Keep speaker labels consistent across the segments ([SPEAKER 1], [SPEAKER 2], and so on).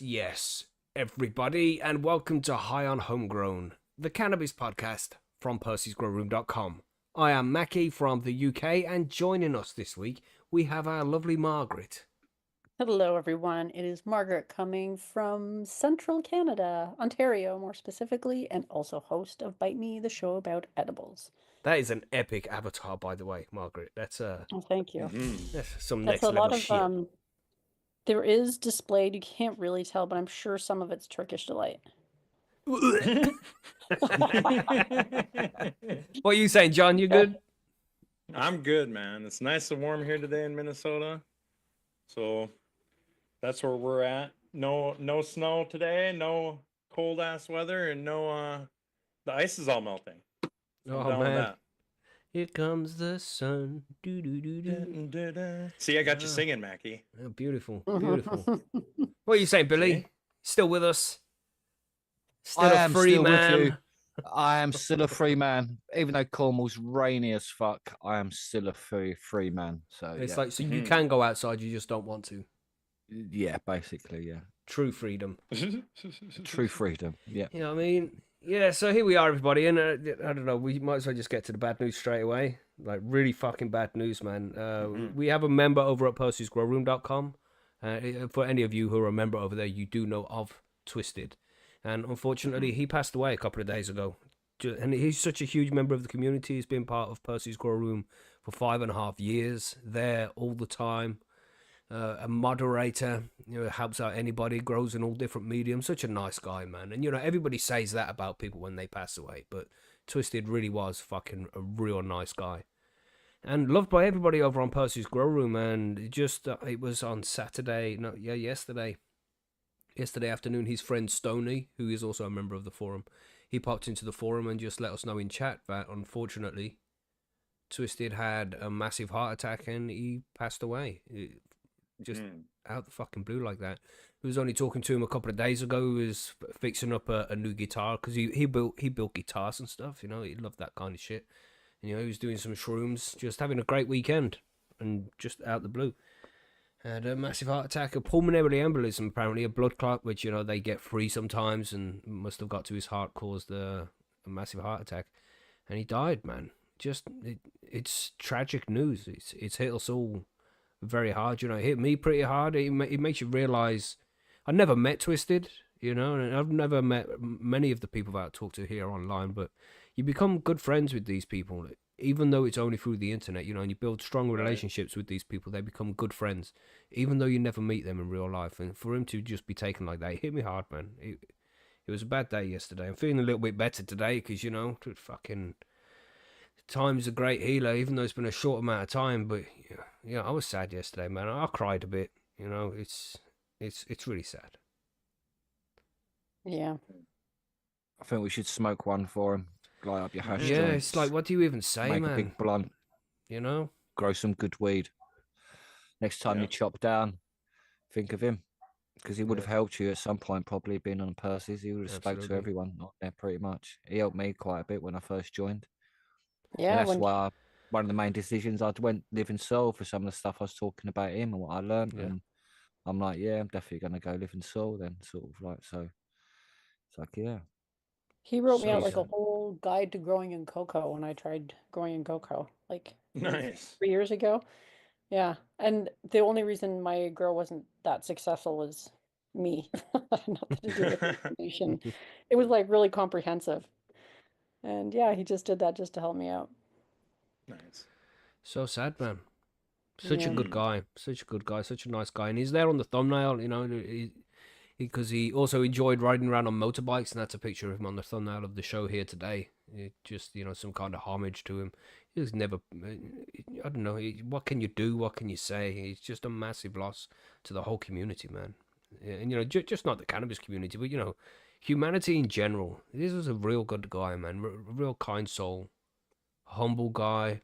[SPEAKER 1] Yes, everybody, and welcome to High on Homegrown, the cannabis podcast from Percy'sGrowroom.com, I am Macky from the UK, and joining us this week, we have our lovely Margaret.
[SPEAKER 2] Hello, everyone. It is Margaret coming from central Canada, Ontario more specifically, and also host of Bite Me, the show about edibles.
[SPEAKER 1] That is an epic avatar, by the way, Margaret.
[SPEAKER 2] Oh, thank you.
[SPEAKER 1] That's some
[SPEAKER 2] That's
[SPEAKER 1] next
[SPEAKER 2] a
[SPEAKER 1] level
[SPEAKER 2] lot of,
[SPEAKER 1] shit.
[SPEAKER 2] there is displayed, you can't really tell, but I'm sure some of it's Turkish delight.
[SPEAKER 1] What are you saying, John? You good?
[SPEAKER 3] I'm good, man. It's nice and warm here today in Minnesota. So that's where we're at. No snow today, no cold ass weather, and no the ice is all melting. I'm
[SPEAKER 1] Oh
[SPEAKER 3] down with
[SPEAKER 1] man,
[SPEAKER 3] that.
[SPEAKER 1] here comes the sun. Do do do do.
[SPEAKER 3] See, I got you singing, Macky.
[SPEAKER 1] Oh, beautiful, beautiful. What are you saying, Billy?
[SPEAKER 3] See?
[SPEAKER 1] Still with us? Still
[SPEAKER 4] I
[SPEAKER 1] a
[SPEAKER 4] am
[SPEAKER 1] free
[SPEAKER 4] still
[SPEAKER 1] man.
[SPEAKER 4] with you. I am still a free man. Even though Cornwall's rainy as fuck, I am still a free man. So
[SPEAKER 1] It's
[SPEAKER 4] yeah.
[SPEAKER 1] like so you can go outside, you just don't want to.
[SPEAKER 4] Yeah, basically, yeah.
[SPEAKER 1] True freedom.
[SPEAKER 4] True freedom. Yeah.
[SPEAKER 1] You know what I mean? Yeah, so here we are, everybody. And I don't know, we might as well just get to the bad news straight away. Like, really fucking bad news, man. We have a member over at postysgrowroom.com. For any of you who are a member over there, you do know of Twisted. And unfortunately, he passed away a couple of days ago. And he's such a huge member of the community. He's been part of Percy's Grow Room for 5.5 years, there all the time. A moderator, helps out anybody, grows in all different mediums. Such a nice guy, man. And everybody says that about people when they pass away, but Twisted really was fucking a real nice guy, and loved by everybody over on Percy's Grow Room. And it was on Saturday, no, yeah, yesterday afternoon. His friend Stoney, who is also a member of the forum, he popped into the forum and just let us know in chat that unfortunately Twisted had a massive heart attack and he passed away. Just out the fucking blue like that. I was only talking to him a couple of days ago. He was fixing up a new guitar because he built guitars and stuff. He loved that kind of shit. And he was doing some shrooms, just having a great weekend, and just out the blue had a massive heart attack, a pulmonary embolism, apparently a blood clot, which they get free sometimes, and must have got to his heart, caused a massive heart attack, and he died, man. It's tragic news. It's hit us all very hard. It hit me pretty hard. It makes you realize I never met Twisted, and I've never met many of the people that I talk to here online, but you become good friends with these people, even though it's only through the internet, and you build strong relationships with these people. They become good friends, even though you never meet them in real life. And for him to just be taken like that, it hit me hard, man. It was a bad day yesterday. I'm feeling a little bit better today because, fucking time's a great healer, even though it's been a short amount of time. But I was sad yesterday, man. I cried a bit. It's really sad.
[SPEAKER 2] Yeah.
[SPEAKER 4] I think we should smoke one for him. Light up your hash
[SPEAKER 1] Yeah,
[SPEAKER 4] joints.
[SPEAKER 1] it's like, what do you even say,
[SPEAKER 4] make
[SPEAKER 1] man?
[SPEAKER 4] a big blunt. Grow some good weed. Next time you chop down, think of him. Because he would have helped you at some point, probably being on Percy's. He would have spoke to everyone on there pretty much. He helped me quite a bit when I first joined.
[SPEAKER 2] Yeah.
[SPEAKER 4] And that's why one of the main decisions I went live in Seoul for some of the stuff I was talking about him and what I learned.
[SPEAKER 1] Yeah.
[SPEAKER 4] And I'm like, yeah, I'm definitely going to go live in Seoul then, sort of like. So it's like, yeah.
[SPEAKER 2] He wrote me
[SPEAKER 1] So
[SPEAKER 2] out like a
[SPEAKER 1] sad.
[SPEAKER 2] whole guide to growing in cocoa when I tried growing in cocoa, like
[SPEAKER 3] Nice.
[SPEAKER 2] 3 years ago. Yeah. And the only reason my grow wasn't that successful was me. Nothing to do with the information. It was like really comprehensive. And yeah, he just did that just to help me out.
[SPEAKER 3] Nice.
[SPEAKER 1] So sad, man. Such a
[SPEAKER 2] Yeah.
[SPEAKER 1] good guy. Such a good guy. Such a nice guy. And he's there on the thumbnail, because he also enjoyed riding around on motorbikes, and that's a picture of him on the thumbnail of the show here today. It just, some kind of homage to him. He was never, I don't know, what can you do? What can you say? It's just a massive loss to the whole community, man. And, just not the cannabis community, but, humanity in general. This was a real good guy, man. Real kind soul. Humble guy.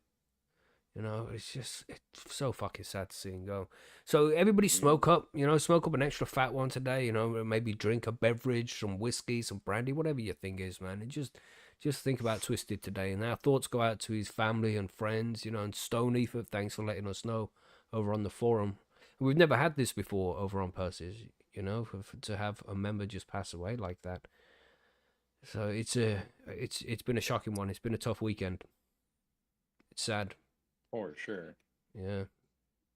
[SPEAKER 1] It's so fucking sad to see him go. So everybody smoke up, smoke up an extra fat one today, maybe drink a beverage, some whiskey, some brandy, whatever your thing is, man. And just think about Twisted today. And our thoughts go out to his family and friends, and Stoney, thanks for letting us know over on the forum. We've never had this before over on Percy's, to have a member just pass away like that. So it's been a shocking one. It's been a tough weekend. sad.
[SPEAKER 3] For sure.
[SPEAKER 1] Yeah.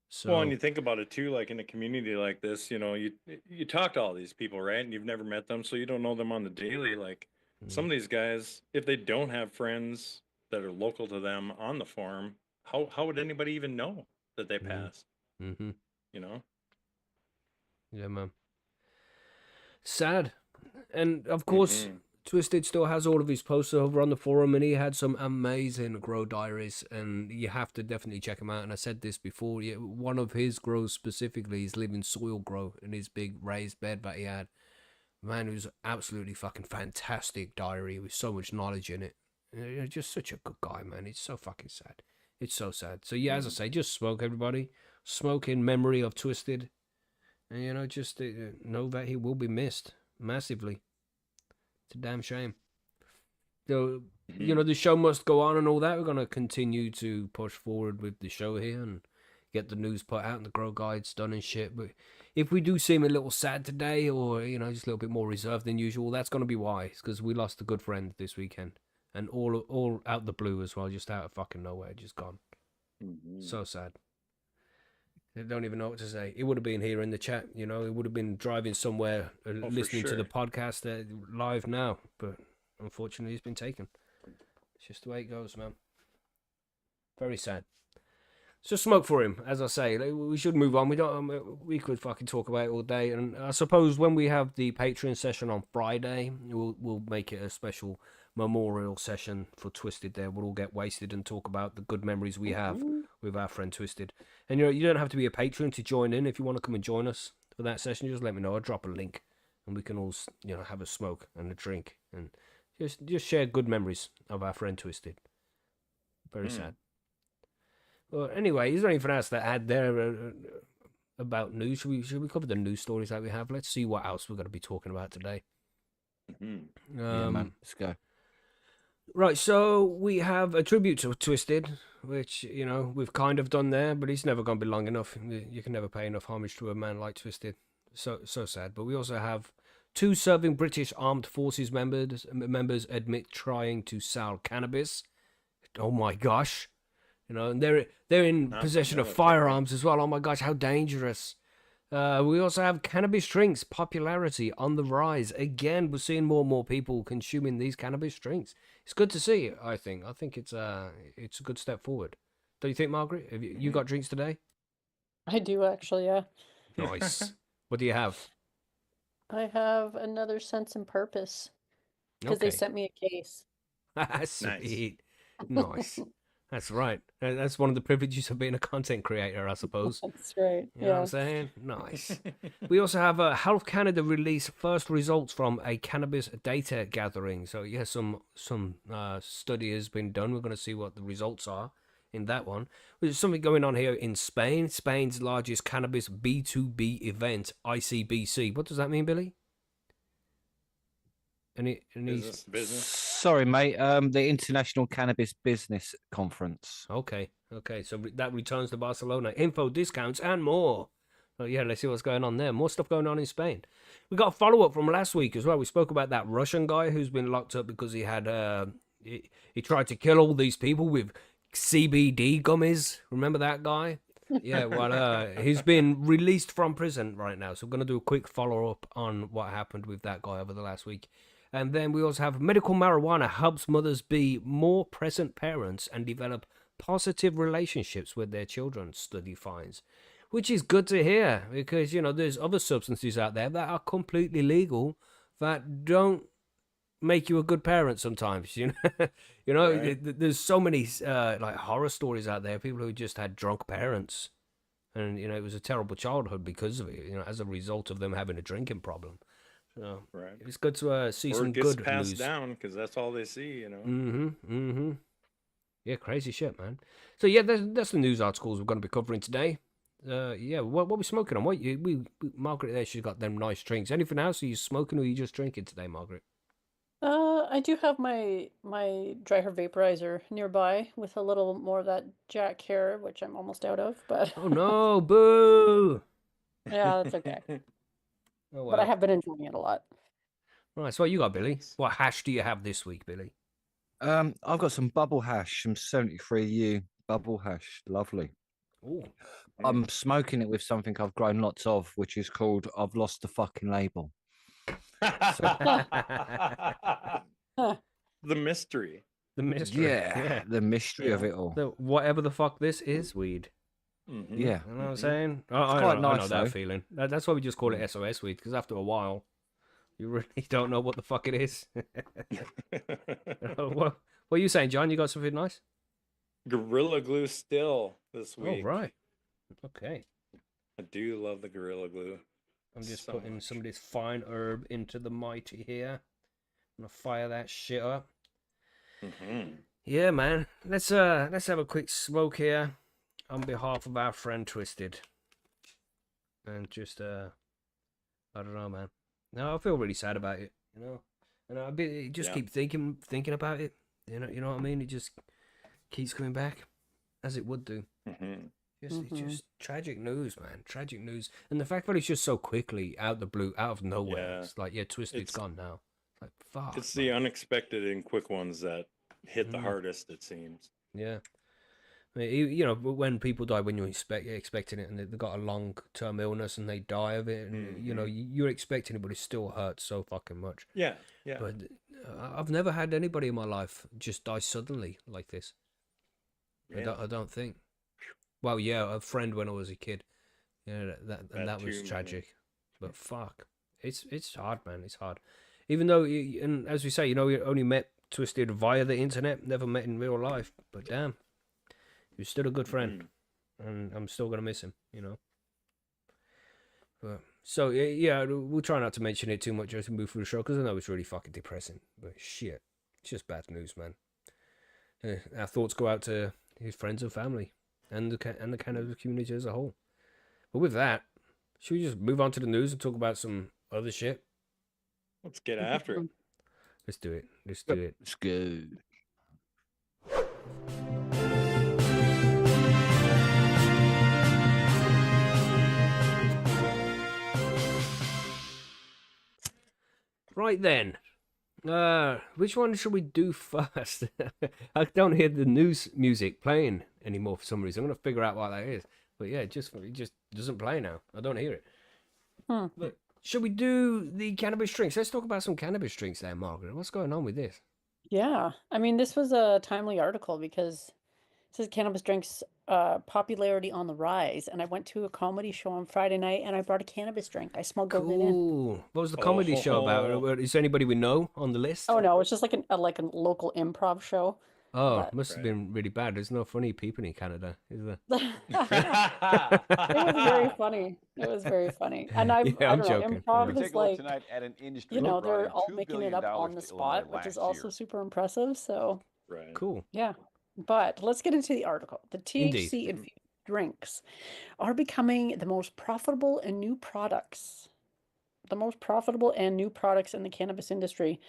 [SPEAKER 1] So
[SPEAKER 3] Well, and you think about it too, like in a community like this, you know, you talk to all these people, right? And you've never met them, so you don't know them on the daily. Like some of these guys, if they don't have friends that are local to them on the farm, how would anybody even know that they passed?
[SPEAKER 1] Mm-hmm.
[SPEAKER 3] You know?
[SPEAKER 1] Yeah, man. Sad. And of course, Twisted still has all of his posts over on the forum, and he had some amazing grow diaries, and you have to definitely check him out. And I said this before, one of his grows specifically is living soil grow in his big raised bed that he had. Man, it was absolutely fucking fantastic diary with so much knowledge in it. Just such a good guy, man. It's so fucking sad. It's so sad. So yeah, as I say, just smoke, everybody. Smoke in memory of Twisted. And, you know, just know that he will be missed massively. It's a damn shame. So, you know, the show must go on and all that. We're going to continue to push forward with the show here and get the news put out and the grow guides done and shit. But if we do seem a little sad today or, you know, just a little bit more reserved than usual, that's going to be why. It's because we lost a good friend this weekend. And all out the blue as well, just out of fucking nowhere, just gone. So sad. I don't even know what to say. He would have been here in the chat, you know. He would have been driving somewhere, listening to the podcast live now. But unfortunately, he's been taken. It's just the way it goes, man. Very sad. So smoke for him, as I say. We should move on. We could fucking talk about it all day. And I suppose when we have the Patreon session on Friday, we'll make it a special memorial session for Twisted there. We'll all get wasted and talk about the good memories we have with our friend Twisted. And you know, you don't have to be a patron to join in. If you want to come and join us for that session, just let me know. I'll drop a link and we can all, you know, have a smoke and a drink and just share good memories of our friend Twisted. Very sad. Well, anyway, is there anything else to add there about news? Should we cover the news stories that we have? Let's see what else we're going to be talking about today.
[SPEAKER 4] Yeah, man. Let's go.
[SPEAKER 1] Right, so we have a tribute to Twisted, which, you know, we've kind of done there, but it's never going to be long enough. You can never pay enough homage to a man like Twisted. So sad. But we also have 2 serving British Armed Forces members admit trying to sell cannabis. Oh my gosh. You know, and they're in possession of firearms as well. Oh my gosh, how dangerous. We also have cannabis drinks popularity on the rise. Again, we're seeing more and more people consuming these cannabis drinks. It's good to see, I think. I think it's a good step forward. Don't you think, Margaret? Have you got drinks today?
[SPEAKER 2] I do actually, yeah.
[SPEAKER 1] Nice. What do you have?
[SPEAKER 2] I have another Sense and Purpose because they sent me a case.
[SPEAKER 1] Sweet. Nice. That's right. That's one of the privileges of being a content creator, I suppose.
[SPEAKER 2] That's right.
[SPEAKER 1] You know what I'm saying? Nice. We also have Health Canada release first results from a cannabis data gathering. So, yeah, some study has been done. We're going to see what the results are in that one. There's something going on here in Spain. Spain's largest cannabis B2B event, ICBC. What does that mean, Billy? Any
[SPEAKER 3] business?
[SPEAKER 4] Sorry, mate. The International Cannabis Business Conference.
[SPEAKER 1] Okay. So that returns to Barcelona. Info, discounts, and more. Oh yeah, let's see what's going on there. More stuff going on in Spain. We got a follow up from last week as well. We spoke about that Russian guy who's been locked up because he had he tried to kill all these people with CBD gummies. Remember that guy? Yeah, well, he's been released from prison right now. So we're going to do a quick follow up on what happened with that guy over the last week. And then we also have medical marijuana helps mothers be more present parents and develop positive relationships with their children, study finds. Which is good to hear because, you know, there's other substances out there that are completely legal that don't make you a good parent sometimes, you know.
[SPEAKER 3] Right.
[SPEAKER 1] There's so many like horror stories out there, people who just had drunk parents. And, you know, it was a terrible childhood because of it, you know, as a result of them having a drinking problem. So
[SPEAKER 3] Right.
[SPEAKER 1] it's good to see some
[SPEAKER 3] Word gets
[SPEAKER 1] good
[SPEAKER 3] passed
[SPEAKER 1] news.
[SPEAKER 3] down because that's all they see, you know.
[SPEAKER 1] Yeah, crazy shit, man. So yeah, that's the news articles we're going to be covering today. Yeah, what we smoking on? Margaret there, she's got them nice drinks. Anything else? Are you smoking or are you just drinking today, Margaret?
[SPEAKER 2] I do have my dry hair vaporizer nearby with a little more of that Jack hair, which I'm almost out of, but
[SPEAKER 1] Oh no, boo!
[SPEAKER 2] yeah, that's okay.
[SPEAKER 1] Oh,
[SPEAKER 2] But I have been enjoying it a lot.
[SPEAKER 1] Right, so what you got, Billy? What hash do you have this week, Billy?
[SPEAKER 4] I've got some bubble hash from 73U Bubble hash, lovely.
[SPEAKER 1] Ooh.
[SPEAKER 4] I'm smoking it with something I've grown lots of, which is called I've lost the fucking label.
[SPEAKER 3] The mystery.
[SPEAKER 1] The mystery.
[SPEAKER 4] Yeah, the mystery of it all.
[SPEAKER 1] Whatever the fuck this is, weed.
[SPEAKER 3] Mm-hmm.
[SPEAKER 4] Yeah.
[SPEAKER 1] You know what I'm saying?
[SPEAKER 4] quite
[SPEAKER 1] I know
[SPEAKER 4] nice,
[SPEAKER 1] that
[SPEAKER 4] though.
[SPEAKER 1] feeling. That's why we just call it SOS weed, because after a while, you really don't know what the fuck it is. What are you saying, John? You got something nice?
[SPEAKER 3] Gorilla Glue still this
[SPEAKER 1] Oh,
[SPEAKER 3] week.
[SPEAKER 1] right. Okay.
[SPEAKER 3] I do love the Gorilla Glue.
[SPEAKER 1] I'm just
[SPEAKER 3] so
[SPEAKER 1] putting
[SPEAKER 3] much.
[SPEAKER 1] some of this fine herb into the mighty here. I'm gonna fire that shit up.
[SPEAKER 3] Mm-hmm.
[SPEAKER 1] Yeah, man. Let's have a quick smoke here on behalf of our friend Twisted. And just I don't know, man. No, I feel really sad about it, you know. And keep thinking about it. You know what I mean? It just keeps coming back, as it would do.
[SPEAKER 3] Mm-hmm.
[SPEAKER 1] It's just tragic news, man. Tragic news, and the fact that it's just so quickly out the blue, out of nowhere.
[SPEAKER 3] Yeah.
[SPEAKER 1] It's like, Twisted's gone now. It's like, fuck.
[SPEAKER 3] It's the unexpected and quick ones that hit the hardest, it seems.
[SPEAKER 1] Yeah. I mean, you know, when people die when you're expecting it, and they've got a long-term illness and they die of it, and you know, you're expecting it, but it still hurts so fucking much.
[SPEAKER 3] Yeah, yeah.
[SPEAKER 1] But I've never had anybody in my life just die suddenly like this.
[SPEAKER 3] Yeah.
[SPEAKER 1] I don't think. Well, yeah, a friend when I was a kid. Yeah, that was
[SPEAKER 3] too,
[SPEAKER 1] tragic. But fuck, it's hard, man. It's hard. Even though, and as we say, you know, we only met Twisted via the internet, never met in real life. But damn, he was still a good friend, and I'm still gonna miss him. You know. But, so yeah, we'll try not to mention it too much as we move through the show, because I know it's really fucking depressing. But shit, it's just bad news, man. Our thoughts go out to his friends and family, and the cannabis community as a whole. But with that, should we just move on to the news and talk about some other shit?
[SPEAKER 3] Let's get after it.
[SPEAKER 1] Let's do it. Let's do it.
[SPEAKER 4] Let's go.
[SPEAKER 1] Right then. Which one should we do first? I don't hear the news music playing anymore for some reason. I'm gonna figure out why that is. But yeah, it just doesn't play now. I don't hear it. But should we do the cannabis drinks? Let's talk about some cannabis drinks there, Margaret. What's going on with this?
[SPEAKER 2] Yeah, I mean, this was a timely article because it says cannabis drinks popularity on the rise. And I went to a comedy show on Friday night and I brought a cannabis drink. I smuggled it in.
[SPEAKER 1] Cool. What was the comedy show about? Is there anybody we know on the list?
[SPEAKER 2] Oh no, it's just like a local improv show.
[SPEAKER 1] Oh, must have been really bad. There's no funny people in Canada, is there?
[SPEAKER 2] It was very funny. It was very funny. And I don't know,
[SPEAKER 1] joking.
[SPEAKER 2] improv
[SPEAKER 5] Take
[SPEAKER 2] is
[SPEAKER 5] a look
[SPEAKER 2] like,
[SPEAKER 5] tonight at an industry
[SPEAKER 2] you know,
[SPEAKER 5] that brought
[SPEAKER 2] they're
[SPEAKER 5] in
[SPEAKER 2] all
[SPEAKER 5] $2
[SPEAKER 2] making it
[SPEAKER 5] billion
[SPEAKER 2] up on the
[SPEAKER 5] to
[SPEAKER 2] spot,
[SPEAKER 5] Illinois
[SPEAKER 2] which is
[SPEAKER 5] last
[SPEAKER 2] also
[SPEAKER 5] year.
[SPEAKER 2] super impressive. So
[SPEAKER 3] Right.
[SPEAKER 1] Cool.
[SPEAKER 2] yeah, but let's get into the article. The
[SPEAKER 1] Indeed.
[SPEAKER 2] THC infused drinks are becoming the most profitable and new products. The most profitable and new products in the cannabis industry.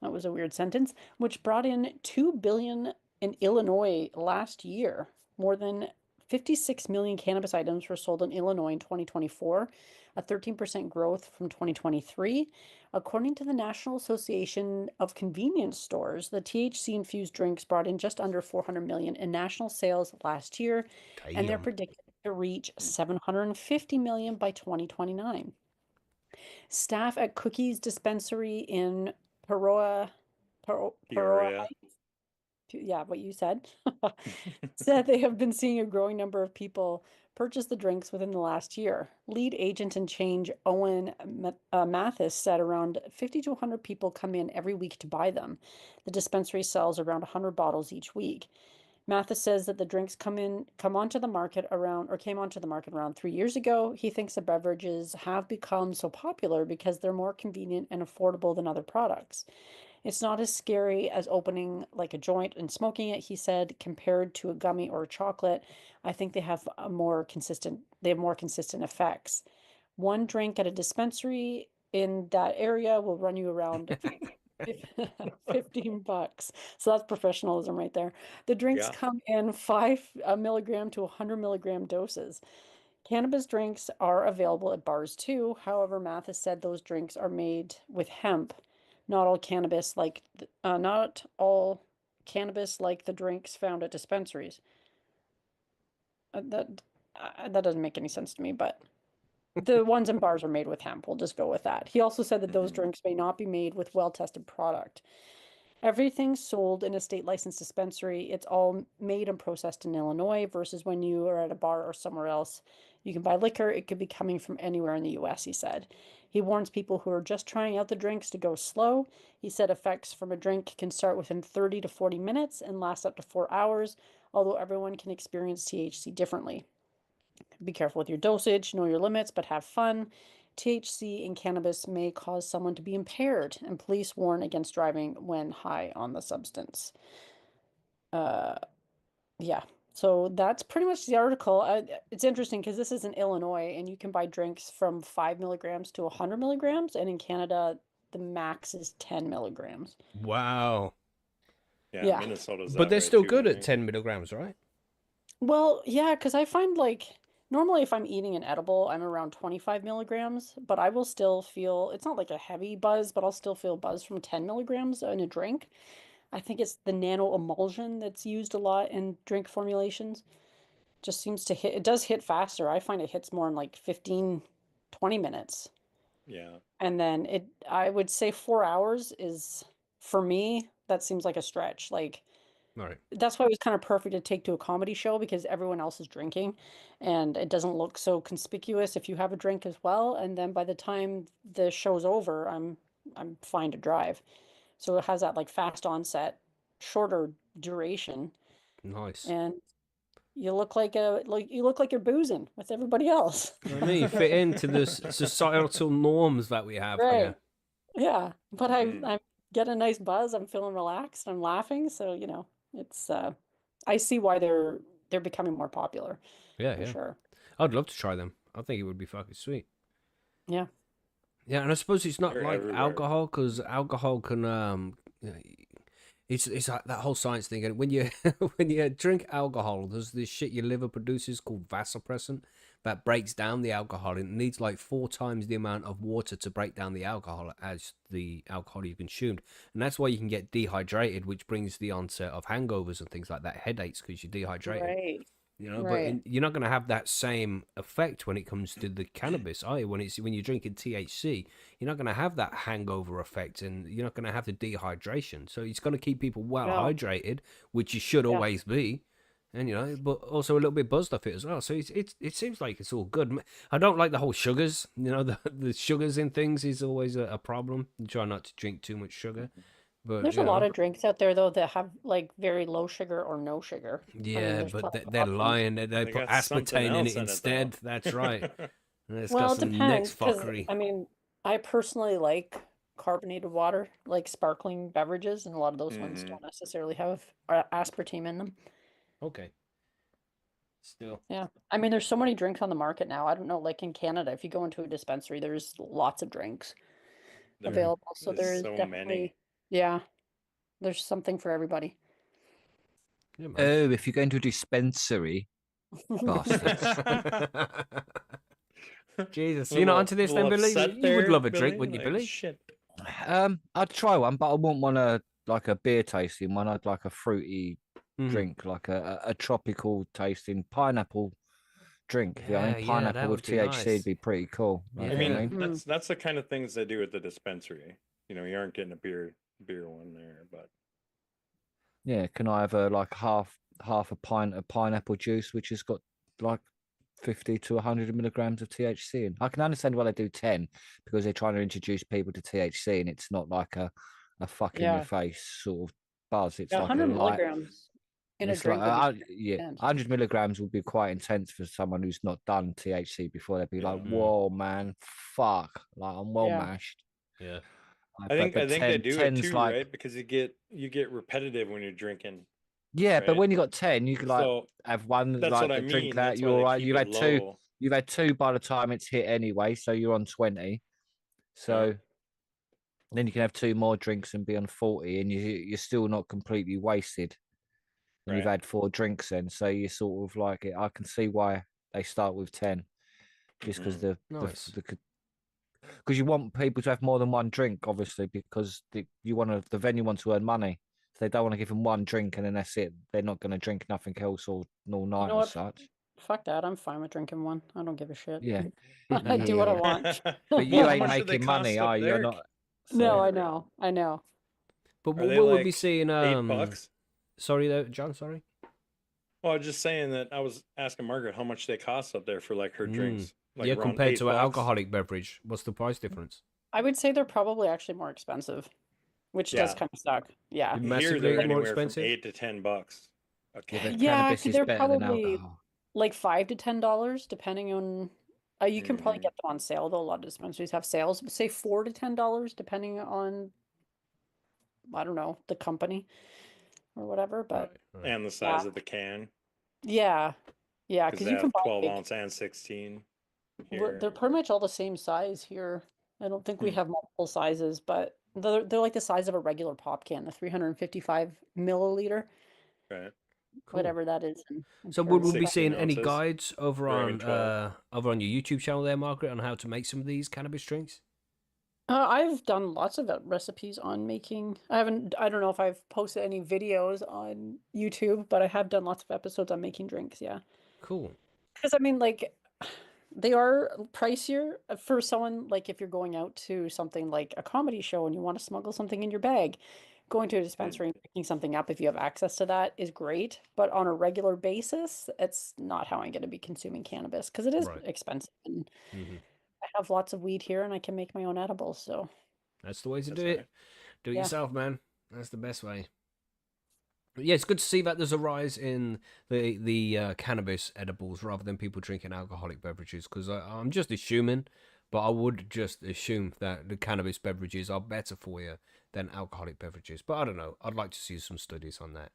[SPEAKER 2] That was a weird sentence, which brought in $2 billion in Illinois last year. More than 56 million cannabis items were sold in Illinois in 2024, a 13% growth from 2023. According to the National Association of Convenience Stores, the THC-infused drinks brought in just under 400 million in national sales last year, and they're
[SPEAKER 1] Damn.
[SPEAKER 2] predicted to reach 750 million by 2029. Staff at Cookies Dispensary in Peoria,
[SPEAKER 3] Peoria.
[SPEAKER 2] yeah, what you said, said they have been seeing a growing number of people purchase the drinks within the last year. Lead agent and change Owen Mathis said around 50 to 100 people come in every week to buy them. The dispensary sells around 100 bottles each week. Mathis says that the drinks came onto the market around 3 years ago. He thinks the beverages have become so popular because they're more convenient and affordable than other products. It's not as scary as opening like a joint and smoking it, he said, compared to a gummy or a chocolate. I think they have more consistent effects. One drink at a dispensary in that area will run you around $15. So that's professionalism right there. The drinks come in 5 milligram to 100 milligram doses. Cannabis drinks are available at bars too. However, Mathis said those drinks are made with hemp. Not all cannabis like the drinks found at dispensaries. That doesn't make any sense to me, but the ones in bars are made with hemp. We'll just go with that. He also said that those drinks may not be made with well-tested product. Everything's sold in a state licensed dispensary. It's all made and processed in Illinois versus when you are at a bar or somewhere else. You can buy liquor. It could be coming from anywhere in the US, he said. He warns people who are just trying out the drinks to go slow. He said effects from a drink can start within 30 to 40 minutes and last up to 4 hours, although everyone can experience THC differently. Be careful with your dosage, know your limits, but have fun. THC in cannabis may cause someone to be impaired, and police warn against driving when high on the substance. Yeah, so that's pretty much the article. It's interesting because this is in Illinois, and you can buy drinks from 5 milligrams to 100 milligrams, and in Canada, the max is 10 milligrams.
[SPEAKER 1] Wow.
[SPEAKER 3] Yeah. Minnesota's
[SPEAKER 1] But
[SPEAKER 3] that
[SPEAKER 1] they're
[SPEAKER 3] way
[SPEAKER 1] still
[SPEAKER 3] too,
[SPEAKER 1] good
[SPEAKER 3] I
[SPEAKER 1] at
[SPEAKER 3] think.
[SPEAKER 1] 10 milligrams, right?
[SPEAKER 2] Well, yeah, because I find like normally if I'm eating an edible, I'm around 25 milligrams, but I will still feel it's not like a heavy buzz, but I'll still feel buzz from 10 milligrams in a drink. I think it's the nano emulsion that's used a lot in drink formulations. Just seems to hit, it does hit faster. I find it hits more in like 15, 20 minutes.
[SPEAKER 3] Yeah.
[SPEAKER 2] And then I would say 4 hours is, for me, that seems like a stretch. Like,
[SPEAKER 1] All right.
[SPEAKER 2] that's why it was kind of perfect to take to a comedy show because everyone else is drinking and it doesn't look so conspicuous if you have a drink as well. And then by the time the show's over, I'm fine to drive. So it has that like fast onset, shorter duration,
[SPEAKER 1] Nice.
[SPEAKER 2] and you look like you're boozing with everybody else.
[SPEAKER 1] I mean, you fit into the societal norms that we have
[SPEAKER 2] Right.
[SPEAKER 1] here.
[SPEAKER 2] Yeah. But I get a nice buzz. I'm feeling relaxed. I'm laughing. So, it's I see why they're becoming more popular.
[SPEAKER 1] Yeah,
[SPEAKER 2] For
[SPEAKER 1] yeah.
[SPEAKER 2] sure.
[SPEAKER 1] I'd love to try them. I think it would be fucking sweet.
[SPEAKER 2] Yeah.
[SPEAKER 1] Yeah, and I suppose it's not
[SPEAKER 3] They're
[SPEAKER 1] like
[SPEAKER 3] everywhere.
[SPEAKER 1] alcohol, because alcohol can it's like that whole science thing. And when you when you drink alcohol, there's this shit your liver produces called vasopressin that breaks down the alcohol. It needs like 4 times the amount of water to break down the alcohol as the alcohol you consumed, and that's why you can get dehydrated, which brings the onset of hangovers and things like that, headaches, because you're dehydrated.
[SPEAKER 2] Right.
[SPEAKER 1] But
[SPEAKER 2] Right.
[SPEAKER 1] you're not going to have that same effect when it comes to the cannabis, are you? When you're drinking THC, you're not going to have that hangover effect, and you're not going to have the dehydration. So it's going to keep people well
[SPEAKER 2] No.
[SPEAKER 1] hydrated, which you should
[SPEAKER 2] Yeah.
[SPEAKER 1] always be, and but also a little bit buzzed off it as well. So it seems like it's all good. I don't like the whole sugars. The sugars in things is always a problem. You try not to drink too much sugar. But
[SPEAKER 2] There's a lot of drinks out there though that have like very low sugar or no sugar.
[SPEAKER 1] yeah,
[SPEAKER 2] there's
[SPEAKER 1] but
[SPEAKER 2] plenty of
[SPEAKER 1] they're
[SPEAKER 2] options.
[SPEAKER 1] lying. They
[SPEAKER 3] They
[SPEAKER 1] put
[SPEAKER 3] got something
[SPEAKER 1] aspartame in
[SPEAKER 3] else
[SPEAKER 1] it
[SPEAKER 3] in it,
[SPEAKER 1] instead.
[SPEAKER 3] though.
[SPEAKER 1] That's right. And it's
[SPEAKER 2] Well,
[SPEAKER 1] got
[SPEAKER 2] it
[SPEAKER 1] some
[SPEAKER 2] depends
[SPEAKER 1] next
[SPEAKER 2] because
[SPEAKER 1] fuckery.
[SPEAKER 2] I personally like carbonated water, like sparkling beverages, and a lot of those ones don't necessarily have aspartame in them.
[SPEAKER 1] Okay. Still.
[SPEAKER 2] Yeah. There's so many drinks on the market now. I don't know, like in Canada, if you go into a dispensary, there's lots of drinks
[SPEAKER 3] There
[SPEAKER 2] available. So
[SPEAKER 3] is
[SPEAKER 2] there is
[SPEAKER 3] so
[SPEAKER 2] definitely,
[SPEAKER 3] many.
[SPEAKER 2] yeah, there's something for everybody.
[SPEAKER 1] Yeah, man.
[SPEAKER 4] Oh, if you go into a dispensary, bastards.
[SPEAKER 1] Jesus, you're not onto this then, Billy? You would love a drink, wouldn't you, Billy?
[SPEAKER 3] Shit.
[SPEAKER 4] I'd try one, but I wouldn't want like a beer tasting one. I'd like a fruity drink, like a tropical tasting pineapple drink. I
[SPEAKER 1] Yeah,
[SPEAKER 4] mean, pineapple
[SPEAKER 1] that
[SPEAKER 4] with
[SPEAKER 1] would be
[SPEAKER 4] THC
[SPEAKER 1] nice.
[SPEAKER 4] would be pretty cool. Like,
[SPEAKER 3] I
[SPEAKER 4] you know what I
[SPEAKER 3] mean,
[SPEAKER 4] mean,
[SPEAKER 3] that's the kind of things they do at the dispensary. You aren't getting a beer one there, but
[SPEAKER 4] yeah. Can I have like half a pint of pineapple juice, which has got like 50 to 100 milligrams of THC in? I can understand why they do 10 because they're trying to introduce people to THC, and it's not like a fuck in
[SPEAKER 2] Yeah.
[SPEAKER 4] your face sort of buzz. It's
[SPEAKER 2] Yeah,
[SPEAKER 4] like
[SPEAKER 2] 100
[SPEAKER 4] a light.
[SPEAKER 2] milligrams in a
[SPEAKER 4] It's
[SPEAKER 2] drink
[SPEAKER 4] like,
[SPEAKER 2] would be
[SPEAKER 4] yeah,
[SPEAKER 2] intense.
[SPEAKER 4] 100 milligrams would be quite intense for someone who's not done THC before. They'd be like, "Whoa, man, fuck! Like I'm well
[SPEAKER 2] Yeah.
[SPEAKER 4] mashed."
[SPEAKER 1] Yeah.
[SPEAKER 3] I think they
[SPEAKER 4] 10
[SPEAKER 3] do it
[SPEAKER 4] 10's
[SPEAKER 3] too,
[SPEAKER 4] like,
[SPEAKER 3] right? Because you get repetitive when you're drinking.
[SPEAKER 4] yeah, but
[SPEAKER 3] right?
[SPEAKER 4] when you got 10, you could like
[SPEAKER 3] So
[SPEAKER 4] have one,
[SPEAKER 3] that's
[SPEAKER 4] like
[SPEAKER 3] what I
[SPEAKER 4] drink
[SPEAKER 3] mean.
[SPEAKER 4] that.
[SPEAKER 3] That's
[SPEAKER 4] You're
[SPEAKER 3] why
[SPEAKER 4] all
[SPEAKER 3] they
[SPEAKER 4] right.
[SPEAKER 3] keep
[SPEAKER 4] You've
[SPEAKER 3] it
[SPEAKER 4] had two.
[SPEAKER 3] low.
[SPEAKER 4] You've had 2 by the time it's hit anyway, so you're on 20. So then you can have 2 more drinks and be on 40, and you're still not completely wasted. And you've
[SPEAKER 3] Right.
[SPEAKER 4] had 4 drinks then, so you sort of like it. I can see why they start with 10, just because
[SPEAKER 1] Nice.
[SPEAKER 4] because you want people to have more than one drink, obviously, because the venue wants to earn money. So they don't want to give them one drink and then that's it. They're not going to drink nothing else all night
[SPEAKER 2] know
[SPEAKER 4] as
[SPEAKER 2] what?
[SPEAKER 4] such.
[SPEAKER 2] fuck that. I'm fine with drinking one. I don't give a shit.
[SPEAKER 4] Yeah.
[SPEAKER 2] I do what I want.
[SPEAKER 4] But you
[SPEAKER 3] Well, how
[SPEAKER 4] ain't
[SPEAKER 3] much do they
[SPEAKER 4] making
[SPEAKER 3] cost
[SPEAKER 4] money,
[SPEAKER 3] up
[SPEAKER 4] are you? You're
[SPEAKER 3] there?
[SPEAKER 4] not.
[SPEAKER 2] No, I
[SPEAKER 3] For real?
[SPEAKER 2] know. I know.
[SPEAKER 1] But
[SPEAKER 3] Are they
[SPEAKER 1] what would be
[SPEAKER 3] like
[SPEAKER 1] seeing?
[SPEAKER 3] $8?
[SPEAKER 1] Sorry, there, John. Sorry.
[SPEAKER 3] Well, I was just saying that I was asking Margaret how much they cost up there for like her drinks, like
[SPEAKER 1] Yeah,
[SPEAKER 3] around
[SPEAKER 1] compared to an
[SPEAKER 3] $8.
[SPEAKER 1] alcoholic beverage, what's the price difference?
[SPEAKER 2] I would say they're probably actually more expensive, which does
[SPEAKER 3] Yeah,
[SPEAKER 2] kind of suck. Yeah.
[SPEAKER 3] here
[SPEAKER 1] Massively
[SPEAKER 3] they're
[SPEAKER 1] more
[SPEAKER 3] anywhere from
[SPEAKER 1] expensive.
[SPEAKER 3] $8 to $10 a
[SPEAKER 4] Yeah, but
[SPEAKER 3] can.
[SPEAKER 2] Yeah,
[SPEAKER 4] cannabis is
[SPEAKER 2] they're
[SPEAKER 4] better than
[SPEAKER 2] probably
[SPEAKER 4] alcohol.
[SPEAKER 2] like $5 to $10, depending on. You can probably
[SPEAKER 3] Mhm.
[SPEAKER 2] get them on sale though. A lot of dispensaries have sales. But say $4 to $10, depending on, I don't know, the company or whatever.
[SPEAKER 1] Right.
[SPEAKER 2] But
[SPEAKER 1] Right.
[SPEAKER 3] And the
[SPEAKER 2] yeah,
[SPEAKER 3] size of the can,
[SPEAKER 2] yeah, yeah,
[SPEAKER 3] because
[SPEAKER 2] because
[SPEAKER 3] they
[SPEAKER 2] you can
[SPEAKER 3] have
[SPEAKER 2] buy
[SPEAKER 3] 12
[SPEAKER 2] big.
[SPEAKER 3] ounce and 16
[SPEAKER 2] They're
[SPEAKER 3] here.
[SPEAKER 2] pretty much all the same size here. I don't think we
[SPEAKER 3] Hmm.
[SPEAKER 2] have multiple sizes, but they're like the size of a regular pop can, the 355 milliliter,
[SPEAKER 3] Right.
[SPEAKER 1] Cool.
[SPEAKER 2] whatever that is in
[SPEAKER 1] So would we
[SPEAKER 2] terms
[SPEAKER 1] be
[SPEAKER 2] of.
[SPEAKER 3] 16
[SPEAKER 1] seeing any
[SPEAKER 3] ounces.
[SPEAKER 1] guides over
[SPEAKER 3] Or I mean
[SPEAKER 1] on
[SPEAKER 3] 12.
[SPEAKER 1] your YouTube channel there, Margaret, on how to make some of these cannabis drinks?
[SPEAKER 2] I've done lots of recipes on making. I don't know if I've posted any videos on YouTube, but I have done lots of episodes on making drinks. Yeah.
[SPEAKER 1] Cool.
[SPEAKER 2] Because I mean, like, they are pricier for someone like if you're going out to something like a comedy show and you want to smuggle something in your bag, going to a dispensary and picking something up if you have access to that is great. But on a regular basis, it's not how I'm going to be consuming cannabis because it is
[SPEAKER 1] Right.
[SPEAKER 2] expensive. And
[SPEAKER 1] Hmm.
[SPEAKER 2] I have lots of weed here and I can make my own edibles. So
[SPEAKER 1] That's the way to
[SPEAKER 3] That's
[SPEAKER 1] do
[SPEAKER 3] right.
[SPEAKER 1] it. Do it
[SPEAKER 2] yeah.
[SPEAKER 1] yourself, man. That's the best way. But yeah, it's good to see that there's a rise in the cannabis edibles rather than people drinking alcoholic beverages. Because I'm just assuming, but I would just assume that the cannabis beverages are better for you than alcoholic beverages. But I don't know. I'd like to see some studies on that.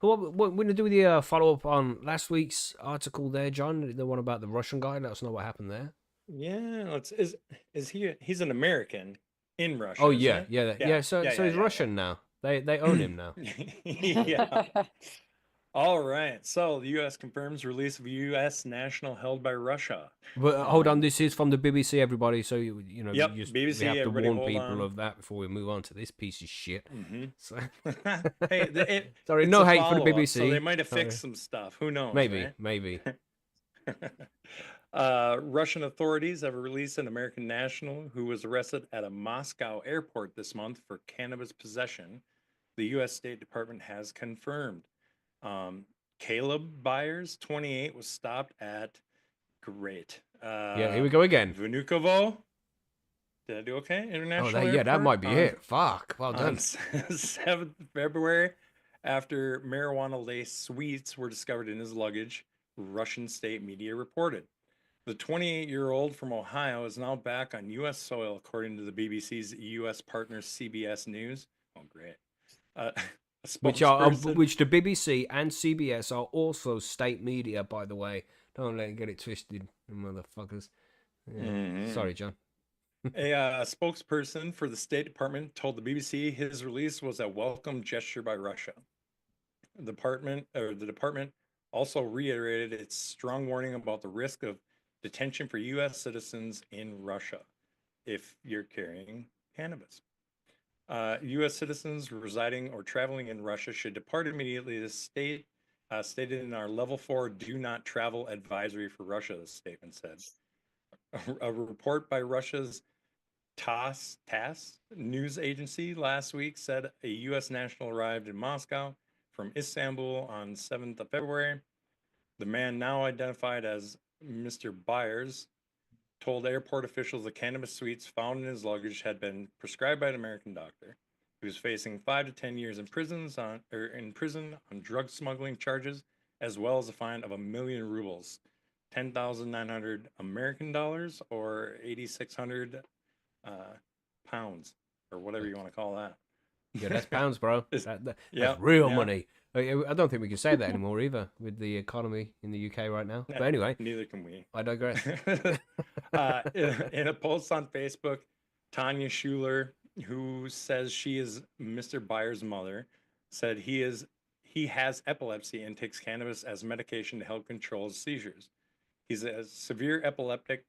[SPEAKER 1] But what we're going to do the follow up on last week's article there, John, the one about the Russian guy. Let us know what happened there.
[SPEAKER 3] Yeah, is he's an American in Russia,
[SPEAKER 1] Oh
[SPEAKER 3] isn't
[SPEAKER 1] yeah,
[SPEAKER 3] it?
[SPEAKER 1] yeah. So he's Russian now. They own him now.
[SPEAKER 3] Yeah. All right. So the U.S. confirms release of U.S. national held by Russia.
[SPEAKER 1] But hold on, this is from the BBC, everybody. So you know,
[SPEAKER 3] Yep,
[SPEAKER 1] we
[SPEAKER 3] BBC,
[SPEAKER 1] have to
[SPEAKER 3] everybody
[SPEAKER 1] warn
[SPEAKER 3] hold
[SPEAKER 1] people
[SPEAKER 3] on.
[SPEAKER 1] of that before we move on to this piece of shit.
[SPEAKER 3] Mm-hmm.
[SPEAKER 1] So,
[SPEAKER 3] Hey,
[SPEAKER 1] sorry,
[SPEAKER 3] it's
[SPEAKER 1] no
[SPEAKER 3] a
[SPEAKER 1] hate for the
[SPEAKER 3] follow-up,
[SPEAKER 1] BBC.
[SPEAKER 3] so they might have
[SPEAKER 1] Sorry.
[SPEAKER 3] fixed some stuff. Who knows,
[SPEAKER 1] Maybe,
[SPEAKER 3] right?
[SPEAKER 1] maybe.
[SPEAKER 3] Russian authorities have released an American national who was arrested at a Moscow airport this month for cannabis possession. The U.S. State Department has confirmed. Caleb Byers, 28, was stopped at great.
[SPEAKER 1] Yeah, here we go again.
[SPEAKER 3] Vnukovo. Did I do okay?
[SPEAKER 1] Oh,
[SPEAKER 3] International
[SPEAKER 1] that
[SPEAKER 3] Airport
[SPEAKER 1] might be
[SPEAKER 3] on,
[SPEAKER 1] it. Fuck, well done.
[SPEAKER 3] on 7th February after marijuana-laced sweets were discovered in his luggage, Russian state media reported. The 28-year-old from Ohio is now back on U.S. soil, according to the BBC's U.S. partner CBS News. Oh, great. A
[SPEAKER 1] Which
[SPEAKER 3] spokesperson.
[SPEAKER 1] which the BBC and CBS are also state media, by the way. Don't let it get it twisted, motherfuckers. Yeah. Sorry, John.
[SPEAKER 3] A spokesperson for the State Department told the BBC his release was a welcome gesture by Russia. The department also reiterated its strong warning about the risk of detention for U.S. citizens in Russia if you're carrying cannabis. U.S. citizens residing or traveling in Russia should depart immediately. The state stated in our level 4 do not travel advisory for Russia, the statement said. A report by Russia's TASS news agency last week said a U.S. national arrived in Moscow from Istanbul on 7th of February. The man, now identified as Mr. Byers, told airport officials the cannabis sweets found in his luggage had been prescribed by an American doctor. He was facing 5 to 10 years in prison on drug smuggling charges, as well as a fine of 1 million rubles, 10,900 American dollars, or 8,600 pounds, or whatever you want to call that.
[SPEAKER 1] Yeah, that's pounds, bro. That's real money. I don't think we can say that anymore either with the economy in the UK right now. But anyway,
[SPEAKER 3] neither can we.
[SPEAKER 1] I digress.
[SPEAKER 3] In a post on Facebook, Tanya Schuler, who says she is Mr. Byers' mother, said he has epilepsy and takes cannabis as medication to help control his seizures. He's a severe epileptic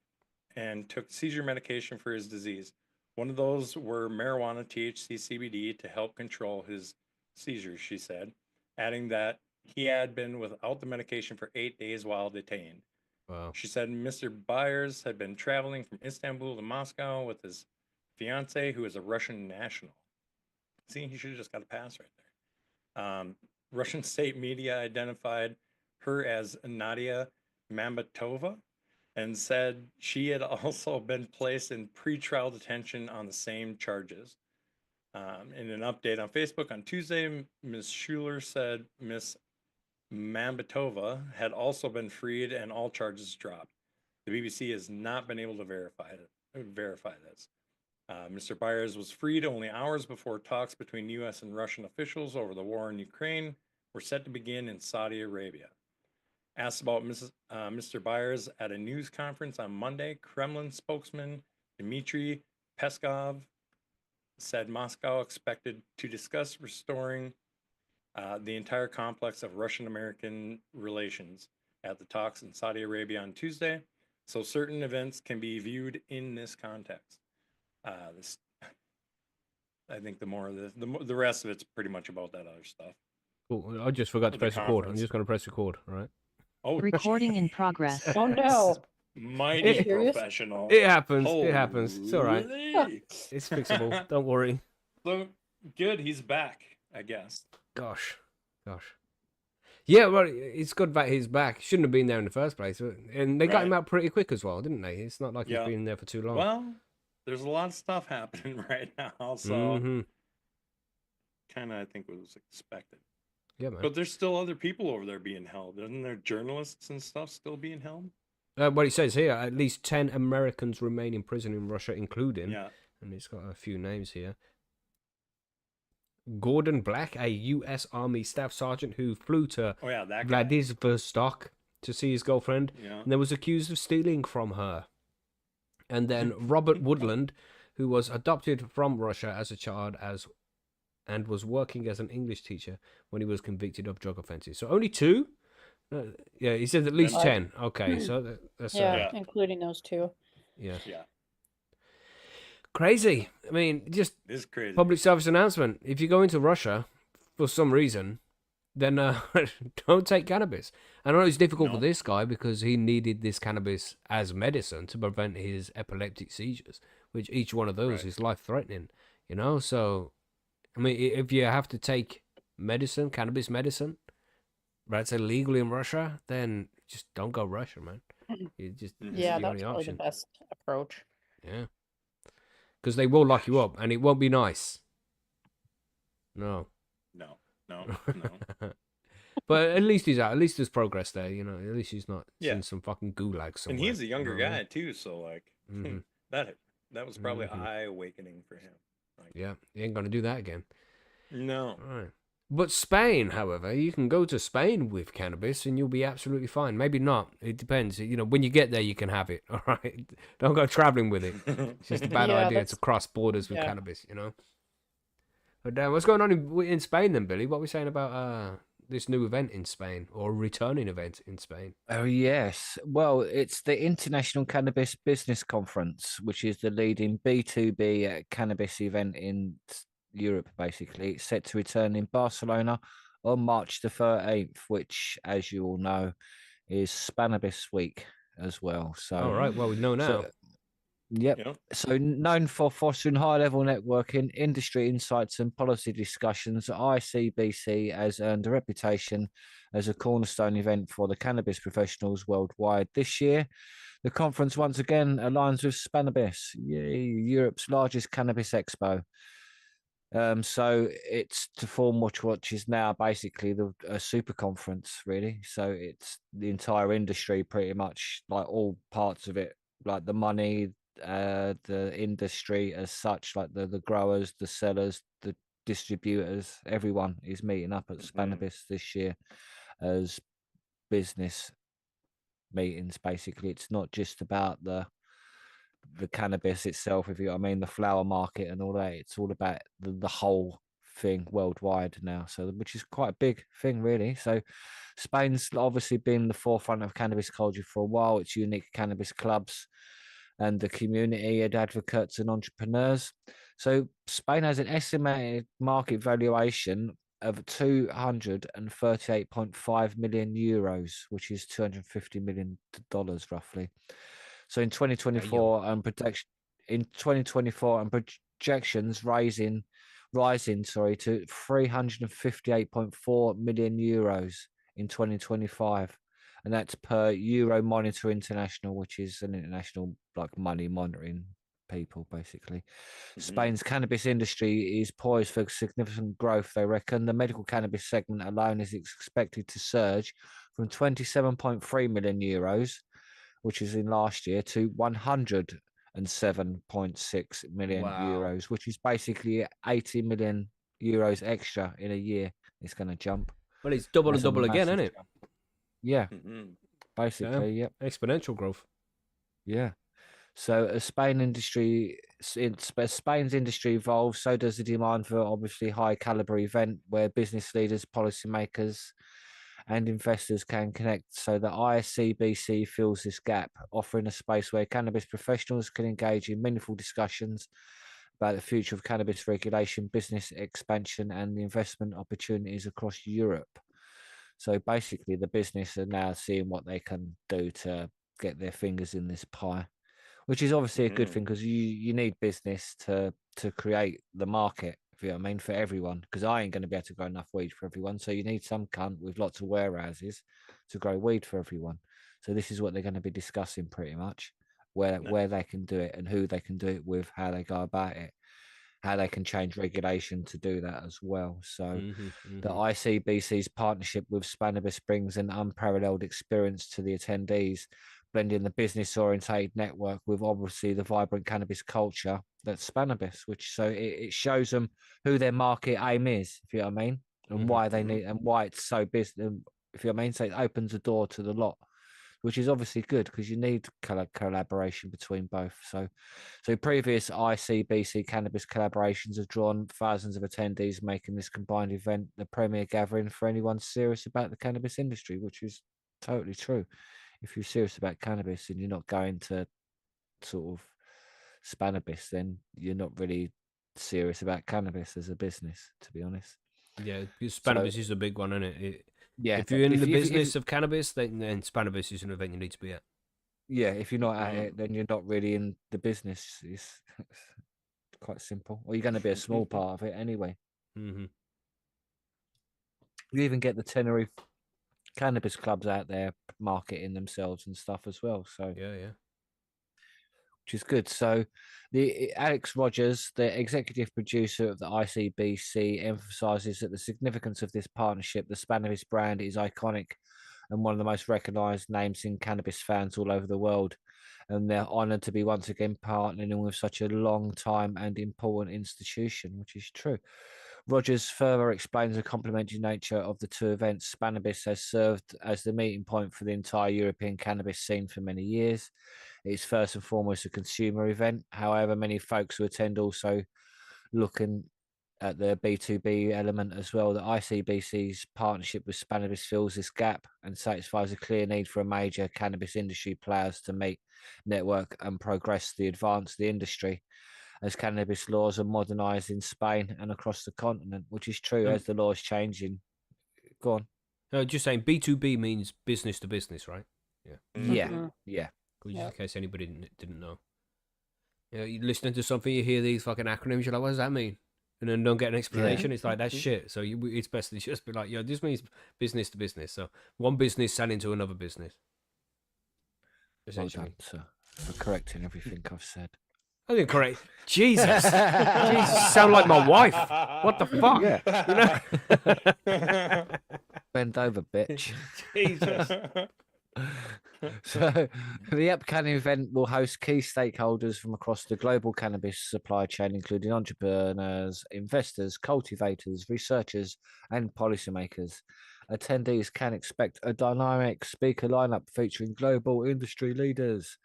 [SPEAKER 3] and took seizure medication for his disease. One of those were marijuana, THC, CBD to help control his seizures, she said, adding that he had been without the medication for 8 days while detained.
[SPEAKER 1] Wow.
[SPEAKER 3] She said Mr. Byers had been traveling from Istanbul to Moscow with his fiance, who is a Russian national. See, he should have just got a pass right there. Russian state media identified her as Nadia Mambatova and said she had also been placed in pretrial detention on the same charges. In an update on Facebook on Tuesday, Ms. Schuler said Ms. Mambatova had also been freed and all charges dropped. The BBC has not been able to verify this. Mr. Byers was freed only hours before talks between U.S. and Russian officials over the war in Ukraine were set to begin in Saudi Arabia. Asked about Mr. Byers at a news conference on Monday, Kremlin spokesman Dmitry Peskov said Moscow expected to discuss restoring the entire complex of Russian-American relations at the talks in Saudi Arabia on Tuesday, so certain events can be viewed in this context. I think the rest of it's pretty much about that other stuff.
[SPEAKER 1] Cool. I just forgot to
[SPEAKER 3] The
[SPEAKER 1] press record. I'm
[SPEAKER 3] conference.
[SPEAKER 1] just going to press record, all right?
[SPEAKER 3] Oh,
[SPEAKER 5] Recording in progress.
[SPEAKER 2] Oh no.
[SPEAKER 3] mighty
[SPEAKER 1] It-
[SPEAKER 3] professional.
[SPEAKER 1] It happens. It happens. It's all right.
[SPEAKER 3] Holy.
[SPEAKER 1] It's fixable. Don't worry.
[SPEAKER 3] So good, he's back, I guess.
[SPEAKER 1] Gosh. Yeah, well, it's good that he's back. Shouldn't have been there in the first place. And they got him
[SPEAKER 3] Right.
[SPEAKER 1] out pretty quick as well, didn't they? It's not like
[SPEAKER 3] Yeah.
[SPEAKER 1] he's been there for too long.
[SPEAKER 3] Well, there's a lot of stuff happening right now, so
[SPEAKER 1] Mhm.
[SPEAKER 3] kind of I think was expected.
[SPEAKER 1] Yeah, man.
[SPEAKER 3] But there's still other people over there being held. Isn't there journalists and stuff still being held?
[SPEAKER 1] What it says here, at least 10 Americans remain in prison in Russia, including,
[SPEAKER 3] Yeah.
[SPEAKER 1] and it's got a few names here. Gordon Black, a U.S. Army staff sergeant who flew to
[SPEAKER 3] Oh yeah, that guy.
[SPEAKER 1] Vladivostok to see his girlfriend,
[SPEAKER 3] Yeah.
[SPEAKER 1] and was accused of stealing from her. And then Robert Woodland, who was adopted from Russia as a child and was working as an English teacher when he was convicted of drug offenses. So only 2? Yeah, he said at least 10. Okay, so that's
[SPEAKER 2] Yeah,
[SPEAKER 3] Yeah.
[SPEAKER 2] including those two.
[SPEAKER 1] yeah.
[SPEAKER 3] Yeah.
[SPEAKER 1] Crazy. I mean, just
[SPEAKER 3] This is crazy.
[SPEAKER 1] public service announcement. If you go into Russia for some reason, then don't take cannabis. I know it's difficult for
[SPEAKER 3] No.
[SPEAKER 1] this guy because he needed this cannabis as medicine to prevent his epileptic seizures, which each one of those
[SPEAKER 3] Right.
[SPEAKER 1] is life-threatening, you know? So, I mean, if you have to take medicine, cannabis medicine, that's illegal in Russia, then just don't go Russia, man. You just,
[SPEAKER 3] Mhm.
[SPEAKER 1] this
[SPEAKER 2] Yeah,
[SPEAKER 1] is the
[SPEAKER 2] that's
[SPEAKER 1] only
[SPEAKER 2] probably the
[SPEAKER 1] option.
[SPEAKER 2] best approach.
[SPEAKER 1] Yeah. Because they will lock you up, and it won't be nice. No.
[SPEAKER 3] No, no, no.
[SPEAKER 1] But at least he's out. At least there's progress there, you know. At least he's not
[SPEAKER 3] Yeah.
[SPEAKER 1] in some fucking gulag somewhere.
[SPEAKER 3] And he's a younger
[SPEAKER 1] you know what I
[SPEAKER 3] guy too, so like
[SPEAKER 1] Mhm.
[SPEAKER 3] that was probably
[SPEAKER 1] Mhm.
[SPEAKER 3] eye awakening for him. Like,
[SPEAKER 1] mean? Yeah, he ain't gonna do that again.
[SPEAKER 3] no.
[SPEAKER 1] All right. But Spain, however, you can go to Spain with cannabis and you'll be absolutely fine. Maybe not. It depends. You know, when you get there, you can have it. All right. Don't go traveling with it. It's just a bad
[SPEAKER 2] Yeah,
[SPEAKER 1] idea
[SPEAKER 2] that's-
[SPEAKER 1] to cross borders with
[SPEAKER 2] yeah.
[SPEAKER 1] cannabis, you know. But what's going on in Spain then, Billy? What are we saying about this new event in Spain or returning event in Spain?
[SPEAKER 4] Oh, yes. Well, it's the International Cannabis Business Conference, which is the leading B2B cannabis event in Europe, basically. It's set to return in Barcelona on March the 13th, which, as you all know, is Spannabis Week as well. So,
[SPEAKER 1] All right. Well, we know now.
[SPEAKER 4] so yep.
[SPEAKER 3] Yeah.
[SPEAKER 4] So, known for fostering high-level networking, industry insights, and policy discussions, ICBC has earned a reputation as a cornerstone event for the cannabis professionals worldwide. This year, the conference once again aligns with Spannabis, Europe's largest cannabis expo. So it's to form which is now basically a super conference, really. So it's the entire industry, pretty much, like all parts of it, like the money, the industry as such, like the growers, the sellers, the distributors, everyone is meeting up at Spannabis this year as business meetings. Basically, it's not just about the cannabis itself, if you know what I mean, the flower market and all that. It's all about the whole thing worldwide now. So, which is quite a big thing, really. So, Spain's obviously been the forefront of cannabis culture for a while. It's unique cannabis clubs and the community and advocates and entrepreneurs. So, Spain has an estimated market valuation of 238.5 million euros, which is $250 million roughly. So in 2024 and projections rising to 358.4 million euros in 2025, and that's per Euro Monitor International, which is an international like money monitoring people basically. Spain's cannabis industry is poised for significant growth. They reckon the medical cannabis segment alone is expected to surge from 27.3 million euros, which is in last year, to 107.6 million euros, which is basically 80 million euros extra in a year. It's going to jump.
[SPEAKER 1] Well, it's double and double again, isn't it?
[SPEAKER 4] Jump. Yeah, basically,
[SPEAKER 1] yeah. Exponential growth.
[SPEAKER 4] Yeah. So as Spain's industry evolves, so does the demand for obviously high caliber event where business leaders, policymakers, and investors can connect. So the ICBC fills this gap, offering a space where cannabis professionals can engage in meaningful discussions about the future of cannabis regulation, business expansion, and the investment opportunities across Europe. So basically, the business are now seeing what they can do to get their fingers in this pie, which is obviously a good thing because you need business to create the market, if you know what I mean, for everyone. Because I ain't going to be able to grow enough weed for everyone. So you need some cunt with lots of warehouses to grow weed for everyone. So this is what they're going to be discussing pretty much, where they can do it and who they can do it with, how they go about it, how they can change regulation to do that as well. So the ICBC's partnership with Cannabis brings an unparalleled experience to the attendees, blending the business-oriented network with obviously the vibrant cannabis culture that's Cannabis, which so it shows them who their market aim is, if you know what I mean, and why they need and why it's so business, if you know what I mean. So it opens the door to the lot, which is obviously good because you need collaboration between both. So previous ICBC Cannabis collaborations have drawn thousands of attendees, making this combined event the premier gathering for anyone serious about the cannabis industry, which is totally true. If you're serious about cannabis and you're not going to sort of Cannabis, then you're not really serious about cannabis as a business, to be honest.
[SPEAKER 1] Yeah, because Cannabis is a big one, isn't it?
[SPEAKER 4] Yeah.
[SPEAKER 1] If you're in the business of cannabis, then Cannabis is an event you need to be at.
[SPEAKER 4] Yeah, if you're not at it, then you're not really in the business. It's quite simple. Or you're going to be a small part of it anyway. You even get the Tenerife cannabis clubs out there marketing themselves and stuff as well. So
[SPEAKER 1] yeah,
[SPEAKER 4] which is good. So the Alex Rogers, the executive producer of the ICBC, emphasizes that the significance of this partnership, the Cannabis brand, is iconic and one of the most recognized names in cannabis fans all over the world. And they're honored to be once again partnering with such a long time and important institution, which is true. Rogers further explains the complementary nature of the two events. Cannabis has served as the meeting point for the entire European cannabis scene for many years. It's first and foremost a consumer event. However, many folks who attend also looking at the B2B element as well. The ICBC's partnership with Cannabis fills this gap and satisfies a clear need for a major cannabis industry players to meet, network and progress the advance the industry as cannabis laws are modernised in Spain and across the continent, which is true as the law is changing. Go on.
[SPEAKER 1] No, just saying B2B means business to business, right?
[SPEAKER 4] Yeah. Yeah.
[SPEAKER 1] Just in case anybody didn't know. You know, you're listening to something, you hear these fucking acronyms, you're like, what does that mean? And then don't get an explanation. It's like, that's shit. So it's best to just be like, yo, this means business to business. So one business selling to another business.
[SPEAKER 4] Well done, sir, for correcting everything I've said.
[SPEAKER 1] I didn't correct. Jesus. Jesus, sound like my wife. What the fuck?
[SPEAKER 4] Yeah. You know? Bend over, bitch.
[SPEAKER 1] Jesus.
[SPEAKER 4] So the upcoming event will host key stakeholders from across the global cannabis supply chain, including entrepreneurs, investors, cultivators, researchers, and policymakers. Attendees can expect a dynamic speaker lineup featuring global industry leaders,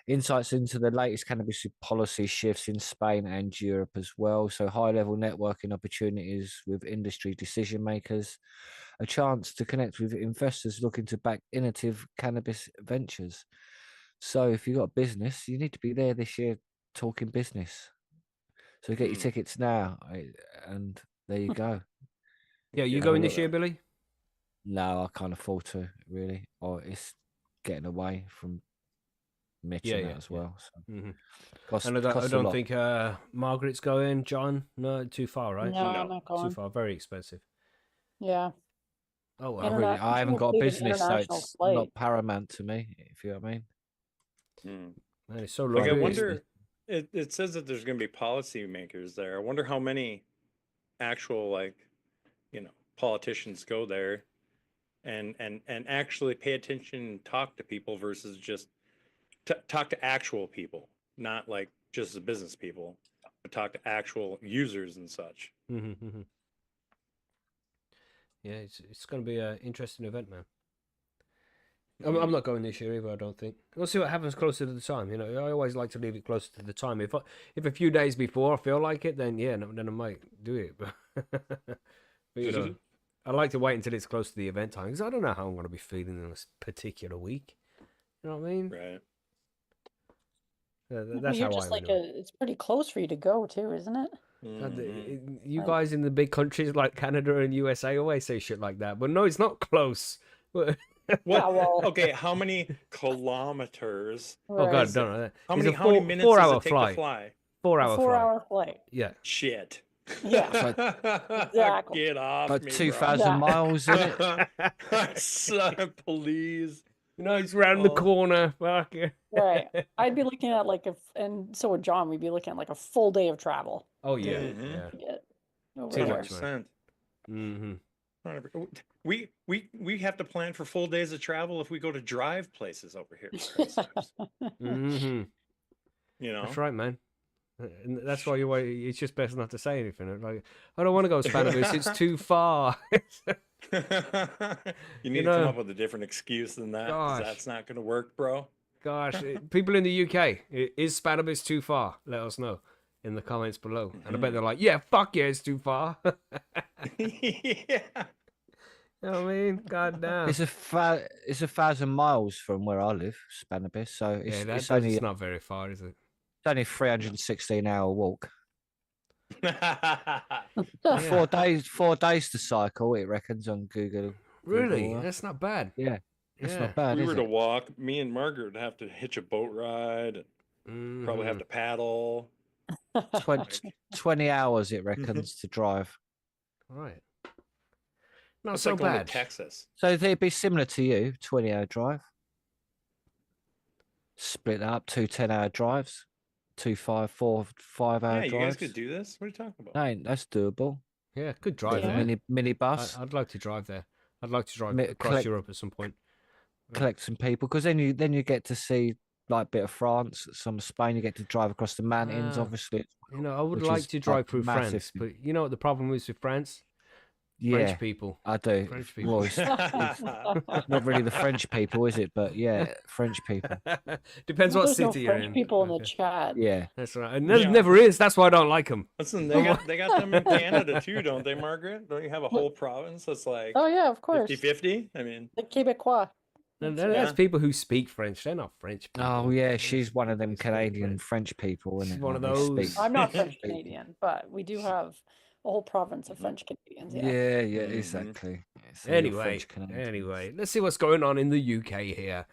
[SPEAKER 4] insights into the latest cannabis policy shifts in Spain and Europe as well. So high-level networking opportunities with industry decision makers, a chance to connect with investors looking to back innovative cannabis ventures. So if you've got a business, you need to be there this year talking business. So get your tickets now, and there you go.
[SPEAKER 1] Yeah, you
[SPEAKER 3] Yeah,
[SPEAKER 1] going
[SPEAKER 3] I'll
[SPEAKER 1] this
[SPEAKER 3] go
[SPEAKER 1] year,
[SPEAKER 3] there.
[SPEAKER 1] Billy?
[SPEAKER 4] No, I can't afford to really, or it's getting away from Mitch
[SPEAKER 1] Yeah,
[SPEAKER 4] and
[SPEAKER 1] yeah,
[SPEAKER 4] that as
[SPEAKER 1] yeah.
[SPEAKER 4] well. So
[SPEAKER 1] Hmm.
[SPEAKER 4] cost
[SPEAKER 1] And I
[SPEAKER 4] costs a
[SPEAKER 1] don't
[SPEAKER 4] lot.
[SPEAKER 1] think Margaret's going. John, no, too far, right?
[SPEAKER 2] No,
[SPEAKER 3] No.
[SPEAKER 2] I'm not
[SPEAKER 1] Too
[SPEAKER 2] going.
[SPEAKER 1] far, very expensive.
[SPEAKER 2] Yeah.
[SPEAKER 1] Oh well.
[SPEAKER 4] I haven't
[SPEAKER 2] International
[SPEAKER 4] got a
[SPEAKER 2] fleet, an
[SPEAKER 4] business, so
[SPEAKER 2] international
[SPEAKER 4] it's
[SPEAKER 2] flight.
[SPEAKER 4] not paramount to me. If you know what I mean.
[SPEAKER 3] Mm.
[SPEAKER 1] Man, it's so
[SPEAKER 3] Like, I
[SPEAKER 1] lovely.
[SPEAKER 3] wonder, it says that there's going to be policy makers there. I wonder how many actual, like, politicians go there and actually pay attention and talk to people versus just talk to actual people, not like just the business people, but talk to actual users and such.
[SPEAKER 1] Mm-hmm. Yeah, it's going to be an interesting event, man. I'm not going this year either. I don't think. We'll see what happens closer to the time. I always like to leave it closer to the time. If a few days before I feel like it, then yeah, then I might do it. But I like to wait until it's close to the event time because I don't know how I'm going to be feeling in this particular week. You know what I mean?
[SPEAKER 3] Right.
[SPEAKER 1] That's
[SPEAKER 2] You're
[SPEAKER 1] how
[SPEAKER 2] just
[SPEAKER 1] I
[SPEAKER 2] like
[SPEAKER 1] anyway.
[SPEAKER 2] it's pretty close for you to go too, isn't it?
[SPEAKER 1] You
[SPEAKER 2] Like-
[SPEAKER 1] guys in the big countries like Canada and USA always say shit like that, but no, it's not close.
[SPEAKER 3] What?
[SPEAKER 2] well-
[SPEAKER 3] Okay, how many kilometers?
[SPEAKER 1] Oh
[SPEAKER 2] Right.
[SPEAKER 1] God, don't know that.
[SPEAKER 3] How
[SPEAKER 1] It's
[SPEAKER 3] many
[SPEAKER 1] a
[SPEAKER 3] how many minutes does
[SPEAKER 1] 4-hour
[SPEAKER 3] it take
[SPEAKER 1] flight.
[SPEAKER 3] to fly?
[SPEAKER 1] 4-hour
[SPEAKER 2] A
[SPEAKER 1] flight.
[SPEAKER 2] 4-hour flight.
[SPEAKER 1] Yeah.
[SPEAKER 3] Shit.
[SPEAKER 2] Yeah. Exactly.
[SPEAKER 3] Get off
[SPEAKER 4] About
[SPEAKER 3] me,
[SPEAKER 4] 2,000
[SPEAKER 2] Yeah.
[SPEAKER 4] miles in it.
[SPEAKER 3] bro. Son, please.
[SPEAKER 1] It's round the
[SPEAKER 3] Oh.
[SPEAKER 1] corner. Fuck yeah.
[SPEAKER 2] Right. I'd be looking at and so would John, we'd be looking at like a full day of travel
[SPEAKER 1] Oh yeah,
[SPEAKER 3] Mhm.
[SPEAKER 1] yeah.
[SPEAKER 2] to get over
[SPEAKER 1] Too
[SPEAKER 2] there.
[SPEAKER 1] much, man.
[SPEAKER 3] 100%.
[SPEAKER 1] Mm-hmm.
[SPEAKER 3] We have to plan for full days of travel if we go to drive places over here. for Christ's sakes.
[SPEAKER 1] Mm-hmm.
[SPEAKER 3] You know?
[SPEAKER 1] That's right, man. And that's why it's just best not to say anything. Like, I don't want to go to Cannabis. It's too far.
[SPEAKER 3] You need to come up with a different excuse than that, 'cause
[SPEAKER 1] Gosh.
[SPEAKER 3] that's not going to work, bro.
[SPEAKER 1] Gosh, people in the UK, is Cannabis too far? Let us know in the comments below. And I bet they're like, yeah, fuck yeah, it's too far.
[SPEAKER 3] Yeah.
[SPEAKER 1] You know what I mean? God damn.
[SPEAKER 4] It's 1,000 miles from where I live, Cannabis. So
[SPEAKER 1] Yeah,
[SPEAKER 4] it's
[SPEAKER 1] that's
[SPEAKER 4] only
[SPEAKER 1] not very far, is it?
[SPEAKER 4] 316-hour walk.
[SPEAKER 1] Yeah.
[SPEAKER 4] 4 days to cycle. It reckons on Google.
[SPEAKER 1] Really?
[SPEAKER 4] Google Earth.
[SPEAKER 1] That's not bad.
[SPEAKER 4] Yeah, it's
[SPEAKER 1] Yeah.
[SPEAKER 4] not bad,
[SPEAKER 3] We
[SPEAKER 4] is
[SPEAKER 3] were to
[SPEAKER 4] it?
[SPEAKER 3] walk, me and Margaret would have to hitch a boat ride and probably have to paddle.
[SPEAKER 4] 20 hours it reckons to drive.
[SPEAKER 1] Right. Not
[SPEAKER 3] It's
[SPEAKER 1] so
[SPEAKER 3] like going to
[SPEAKER 1] bad.
[SPEAKER 3] Texas.
[SPEAKER 4] So they'd be similar to you, 20-hour drive. Split that up, 2 10-hour drives, 2 5-hour
[SPEAKER 3] Yeah, you
[SPEAKER 4] drives.
[SPEAKER 3] guys could do this. What are you talking about?
[SPEAKER 4] No, that's doable.
[SPEAKER 1] Yeah, good drive
[SPEAKER 2] Yeah.
[SPEAKER 1] there.
[SPEAKER 4] Mini bus,
[SPEAKER 1] I'd like to drive there. I'd like to drive
[SPEAKER 4] Mi-
[SPEAKER 1] across
[SPEAKER 4] collect-
[SPEAKER 1] Europe at some point.
[SPEAKER 4] collect some people, because then you get to see like a bit of France, some of Spain. You get to drive across the mountains,
[SPEAKER 1] Ah.
[SPEAKER 4] obviously.
[SPEAKER 1] I would
[SPEAKER 4] which
[SPEAKER 1] like
[SPEAKER 4] is
[SPEAKER 1] to drive
[SPEAKER 4] like
[SPEAKER 1] through
[SPEAKER 4] massive
[SPEAKER 1] France, but you know what the problem is with France?
[SPEAKER 4] Yeah,
[SPEAKER 1] French people.
[SPEAKER 4] I do.
[SPEAKER 1] French people.
[SPEAKER 4] Well, it's not really the French people, is it? But yeah, French people.
[SPEAKER 1] Depends what
[SPEAKER 2] There's no
[SPEAKER 1] city you're
[SPEAKER 2] French
[SPEAKER 1] in.
[SPEAKER 2] people in the
[SPEAKER 1] Okay.
[SPEAKER 2] chat.
[SPEAKER 4] Yeah,
[SPEAKER 1] That's right. And
[SPEAKER 3] Yeah.
[SPEAKER 1] never is. That's why I don't like them.
[SPEAKER 3] Listen, they got them in Canada too, don't they, Margaret? Don't you have a whole province that's like
[SPEAKER 2] Oh yeah, of course.
[SPEAKER 3] 50-50? I mean,
[SPEAKER 2] The Quebecois.
[SPEAKER 1] And
[SPEAKER 2] That's
[SPEAKER 1] that's
[SPEAKER 3] Yeah.
[SPEAKER 1] people who speak French. They're not French people.
[SPEAKER 4] Oh yeah, she's one of them
[SPEAKER 1] They speak
[SPEAKER 4] Canadian French people, isn't
[SPEAKER 1] She's
[SPEAKER 4] it?
[SPEAKER 1] one of
[SPEAKER 4] Like, they
[SPEAKER 1] those.
[SPEAKER 4] speak-
[SPEAKER 2] I'm not French Canadian, but we do have a whole province of French Canadians. Yeah.
[SPEAKER 4] Yeah,
[SPEAKER 3] Mhm.
[SPEAKER 4] exactly. So you're
[SPEAKER 1] Anyway,
[SPEAKER 4] French Canadian.
[SPEAKER 1] anyway, let's see what's going on in the UK here.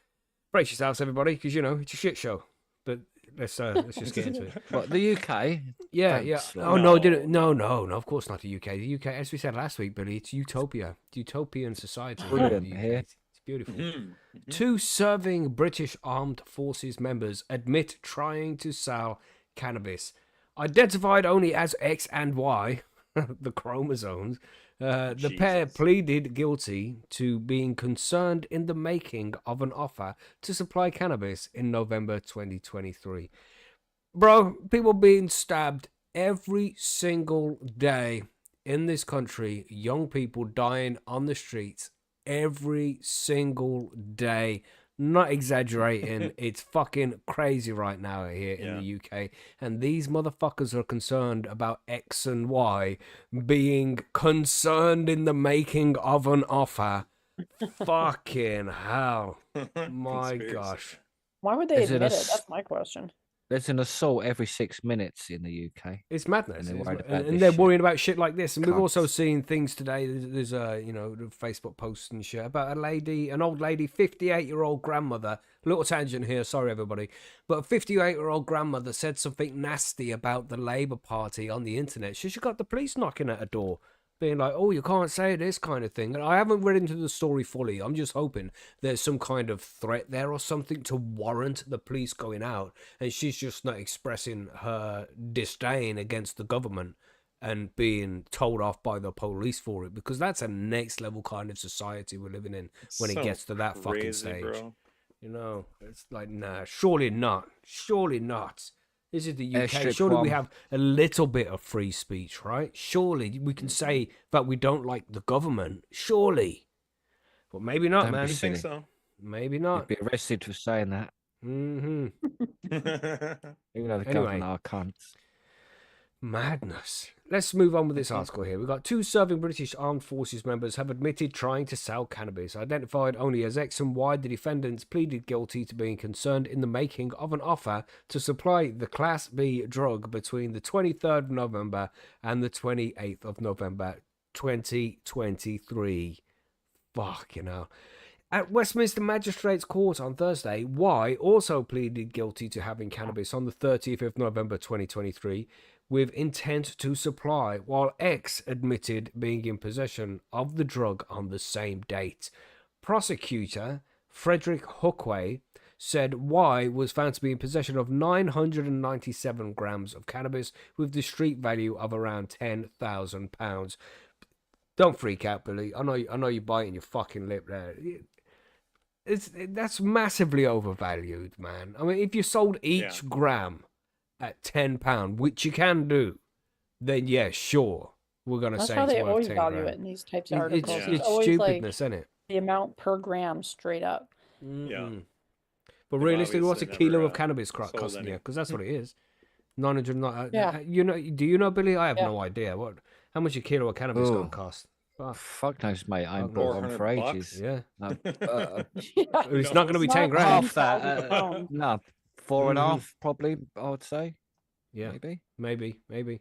[SPEAKER 1] Brace yourselves, everybody, because it's a shit show. But let's just get into it.
[SPEAKER 4] But the UK,
[SPEAKER 1] Yeah,
[SPEAKER 4] Don't
[SPEAKER 1] yeah.
[SPEAKER 4] slow
[SPEAKER 1] Oh
[SPEAKER 3] down.
[SPEAKER 1] no, didn't no, of course not the UK. The UK, as we said last week, Billy, it's utopia, it's utopian society. in
[SPEAKER 4] Brilliant
[SPEAKER 1] the UK.
[SPEAKER 4] here.
[SPEAKER 1] It's beautiful.
[SPEAKER 3] mhm.
[SPEAKER 1] Two serving British Armed Forces members admit trying to sell cannabis, identified only as X and Y, the chromosomes. The pair
[SPEAKER 3] Jesus.
[SPEAKER 1] pleaded guilty to being concerned in the making of an offer to supply cannabis in November 2023. Bro, people being stabbed every single day in this country, young people dying on the streets every single day. Not exaggerating, it's fucking crazy right now here in the UK. And these motherfuckers are concerned about X and Y being concerned in the making of an offer. Fucking hell. My
[SPEAKER 3] Conspiracy.
[SPEAKER 1] gosh.
[SPEAKER 2] Why would they
[SPEAKER 4] Is it a
[SPEAKER 2] admit it?
[SPEAKER 4] s-
[SPEAKER 2] That's my question.
[SPEAKER 4] There's an assault every 6 minutes in the UK.
[SPEAKER 1] It's madness,
[SPEAKER 4] they're
[SPEAKER 1] It's
[SPEAKER 4] worried
[SPEAKER 1] ma-
[SPEAKER 4] about
[SPEAKER 1] and
[SPEAKER 4] this
[SPEAKER 1] they're
[SPEAKER 4] shit.
[SPEAKER 1] worrying about shit like this. And we've also
[SPEAKER 4] Cunts.
[SPEAKER 1] seen things today. There's the Facebook posts and shit about an old lady, 58-year-old grandmother. Little tangent here, sorry everybody, but a 58-year-old grandmother said something nasty about the Labour Party on the internet. She got the police knocking at her door, being like, "Oh, you can't say this," kind of thing. And I haven't read into the story fully. I'm just hoping there's some kind of threat there or something to warrant the police going out, and she's just not expressing her disdain against the government and being told off by the police for it, because that's a next level kind of society we're living in when it
[SPEAKER 3] So
[SPEAKER 1] gets to that fucking
[SPEAKER 3] crazy,
[SPEAKER 1] stage.
[SPEAKER 3] bro.
[SPEAKER 1] You know, it's like, nah, surely not. Surely not. This is the UK.
[SPEAKER 4] Airstrip
[SPEAKER 1] Surely we
[SPEAKER 4] one.
[SPEAKER 1] have a little bit of free speech, right? Surely we can say that we don't like the government. Surely. But maybe not,
[SPEAKER 4] Don't be
[SPEAKER 1] man.
[SPEAKER 3] I think
[SPEAKER 4] silly.
[SPEAKER 3] so.
[SPEAKER 1] Maybe
[SPEAKER 4] You'd
[SPEAKER 1] not.
[SPEAKER 4] be arrested for saying that,
[SPEAKER 1] Mm-hmm.
[SPEAKER 4] even though the
[SPEAKER 1] Anyway.
[SPEAKER 4] government are cunts.
[SPEAKER 1] Madness. Let's move on with this article here. We've got 2 serving British Armed Forces members have admitted trying to sell cannabis. Identified only as X and Y, the defendants pleaded guilty to being concerned in the making of an offer to supply the Class B drug between the 23rd of November and the 28th of November 2023. Fucking hell. At Westminster Magistrates Court on Thursday, Y also pleaded guilty to having cannabis on the 30th of November 2023 with intent to supply, while X admitted being in possession of the drug on the same date. Prosecutor Frederick Hookway said Y was found to be in possession of 997 grams of cannabis with the street value of around £10,000. Don't freak out, Billy. I know you're biting your fucking lip there. That's massively overvalued, man. I mean, if you sold each gram at £10, which you can do, then yeah, sure, we're gonna
[SPEAKER 2] That's
[SPEAKER 1] say
[SPEAKER 2] how
[SPEAKER 1] it's
[SPEAKER 2] they
[SPEAKER 1] worth
[SPEAKER 2] always
[SPEAKER 1] 10
[SPEAKER 2] value
[SPEAKER 1] grand.
[SPEAKER 2] it in these types of
[SPEAKER 1] It's
[SPEAKER 2] articles.
[SPEAKER 3] Yeah.
[SPEAKER 2] It's always
[SPEAKER 1] stupidness,
[SPEAKER 2] like
[SPEAKER 1] isn't it?
[SPEAKER 2] the amount per gram straight up.
[SPEAKER 3] Yeah.
[SPEAKER 1] But
[SPEAKER 3] They've
[SPEAKER 1] realistically, what's a
[SPEAKER 3] obviously
[SPEAKER 1] kilo
[SPEAKER 3] never,
[SPEAKER 1] of cannabis
[SPEAKER 3] sold
[SPEAKER 1] costing
[SPEAKER 3] any.
[SPEAKER 1] you? Because that's what it is. 900.
[SPEAKER 2] Yeah.
[SPEAKER 1] You know? Do you know, Billy? I have
[SPEAKER 2] Yeah.
[SPEAKER 1] no idea. How much a kilo of cannabis
[SPEAKER 4] Oh.
[SPEAKER 1] gonna cost? Fuck.
[SPEAKER 4] Fuck knows, mate. I ain't
[SPEAKER 1] Fuck
[SPEAKER 4] bought
[SPEAKER 1] knows.
[SPEAKER 4] one for
[SPEAKER 3] $400
[SPEAKER 4] ages.
[SPEAKER 1] Yeah.
[SPEAKER 4] No,
[SPEAKER 2] Yeah.
[SPEAKER 1] It's not gonna be
[SPEAKER 2] It's
[SPEAKER 1] 10
[SPEAKER 2] not
[SPEAKER 1] grand.
[SPEAKER 4] half that.
[SPEAKER 2] 10,000 pounds.
[SPEAKER 4] No, 4.5
[SPEAKER 1] Mhm.
[SPEAKER 4] probably. I would say.
[SPEAKER 1] Yeah.
[SPEAKER 4] Maybe.
[SPEAKER 1] Maybe.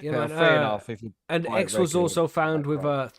[SPEAKER 1] Yeah,
[SPEAKER 4] About
[SPEAKER 1] man,
[SPEAKER 4] 3.5 if you.
[SPEAKER 1] and
[SPEAKER 4] buy it
[SPEAKER 1] X was
[SPEAKER 4] regularly,
[SPEAKER 1] also
[SPEAKER 4] it's
[SPEAKER 1] found
[SPEAKER 4] about
[SPEAKER 1] with
[SPEAKER 4] right.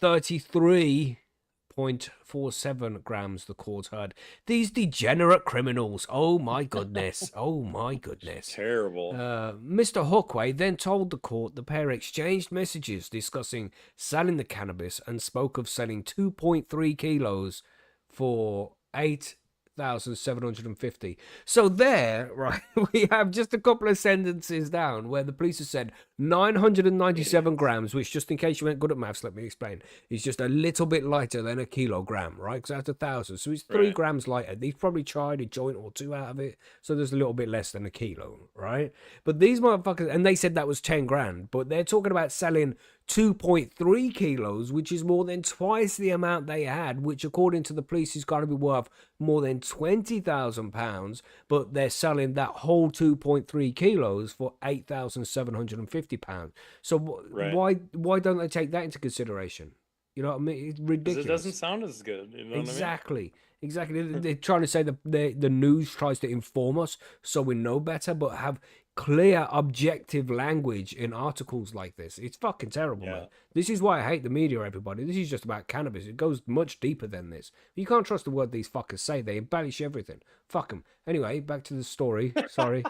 [SPEAKER 1] 33.47 grams, the court heard. These degenerate criminals. Oh my goodness. Oh my goodness.
[SPEAKER 3] Terrible.
[SPEAKER 1] Mr. Hookway then told the court the pair exchanged messages discussing selling the cannabis and spoke of selling 2.3 kilos for 8,750. So there, right, we have just a couple of sentences down where the police have said 997 grams, which, just in case you weren't good at maths, let me explain, is just a little bit lighter than a kilogram, right? Because that's 1,000. So it's 3
[SPEAKER 3] Right.
[SPEAKER 1] grams lighter. They've probably tried a joint or 2 out of it. So there's a little bit less than a kilo, right? But these motherfuckers, and they said that was 10 grand, but they're talking about selling 2.3 kilos, which is more than twice the amount they had, which according to the police is got to be worth more than £20,000, but they're selling that whole 2.3 kilos for £8,750. So
[SPEAKER 3] Right.
[SPEAKER 1] why don't they take that into consideration? You know what I mean? It's
[SPEAKER 3] 'Cause
[SPEAKER 1] ridiculous.
[SPEAKER 3] it doesn't sound as good. You know
[SPEAKER 1] Exactly. They're trying to say the news tries to inform us so we know better, but have clear, objective language in articles like this. It's fucking terrible, man. This is why I hate the media, everybody. This is just about cannabis. It goes much deeper than this. You can't trust the word these fuckers say. They embellish everything. Fuck them. Anyway, back to the story. Sorry.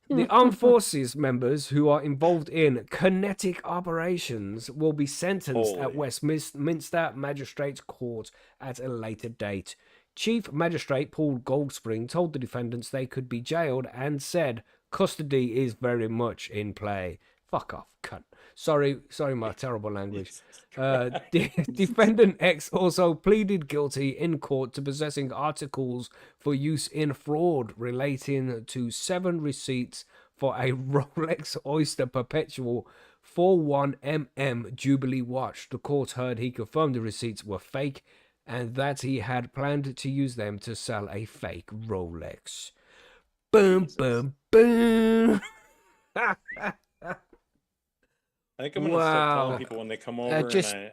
[SPEAKER 1] The armed forces members who are involved in kinetic operations will be sentenced at Westminster Magistrates Court at a later date. Chief Magistrate Paul Goldspring told the defendants they could be jailed and said custody is very much in play. Fuck off, cunt. Sorry, my terrible language. Defendant X also pleaded guilty in court to possessing articles for use in fraud relating to 7 receipts for a Rolex Oyster Perpetual 41mm Jubilee watch. The court heard he confirmed the receipts were fake and that he had planned to use them to sell a fake Rolex. Boom, boom, boom.
[SPEAKER 3] I think I'm gonna start telling
[SPEAKER 1] Wow.
[SPEAKER 3] people when they come over
[SPEAKER 4] just-
[SPEAKER 3] and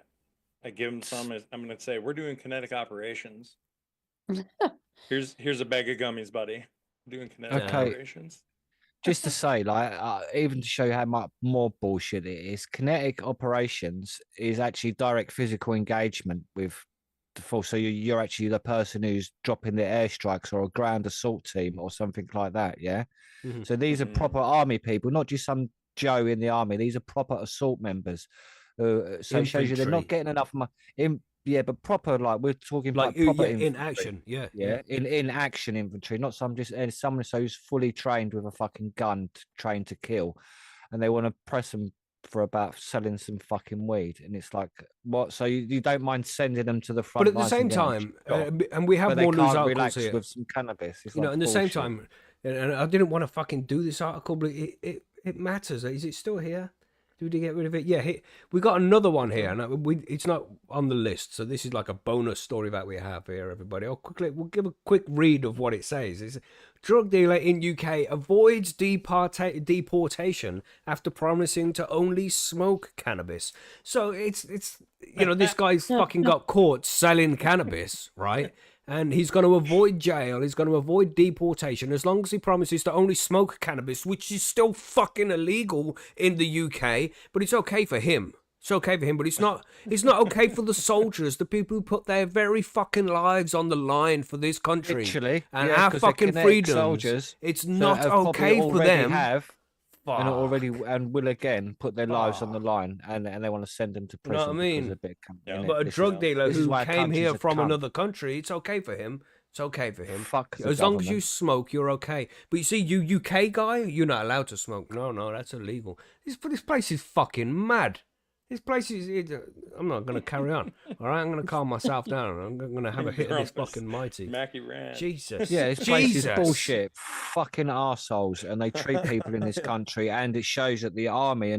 [SPEAKER 3] I give them some. I'm gonna say we're doing kinetic operations. Here's a bag of gummies, buddy. doing kinetic
[SPEAKER 4] Okay.
[SPEAKER 3] operations.
[SPEAKER 4] Just to say, like, even to show you how much more bullshit it is, kinetic operations is actually direct physical engagement with the force. So you're actually the person who's dropping the airstrikes or a ground assault team or something like that. Yeah.
[SPEAKER 1] Mhm.
[SPEAKER 4] So these are proper army people, not just some Joe in the army. These are proper assault members. So it shows you they're not
[SPEAKER 1] Infantry.
[SPEAKER 4] getting enough money. Yeah, but proper, like we're talking
[SPEAKER 1] Like,
[SPEAKER 4] like proper
[SPEAKER 1] yeah, in
[SPEAKER 4] infantry.
[SPEAKER 1] action. Yeah.
[SPEAKER 4] Yeah, in action infantry, not some just someone who's fully trained with a fucking gun, trained to kill, and they want to press them for about selling some fucking weed, and it's like, what? So you don't mind sending them to the
[SPEAKER 1] But
[SPEAKER 4] front
[SPEAKER 1] at the
[SPEAKER 4] lines
[SPEAKER 1] same
[SPEAKER 4] and getting them
[SPEAKER 1] time,
[SPEAKER 4] shot,
[SPEAKER 1] and we have
[SPEAKER 4] but they
[SPEAKER 1] more news
[SPEAKER 4] can't
[SPEAKER 1] articles
[SPEAKER 4] relax
[SPEAKER 1] here.
[SPEAKER 4] with some cannabis. It's
[SPEAKER 1] You know,
[SPEAKER 4] like
[SPEAKER 1] at the same
[SPEAKER 4] bullshit.
[SPEAKER 1] time, and I didn't want to fucking do this article, but it matters. Is it still here? Did we get rid of it? Yeah, we got another one here, and it's not on the list, so this is like a bonus story that we have here, everybody. We'll give a quick read of what it says. It's drug dealer in UK avoids deportation after promising to only smoke cannabis. So it's this guy's fucking got caught selling cannabis, right? And he's going to avoid jail. He's going to avoid deportation as long as he promises to only smoke cannabis, which is still fucking illegal in the UK. But it's okay for him. It's okay for him, but it's not. It's not okay for the soldiers, the people who put their very fucking lives on the line for this country
[SPEAKER 4] Literally,
[SPEAKER 1] and
[SPEAKER 4] yeah,
[SPEAKER 1] our
[SPEAKER 4] 'cause they're
[SPEAKER 1] fucking
[SPEAKER 4] kinetic
[SPEAKER 1] freedoms.
[SPEAKER 4] soldiers,
[SPEAKER 1] It's
[SPEAKER 4] so
[SPEAKER 1] not
[SPEAKER 4] have probably
[SPEAKER 1] okay for
[SPEAKER 4] already
[SPEAKER 1] them.
[SPEAKER 4] have and already
[SPEAKER 1] Fuck.
[SPEAKER 4] and will again put their lives on the
[SPEAKER 1] Fuck.
[SPEAKER 4] line, and they want to send them to
[SPEAKER 1] You know what I
[SPEAKER 4] prison because
[SPEAKER 1] mean?
[SPEAKER 4] they're a bit.
[SPEAKER 3] Yeah.
[SPEAKER 1] But a drug dealer
[SPEAKER 4] this is
[SPEAKER 1] who
[SPEAKER 4] why
[SPEAKER 1] came here
[SPEAKER 4] countries are
[SPEAKER 1] from
[SPEAKER 4] cunt.
[SPEAKER 1] another country, it's okay for him. It's okay for him.
[SPEAKER 4] Fuck the
[SPEAKER 1] As long as you
[SPEAKER 4] government.
[SPEAKER 1] smoke, you're okay. But you see, you UK guy, you're not allowed to smoke. No, that's illegal. This place is fucking mad. This place is. I'm not going to carry on. All right, I'm going to calm myself down. I'm going to have a hit of this fucking mighty.
[SPEAKER 3] Macky ran.
[SPEAKER 1] Jesus.
[SPEAKER 4] Yeah, this place
[SPEAKER 1] Jesus.
[SPEAKER 4] is bullshit. Fucking arseholes, and they treat people in this country, and it shows that the army are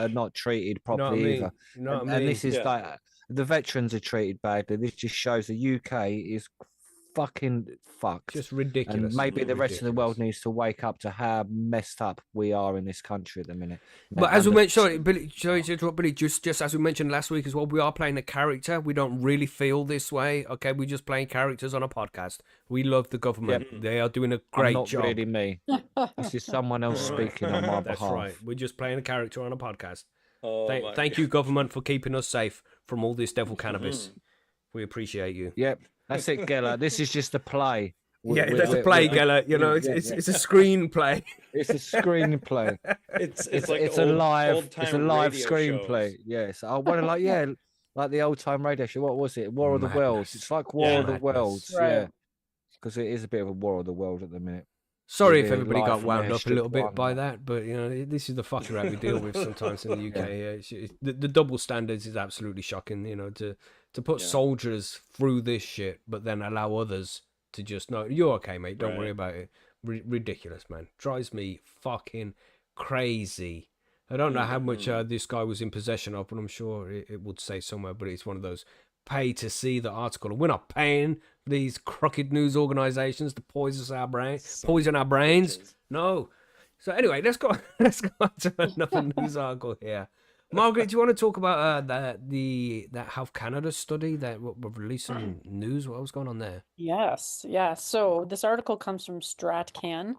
[SPEAKER 4] not treated
[SPEAKER 1] You know what I
[SPEAKER 4] properly
[SPEAKER 1] mean?
[SPEAKER 4] either.
[SPEAKER 1] You know what I
[SPEAKER 4] And
[SPEAKER 1] mean?
[SPEAKER 4] this is
[SPEAKER 3] Yeah.
[SPEAKER 4] like the veterans are treated badly. This just shows the UK is fucking fucked.
[SPEAKER 1] Just ridiculous.
[SPEAKER 4] And maybe the rest of the world
[SPEAKER 1] Ridiculous.
[SPEAKER 4] needs to wake up to how messed up we are in this country at the minute.
[SPEAKER 1] But as we mentioned, Billy, sorry to interrupt, Billy, just as we mentioned last week as well, we are playing a character. We don't really feel this way, okay? We're just playing characters on a podcast. We love the government. They are doing a great
[SPEAKER 4] not
[SPEAKER 1] job.
[SPEAKER 4] really me. This is someone else speaking on my
[SPEAKER 1] That's
[SPEAKER 4] behalf.
[SPEAKER 1] right. We're just playing a character on a podcast.
[SPEAKER 3] Oh,
[SPEAKER 1] Thank you, government, for keeping us safe from all this devil cannabis. We appreciate you.
[SPEAKER 4] Yep, that's it, Geller. This is just a play.
[SPEAKER 1] That's a play, Geller. You know, it's a screenplay.
[SPEAKER 4] It's a screenplay.
[SPEAKER 3] It's like
[SPEAKER 4] it's a live
[SPEAKER 3] radio
[SPEAKER 4] screenplay.
[SPEAKER 3] shows.
[SPEAKER 4] Yes, I want to like the old time radio show. What was it? War of the Worlds. It's like War of the Worlds.
[SPEAKER 2] Right.
[SPEAKER 4] Yeah, because it is a bit of a War of the World at the minute.
[SPEAKER 1] Sorry if
[SPEAKER 4] We're
[SPEAKER 1] everybody
[SPEAKER 4] live
[SPEAKER 1] got
[SPEAKER 4] from
[SPEAKER 1] wound up a
[SPEAKER 4] Airstrip
[SPEAKER 1] little bit
[SPEAKER 4] 1.
[SPEAKER 1] by that, but this is the fucker that we deal with sometimes in the UK. The double standards is absolutely shocking. To put soldiers through this shit, but then allow others to just no, you're okay, mate. Don't worry about it. Ridiculous, man. Drives me fucking crazy. I don't know how much this guy was in possession of, but I'm sure it would say somewhere. But it's one of those pay to see the article. We're not paying these crooked news organizations to poison our brains. No. So anyway, let's go on to another news article here. Margaret, do you want to talk about that Health Canada study that we're releasing news? What was going on there?
[SPEAKER 2] Yes, yeah. So this article comes from StratCan.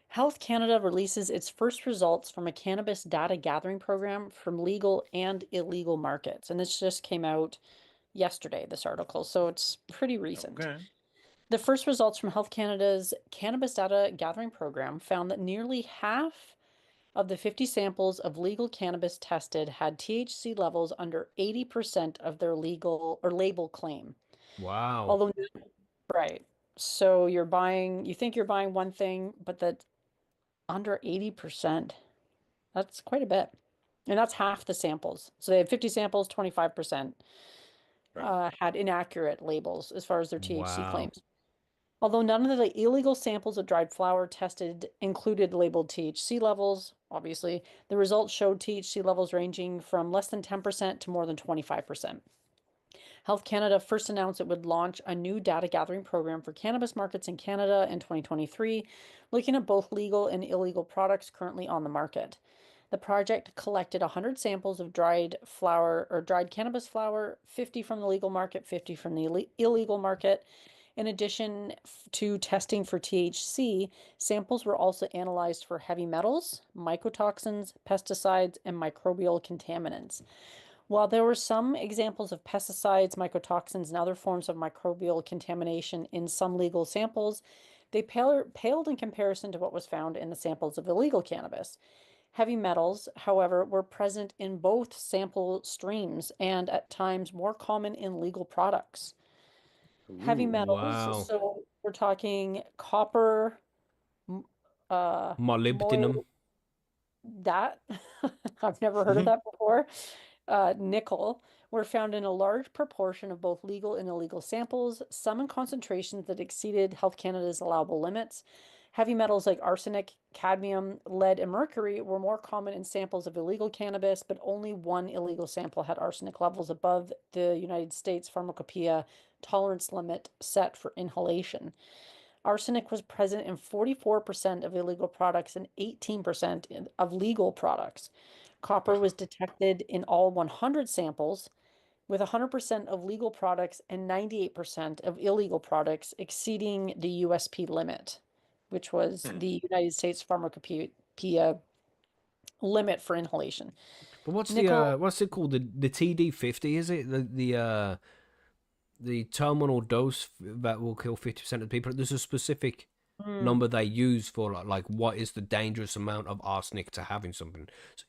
[SPEAKER 2] Health Canada releases its first results from a cannabis data gathering program from legal and illegal markets. And this just came out yesterday, this article, so it's pretty recent.
[SPEAKER 3] Okay.
[SPEAKER 2] The first results from Health Canada's cannabis data gathering program found that nearly half of the 50 samples of legal cannabis tested had THC levels under 80% of their legal or label claim.
[SPEAKER 1] Wow.
[SPEAKER 2] Although, right. So you think you're buying one thing, but that under 80%, that's quite a bit. And that's half the samples. So they had 50 samples, 25% had inaccurate labels as far as their THC claims. Although none of the illegal samples of dried flower tested included labeled THC levels, obviously, the results showed THC levels ranging from less than 10% to more than 25%. Health Canada first announced it would launch a new data gathering program for cannabis markets in Canada in 2023, looking at both legal and illegal products currently on the market. The project collected 100 samples of dried flower or dried cannabis flower, 50 from the legal market, 50 from the illegal market, In addition to testing for THC, samples were also analyzed for heavy metals, mycotoxins, pesticides, and microbial contaminants. While there were some examples of pesticides, mycotoxins, and other forms of microbial contamination in some legal samples, they paled in comparison to what was found in the samples of illegal cannabis. Heavy metals, however, were present in both sample streams and at times more common in legal products. Heavy
[SPEAKER 3] Ooh.
[SPEAKER 2] metals,
[SPEAKER 1] Wow.
[SPEAKER 2] so we're talking copper,
[SPEAKER 1] Molybdenum.
[SPEAKER 2] that I've never heard of that before. Nickel were found in a large proportion of both legal and illegal samples, some in concentrations that exceeded Health Canada's allowable limits. Heavy metals like arsenic, cadmium, lead, and mercury were more common in samples of illegal cannabis, but only one illegal sample had arsenic levels above the United States pharmacopoeia tolerance limit set for inhalation. Arsenic was present in 44% of illegal products and 18% of legal products. Copper was detected in all 100 samples, with 100% of legal products and 98% of illegal products exceeding the USP limit, which was the United States pharmacopoeia limit for inhalation.
[SPEAKER 1] But what's
[SPEAKER 2] Nickel,
[SPEAKER 1] what's it called? The TD50, is it? The terminal dose that will kill 50% of the people. There's a specific number they use for like what is the dangerous amount of arsenic to having something.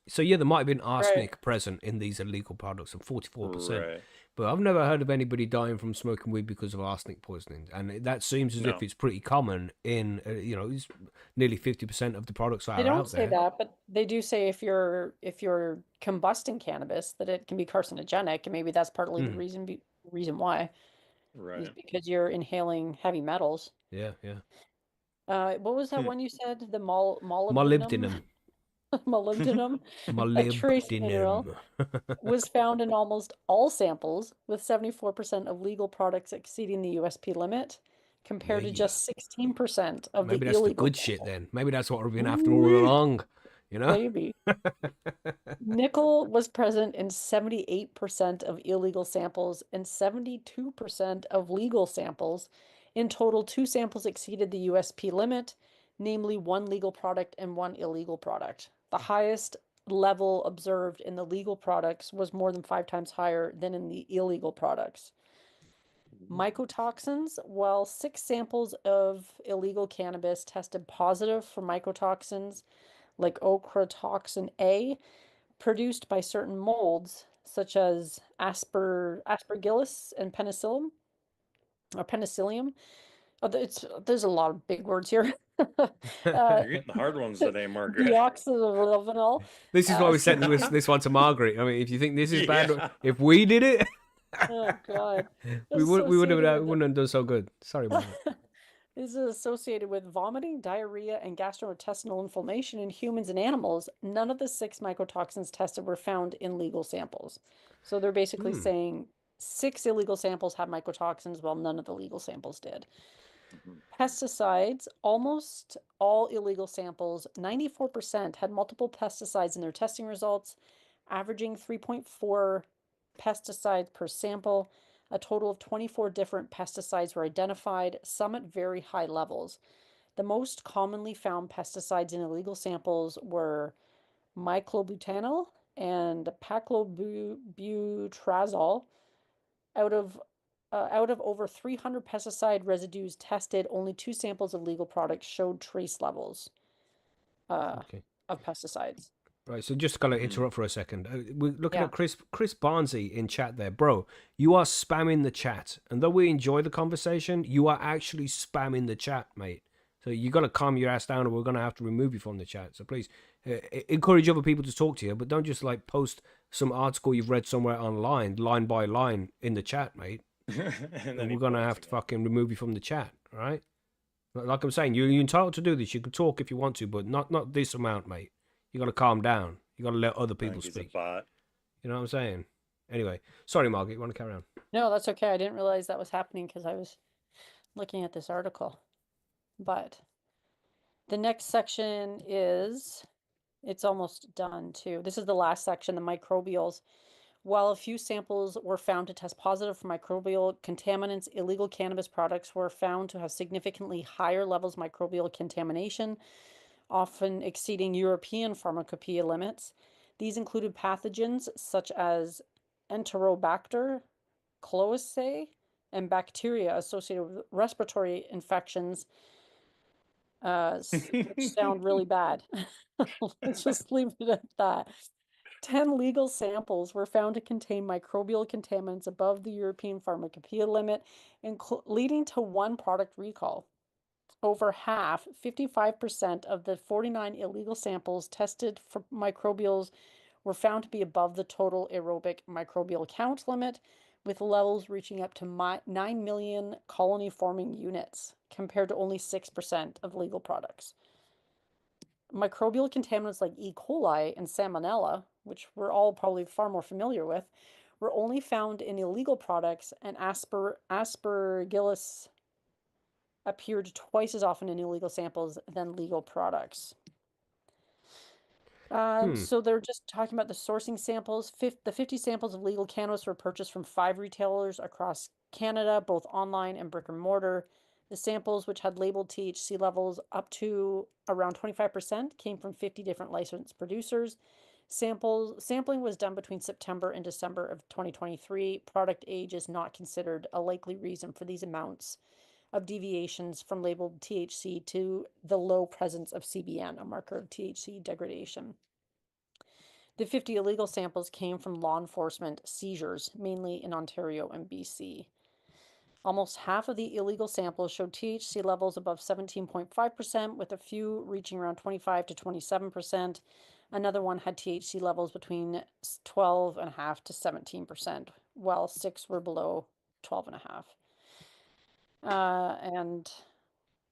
[SPEAKER 1] So yeah, there might have been arsenic present in these illegal products of 44%.
[SPEAKER 3] Right.
[SPEAKER 1] But I've never heard of anybody dying from smoking weed because of arsenic poisoning, and that seems as if
[SPEAKER 3] No.
[SPEAKER 1] it's pretty common in it's nearly 50% of the products that
[SPEAKER 2] they
[SPEAKER 1] are
[SPEAKER 2] don't
[SPEAKER 1] out
[SPEAKER 2] say
[SPEAKER 1] there.
[SPEAKER 2] that, but they do say if you're combusting cannabis that it can be carcinogenic, and maybe that's partly the reason why is
[SPEAKER 3] Right.
[SPEAKER 2] because you're inhaling heavy metals.
[SPEAKER 1] Yeah, yeah.
[SPEAKER 2] What was that one you said? The
[SPEAKER 1] Molybdenum.
[SPEAKER 2] molybdenum, a trace mineral,
[SPEAKER 1] Molybdenum.
[SPEAKER 2] was found in almost all samples, with 74% of legal products exceeding the USP limit, compared to
[SPEAKER 1] Yeah.
[SPEAKER 2] just 16% of
[SPEAKER 1] Maybe
[SPEAKER 2] the
[SPEAKER 1] that's the
[SPEAKER 2] illegal
[SPEAKER 1] good shit
[SPEAKER 2] samples.
[SPEAKER 1] then. Maybe that's what we've been after all
[SPEAKER 2] Ooh-wee,
[SPEAKER 1] along. You know?
[SPEAKER 2] maybe. Nickel was present in 78% of illegal samples and 72% of legal samples. In total, 2 samples exceeded the USP limit, namely 1 legal product and 1 illegal product. The highest level observed in the legal products was more than 5 times higher than in the illegal products. Mycotoxins, while 6 samples of illegal cannabis tested positive for mycotoxins like ochratoxin A, produced by certain molds such as aspergillus and penicillium. There's a lot of big words here.
[SPEAKER 3] You're getting the hard ones today, Margaret.
[SPEAKER 2] Deoxyribonucol.
[SPEAKER 1] This is why we sent this one to Margaret. I mean, if you think this is bad,
[SPEAKER 3] Yeah.
[SPEAKER 1] if we did it,
[SPEAKER 2] Oh God.
[SPEAKER 1] we wouldn't
[SPEAKER 2] Associated
[SPEAKER 1] have done so good. Sorry, Margaret.
[SPEAKER 2] This is associated with vomiting, diarrhea, and gastrointestinal inflammation in humans and animals. None of the 6 mycotoxins tested were found in legal samples. So they're basically saying 6 illegal samples had mycotoxins, while none of the legal samples did. Pesticides, almost all illegal samples, 94% had multiple pesticides in their testing results, averaging 3.4 pesticides per sample. A total of 24 different pesticides were identified, some at very high levels. The most commonly found pesticides in illegal samples were miclobutanil and paclobutrazol. Out of over 300 pesticide residues tested, only 2 samples of legal products showed trace levels of pesticides.
[SPEAKER 1] Right, so just gotta interrupt for a second. We're looking
[SPEAKER 2] Yeah.
[SPEAKER 1] at Chris Barnsey in chat there, bro. You are spamming the chat, and though we enjoy the conversation, you are actually spamming the chat, mate. So you gotta calm your ass down, or we're gonna have to remove you from the chat. So please encourage other people to talk to you, but don't just like post some article you've read somewhere online, line by line, in the chat, mate.
[SPEAKER 3] And
[SPEAKER 1] And we're gonna have to fucking remove you from the chat, all right? Like I'm saying, you're entitled to do this. You can talk if you want to, but not this amount, mate. You got to calm down. You got to let other people speak. You know what I'm saying? Anyway, sorry, Margaret. You want to carry on?
[SPEAKER 2] No, that's okay. I didn't realize that was happening because I was looking at this article. But the next section it's almost done too. This is the last section, the microbials. While a few samples were found to test positive for microbial contaminants, illegal cannabis products were found to have significantly higher levels of microbial contamination, often exceeding European pharmacopoeia limits. These included pathogens such as Enterobacter, cloacae, and bacteria associated with respiratory infections, which sound really bad. Let's just leave it at that. 10 legal samples were found to contain microbial contaminants above the European pharmacopoeia limit, leading to one product recall. Over half, 55% of the 49 illegal samples tested for microbials were found to be above the total aerobic microbial count limit, with levels reaching up to 9 million colony-forming units, compared to only 6% of legal products. Microbial contaminants like E. coli and Salmonella, which we're all probably far more familiar with, were only found in illegal products, and Aspergillus appeared twice as often in illegal samples than legal products. So they're just talking about the sourcing samples. The 50 samples of legal cannabis were purchased from 5 retailers across Canada, both online and brick and mortar. The samples, which had labeled THC levels up to around 25%, came from 50 different licensed producers. Sampling was done between September and December of 2023. Product age is not considered a likely reason for these amounts of deviations from labeled THC to the low presence of CBN, a marker of THC degradation. The 50 illegal samples came from law enforcement seizures, mainly in Ontario and BC. Almost half of the illegal samples showed THC levels above 17.5%, with a few reaching around 25 to 27%. Another one had THC levels between 12.5 to 17%, while 6 were below 12.5. And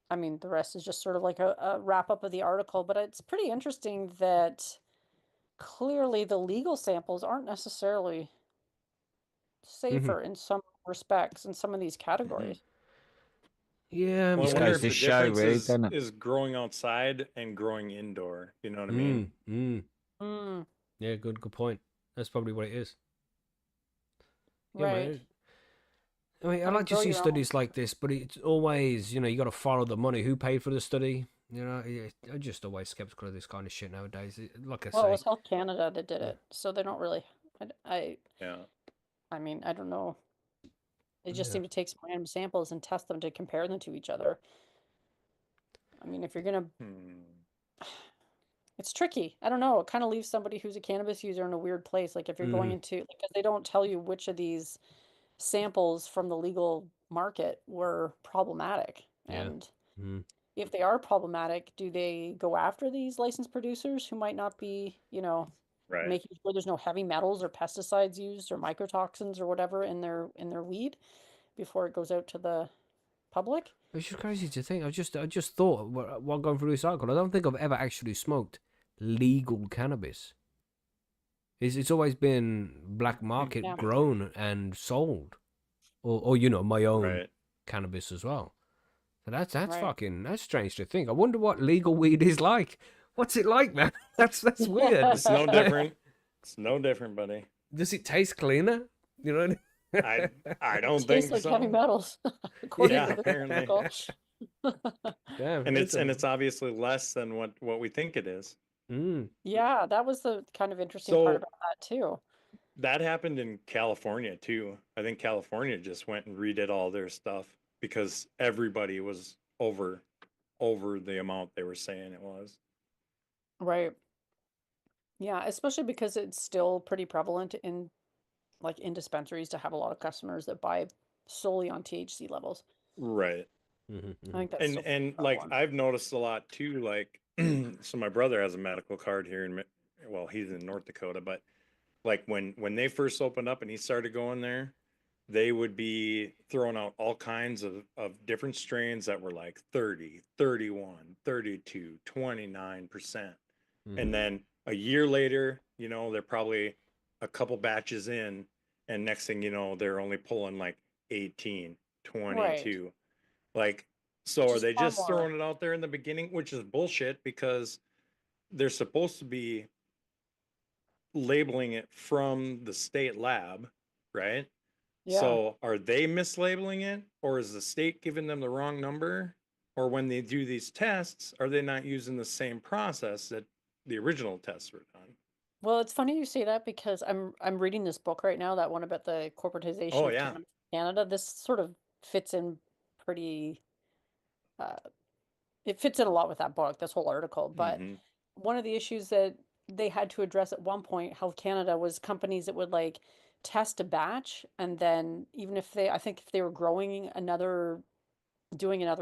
[SPEAKER 2] I mean, the rest is just sort of like a wrap up of the article, but it's pretty interesting that clearly the legal samples aren't necessarily safer in some respects in some of these categories.
[SPEAKER 1] Yeah,
[SPEAKER 3] Well, I
[SPEAKER 4] Just
[SPEAKER 3] wonder
[SPEAKER 4] goes
[SPEAKER 3] if
[SPEAKER 4] to
[SPEAKER 3] the
[SPEAKER 4] show,
[SPEAKER 3] difference
[SPEAKER 4] really, doesn't it?
[SPEAKER 3] is growing outside and growing indoor. You know what I mean?
[SPEAKER 1] Yeah, good point. That's probably what it is. Yeah,
[SPEAKER 2] Right.
[SPEAKER 1] man. I mean, I
[SPEAKER 2] I mean,
[SPEAKER 1] like to
[SPEAKER 2] grow
[SPEAKER 1] see
[SPEAKER 2] your own.
[SPEAKER 1] studies like this, but it's always, you got to follow the money. Who paid for the study? I'm just always skeptical of this kind of shit nowadays. Like I
[SPEAKER 2] Well, it
[SPEAKER 1] say,
[SPEAKER 2] was Health Canada that did it, so they don't really.
[SPEAKER 3] Yeah.
[SPEAKER 2] I mean, I don't know. They just
[SPEAKER 1] Yeah.
[SPEAKER 2] seem to take some random samples and test them to compare them to each other. I mean, if you're gonna, it's tricky. I don't know. It kind of leaves somebody who's a cannabis user in a weird place. Like if you're going into, because they don't tell you which of these samples from the legal market were problematic.
[SPEAKER 1] Yeah.
[SPEAKER 2] And if they are problematic, do they go after these licensed producers who might not be,
[SPEAKER 3] Right.
[SPEAKER 2] making sure there's no heavy metals or pesticides used or mycotoxins or whatever in their weed before it goes out to the public?
[SPEAKER 1] It's just crazy to think. I just thought while going through this article, I don't think I've ever actually smoked legal cannabis. It's always been black market
[SPEAKER 2] Yeah.
[SPEAKER 1] grown and sold, or my own
[SPEAKER 3] Right.
[SPEAKER 1] cannabis as well. So that's
[SPEAKER 2] Right.
[SPEAKER 1] that's strange to think. I wonder what legal weed is like. What's it like, man? That's weird.
[SPEAKER 3] It's no different. It's no different, buddy.
[SPEAKER 1] Does it taste cleaner? You know.
[SPEAKER 3] I don't
[SPEAKER 2] It tastes
[SPEAKER 3] think
[SPEAKER 2] like
[SPEAKER 3] so.
[SPEAKER 2] heavy metals, according
[SPEAKER 3] Yeah,
[SPEAKER 2] to this
[SPEAKER 3] apparently.
[SPEAKER 2] article.
[SPEAKER 1] Damn.
[SPEAKER 3] And it's obviously less than what we think it is.
[SPEAKER 2] Yeah, that was the kind of interesting part
[SPEAKER 3] So
[SPEAKER 2] about that too.
[SPEAKER 3] that happened in California too. I think California just went and redid all their stuff because everybody was over the amount they were saying it was.
[SPEAKER 2] Right. Yeah, especially because it's still pretty prevalent in dispensaries to have a lot of customers that buy solely on THC levels.
[SPEAKER 3] Right.
[SPEAKER 2] I think that's still
[SPEAKER 3] And like
[SPEAKER 2] prevalent.
[SPEAKER 3] I've noticed a lot too, like so my brother has a medical card here well, he's in North Dakota, but like when they first opened up and he started going there, they would be throwing out all kinds of different strains that were like 30, 31, 32, 29%. And then a year later, they're probably a couple batches in, and next thing you know, they're only pulling like 18, 22.
[SPEAKER 2] Right.
[SPEAKER 3] Like, so
[SPEAKER 2] Which
[SPEAKER 3] are
[SPEAKER 2] is
[SPEAKER 3] they
[SPEAKER 2] far
[SPEAKER 3] just
[SPEAKER 2] more.
[SPEAKER 3] throwing it out there in the beginning, which is bullshit because they're supposed to be labeling it from the state lab, right?
[SPEAKER 2] Yeah.
[SPEAKER 3] So are they mislabeling it, or is the state giving them the wrong number? Or when they do these tests, are they not using the same process that the original tests were done?
[SPEAKER 2] Well, it's funny you say that because I'm reading this book right now, that one about the corporatization
[SPEAKER 3] Oh
[SPEAKER 2] of
[SPEAKER 3] yeah.
[SPEAKER 2] cannabis in Canada. This sort of fits in pretty uh it fits in a lot with that book, this whole article. But
[SPEAKER 3] Mm-hmm.
[SPEAKER 2] one of the issues that they had to address at one point, Health Canada, was companies that would like test a batch, and then even if I think if they were doing another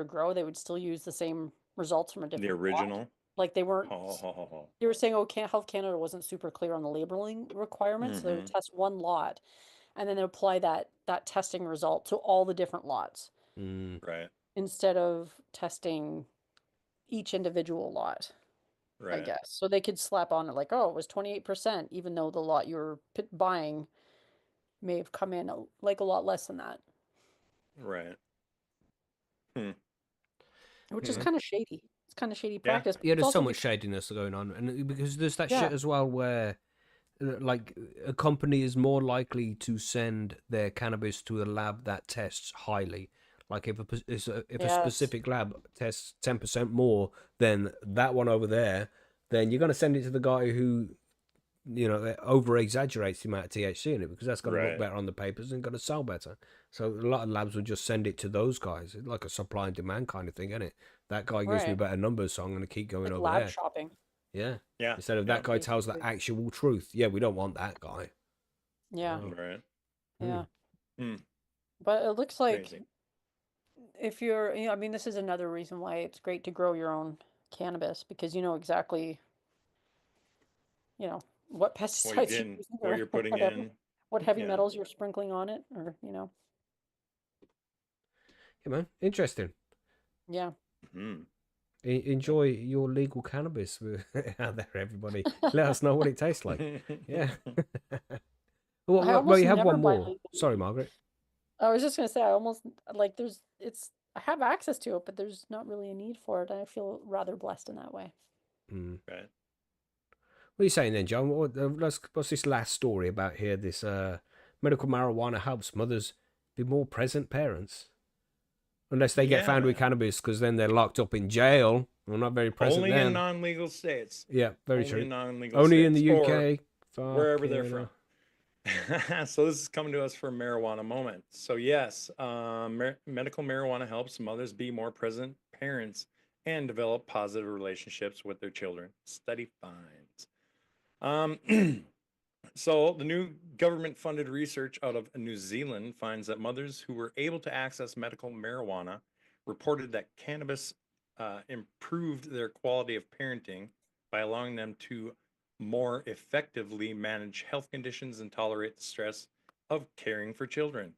[SPEAKER 2] grow, they would still use the same results from a
[SPEAKER 3] The
[SPEAKER 2] different lot.
[SPEAKER 3] original.
[SPEAKER 2] Like they weren't,
[SPEAKER 3] Oh.
[SPEAKER 2] they were saying, oh, Health Canada wasn't super clear on the labeling requirements. So they would
[SPEAKER 3] Mm-hmm.
[SPEAKER 2] test one lot and then they apply that testing result to all the different lots
[SPEAKER 3] Right.
[SPEAKER 2] instead of testing each individual lot, I
[SPEAKER 3] Right.
[SPEAKER 2] guess. So they could slap on it like, oh, it was 28%, even though the lot you were buying may have come in like a lot less than that,
[SPEAKER 3] Right.
[SPEAKER 2] which is
[SPEAKER 1] Yeah.
[SPEAKER 2] kind of shady. It's kind of shady
[SPEAKER 3] Yeah.
[SPEAKER 2] practice. But
[SPEAKER 1] Yeah,
[SPEAKER 2] it's
[SPEAKER 1] there's so
[SPEAKER 2] also
[SPEAKER 1] much shadiness going on, and because there's that
[SPEAKER 2] yeah,
[SPEAKER 1] shit as well where, like, a company is more likely to send their cannabis to a lab that tests highly. Like if a
[SPEAKER 2] yes,
[SPEAKER 1] specific lab tests 10% more than that one over there, then you're gonna send it to the guy who, over exaggerates the amount of THC in it because that's going to look
[SPEAKER 3] Right.
[SPEAKER 1] better on the papers and going to sell better. So a lot of labs will just send it to those guys. It's like a supply and demand kind of thing, isn't it? That guy gives me
[SPEAKER 2] right.
[SPEAKER 1] better numbers, so I'm going to keep going
[SPEAKER 2] Like
[SPEAKER 1] over
[SPEAKER 2] lab
[SPEAKER 1] there.
[SPEAKER 2] shopping,
[SPEAKER 1] Yeah.
[SPEAKER 3] Yeah.
[SPEAKER 1] Instead of
[SPEAKER 3] Yeah.
[SPEAKER 1] that guy tells the
[SPEAKER 2] basically.
[SPEAKER 1] actual truth. Yeah, we don't want that guy.
[SPEAKER 2] Yeah,
[SPEAKER 1] Oh.
[SPEAKER 3] Right.
[SPEAKER 2] yeah.
[SPEAKER 3] Mm.
[SPEAKER 2] But it looks like
[SPEAKER 3] Crazy.
[SPEAKER 2] if you're, I mean, this is another reason why it's great to grow your own cannabis, because you know exactly, what
[SPEAKER 3] What you're
[SPEAKER 2] pesticides you're
[SPEAKER 3] getting,
[SPEAKER 2] using
[SPEAKER 3] what
[SPEAKER 2] or
[SPEAKER 3] you're putting
[SPEAKER 2] whatever,
[SPEAKER 3] in.
[SPEAKER 2] what heavy
[SPEAKER 3] Yeah.
[SPEAKER 2] metals you're sprinkling on it, or
[SPEAKER 1] Yeah, man. Interesting.
[SPEAKER 2] yeah.
[SPEAKER 3] Mm.
[SPEAKER 1] Enjoy your legal cannabis out there, everybody. Let us know what it tastes like. Yeah.
[SPEAKER 2] I
[SPEAKER 1] Well,
[SPEAKER 2] almost
[SPEAKER 1] you have
[SPEAKER 2] never
[SPEAKER 1] one
[SPEAKER 2] buy
[SPEAKER 1] more.
[SPEAKER 2] legal
[SPEAKER 1] Sorry,
[SPEAKER 2] weed.
[SPEAKER 1] Margaret.
[SPEAKER 2] I was just gonna say I almost like I have access to it, but there's not really a need for it. I feel rather blessed in that way.
[SPEAKER 1] Mm.
[SPEAKER 3] Right.
[SPEAKER 1] What are you saying then, John? What's this last story about here? This medical marijuana helps mothers be more present parents. Unless they get
[SPEAKER 3] Yeah,
[SPEAKER 1] found with
[SPEAKER 3] man.
[SPEAKER 1] cannabis, because then they're locked up in jail. Well, not very present
[SPEAKER 3] Only in
[SPEAKER 1] then.
[SPEAKER 3] non-legal states.
[SPEAKER 1] Yeah, very
[SPEAKER 3] Only in
[SPEAKER 1] true.
[SPEAKER 3] non-legal
[SPEAKER 1] Only in
[SPEAKER 3] states,
[SPEAKER 1] the
[SPEAKER 3] or
[SPEAKER 1] UK.
[SPEAKER 3] wherever they're
[SPEAKER 1] Fucking
[SPEAKER 3] from. So this is coming to us from Marijuana Moment. So yes, medical marijuana helps mothers be more present parents and develop positive relationships with their children. Study finds. So the new government-funded research out of New Zealand finds that mothers who were able to access medical marijuana reported that cannabis improved their quality of parenting by allowing them to more effectively manage health conditions and tolerate the stress of caring for children.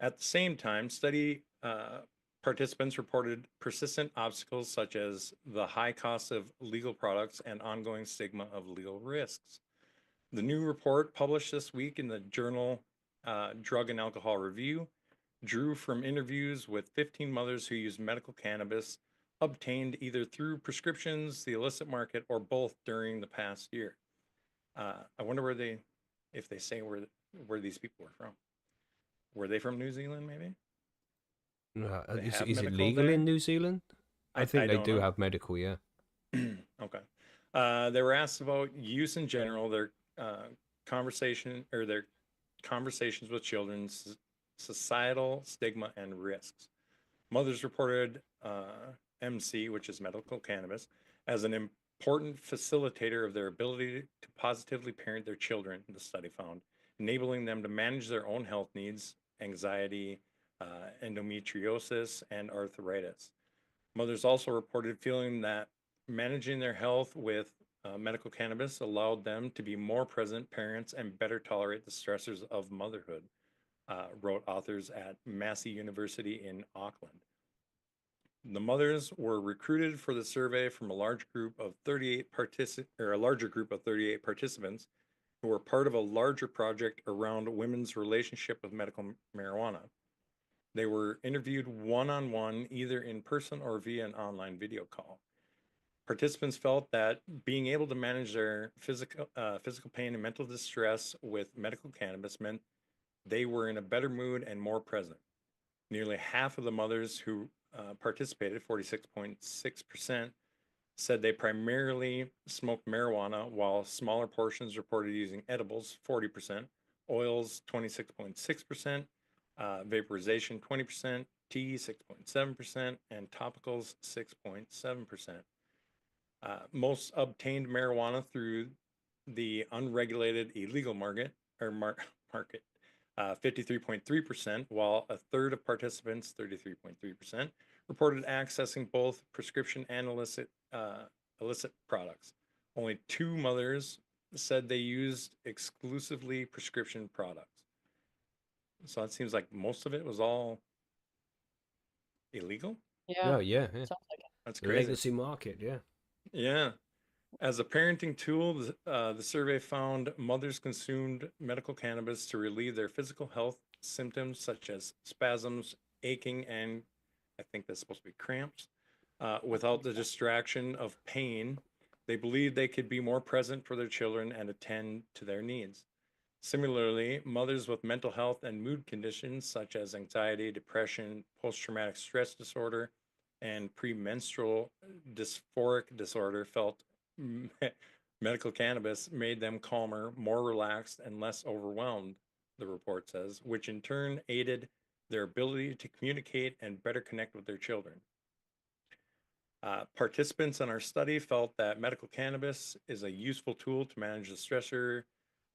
[SPEAKER 3] At the same time, study participants reported persistent obstacles such as the high cost of legal products and ongoing stigma of legal risks. The new report, published this week in the journal Drug and Alcohol Review, drew from interviews with 15 mothers who used medical cannabis obtained either through prescriptions, the illicit market, or both during the past year. I wonder if they say where these people were from. Were they from New Zealand? Maybe they have
[SPEAKER 1] is it
[SPEAKER 3] medical
[SPEAKER 1] legal
[SPEAKER 3] there.
[SPEAKER 1] in New Zealand? I think
[SPEAKER 3] I
[SPEAKER 1] they
[SPEAKER 3] don't
[SPEAKER 1] do
[SPEAKER 3] know.
[SPEAKER 1] have medical, yeah.
[SPEAKER 3] Okay. They were asked about use in general, their conversations with children, societal stigma, and risks. Mothers reported MC, which is medical cannabis, as an important facilitator of their ability to positively parent their children, the study found, enabling them to manage their own health needs, anxiety, endometriosis, and arthritis. Mothers also reported feeling that managing their health with medical cannabis allowed them to be more present parents and better tolerate the stressors of motherhood, wrote authors at Massey University in Auckland. The mothers were recruited for the survey from a larger group of 38 participants who were part of a larger project around women's relationship with medical marijuana. They were interviewed one-on-one, either in person or via an online video call. Participants felt that being able to manage their physical pain and mental distress with medical cannabis meant they were in a better mood and more present. Nearly half of the mothers who participated, 46.6%, said they primarily smoked marijuana, while smaller portions reported using edibles, 40%, oils, 26.6%, vaporization, 20%, tea, 6.7%, and topicals, 6.7%. Most obtained marijuana through the unregulated illegal market, 53.3%, while a third of participants, 33.3%, reported accessing both prescription and illicit products. Only 2 mothers said they used exclusively prescription products. So it seems like most of it was all illegal.
[SPEAKER 2] Yeah,
[SPEAKER 1] Yeah.
[SPEAKER 2] sounds like it.
[SPEAKER 3] That's
[SPEAKER 1] The
[SPEAKER 3] crazy.
[SPEAKER 1] legacy market, yeah.
[SPEAKER 3] Yeah. As a parenting tool, the survey found mothers consumed medical cannabis to relieve their physical health symptoms such as spasms, aching, and I think that's supposed to be cramps, without the distraction of pain. They believed they could be more present for their children and attend to their needs. Similarly, mothers with mental health and mood conditions such as anxiety, depression, post-traumatic stress disorder, and premenstrual dysphoric disorder felt medical cannabis made them calmer, more relaxed, and less overwhelmed, the report says, which in turn aided their ability to communicate and better connect with their children. Participants in our study felt that medical cannabis is a useful tool to manage the stressor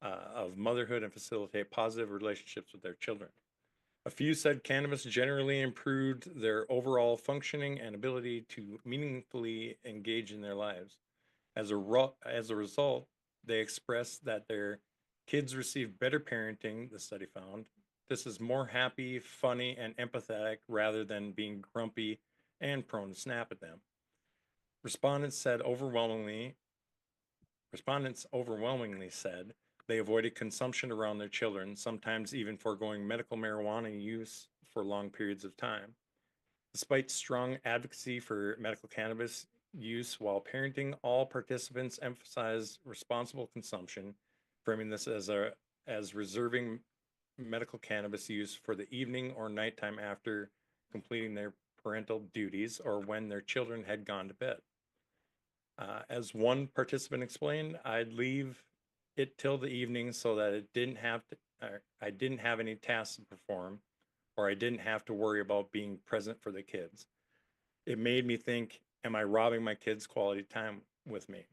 [SPEAKER 3] of motherhood and facilitate positive relationships with their children. A few said cannabis generally improved their overall functioning and ability to meaningfully engage in their lives. As a result, they expressed that their kids receive better parenting, the study found. This is more happy, funny, and empathetic rather than being grumpy and prone to snap at them. Respondents overwhelmingly said they avoided consumption around their children, sometimes even foregoing medical marijuana use for long periods of time. Despite strong advocacy for medical cannabis use while parenting, all participants emphasized responsible consumption, framing this as reserving medical cannabis use for the evening or nighttime after completing their parental duties or when their children had gone to bed. As one participant explained, I'd leave it till the evening so that I didn't have any tasks to perform, or I didn't have to worry about being present for the kids. It made me think, am I robbing my kids quality time with me?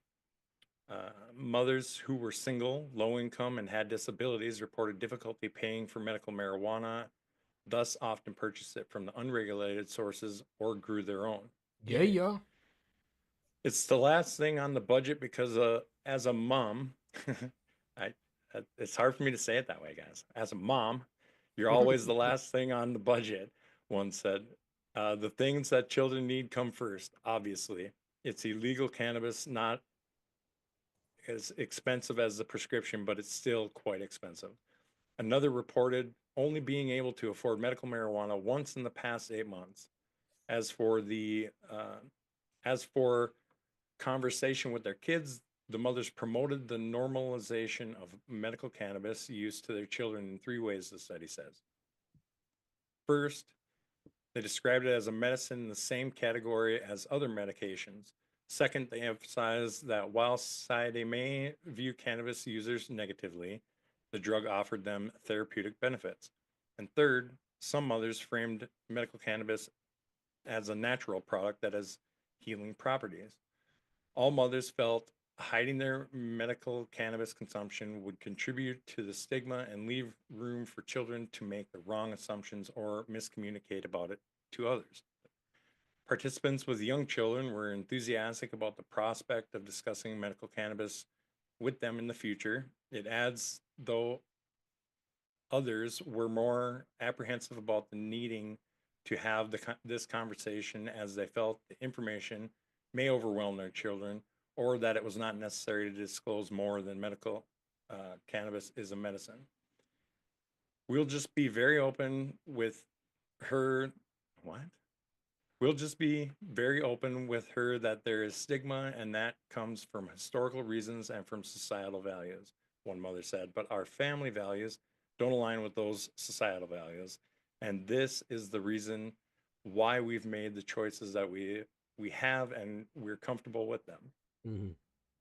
[SPEAKER 3] Mothers who were single, low income, and had disabilities reported difficulty paying for medical marijuana, thus often purchased it from the unregulated sources or grew their own.
[SPEAKER 1] Yeah.
[SPEAKER 3] It's the last thing on the budget because as a mom, it's hard for me to say it that way, guys. As a mom, you're always the last thing on the budget, one said. The things that children need come first, obviously. It's illegal cannabis, not as expensive as the prescription, but it's still quite expensive. Another reported only being able to afford medical marijuana once in the past 8 months. As for conversation with their kids, the mothers promoted the normalization of medical cannabis use to their children in 3 ways, the study says. First, they described it as a medicine in the same category as other medications. Second, they emphasized that while society may view cannabis users negatively, the drug offered them therapeutic benefits. And third, some mothers framed medical cannabis as a natural product that has healing properties. All mothers felt hiding their medical cannabis consumption would contribute to the stigma and leave room for children to make the wrong assumptions or miscommunicate about it to others. Participants with young children were enthusiastic about the prospect of discussing medical cannabis with them in the future. It adds, though others were more apprehensive about the needing to have this conversation as they felt the information may overwhelm their children or that it was not necessary to disclose more than medical cannabis is a medicine. We'll just be very open with her. What? We'll just be very open with her that there is stigma and that comes from historical reasons and from societal values, one mother said. But our family values don't align with those societal values. And this is the reason why we've made the choices that we have and we're comfortable with them.
[SPEAKER 1] Mm-hmm.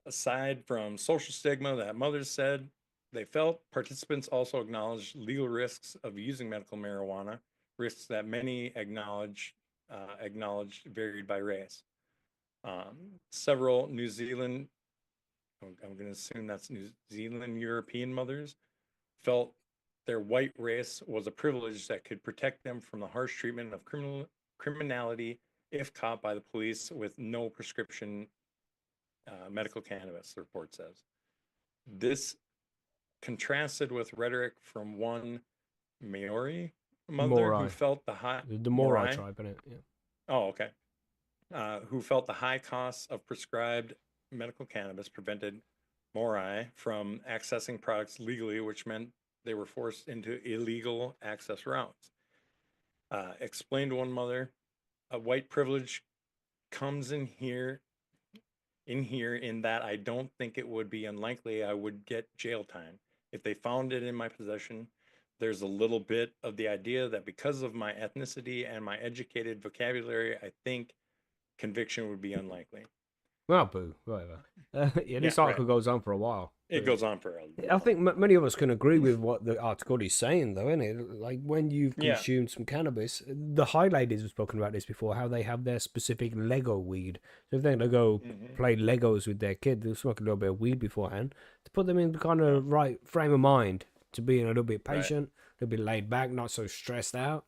[SPEAKER 3] Aside from social stigma that mothers said they felt, participants also acknowledged legal risks of using medical marijuana, risks that many acknowledged varied by race. Several New Zealand, I'm going to assume that's New Zealand European mothers, felt their white race was a privilege that could protect them from the harsh treatment of criminality if caught by the police with no prescription medical cannabis, the report says. This contrasted with rhetoric from one Maori mother who felt the high...
[SPEAKER 1] The Morai tribe, isn't it? Yeah.
[SPEAKER 3] Oh, okay. Who felt the high costs of prescribed medical cannabis prevented Morai from accessing products legally, which meant they were forced into illegal access routes. Explained to one mother, a white privilege comes in that I don't think it would be unlikely I would get jail time. If they found it in my possession, there's a little bit of the idea that because of my ethnicity and my educated vocabulary, I think conviction would be unlikely.
[SPEAKER 1] Well, boo, whatever. This article goes on for a while.
[SPEAKER 3] It goes on for a while.
[SPEAKER 1] I think many of us can agree with what the article is saying, though, isn't it? Like, when you've consumed some cannabis, the highlighters have spoken about this before, how they have their specific Lego weed. So if they're going to go play Legos with their kid, they'll smoke a little bit of weed beforehand to put them in the kind of right frame of mind to being a little bit patient, a little bit laid back, not so stressed out.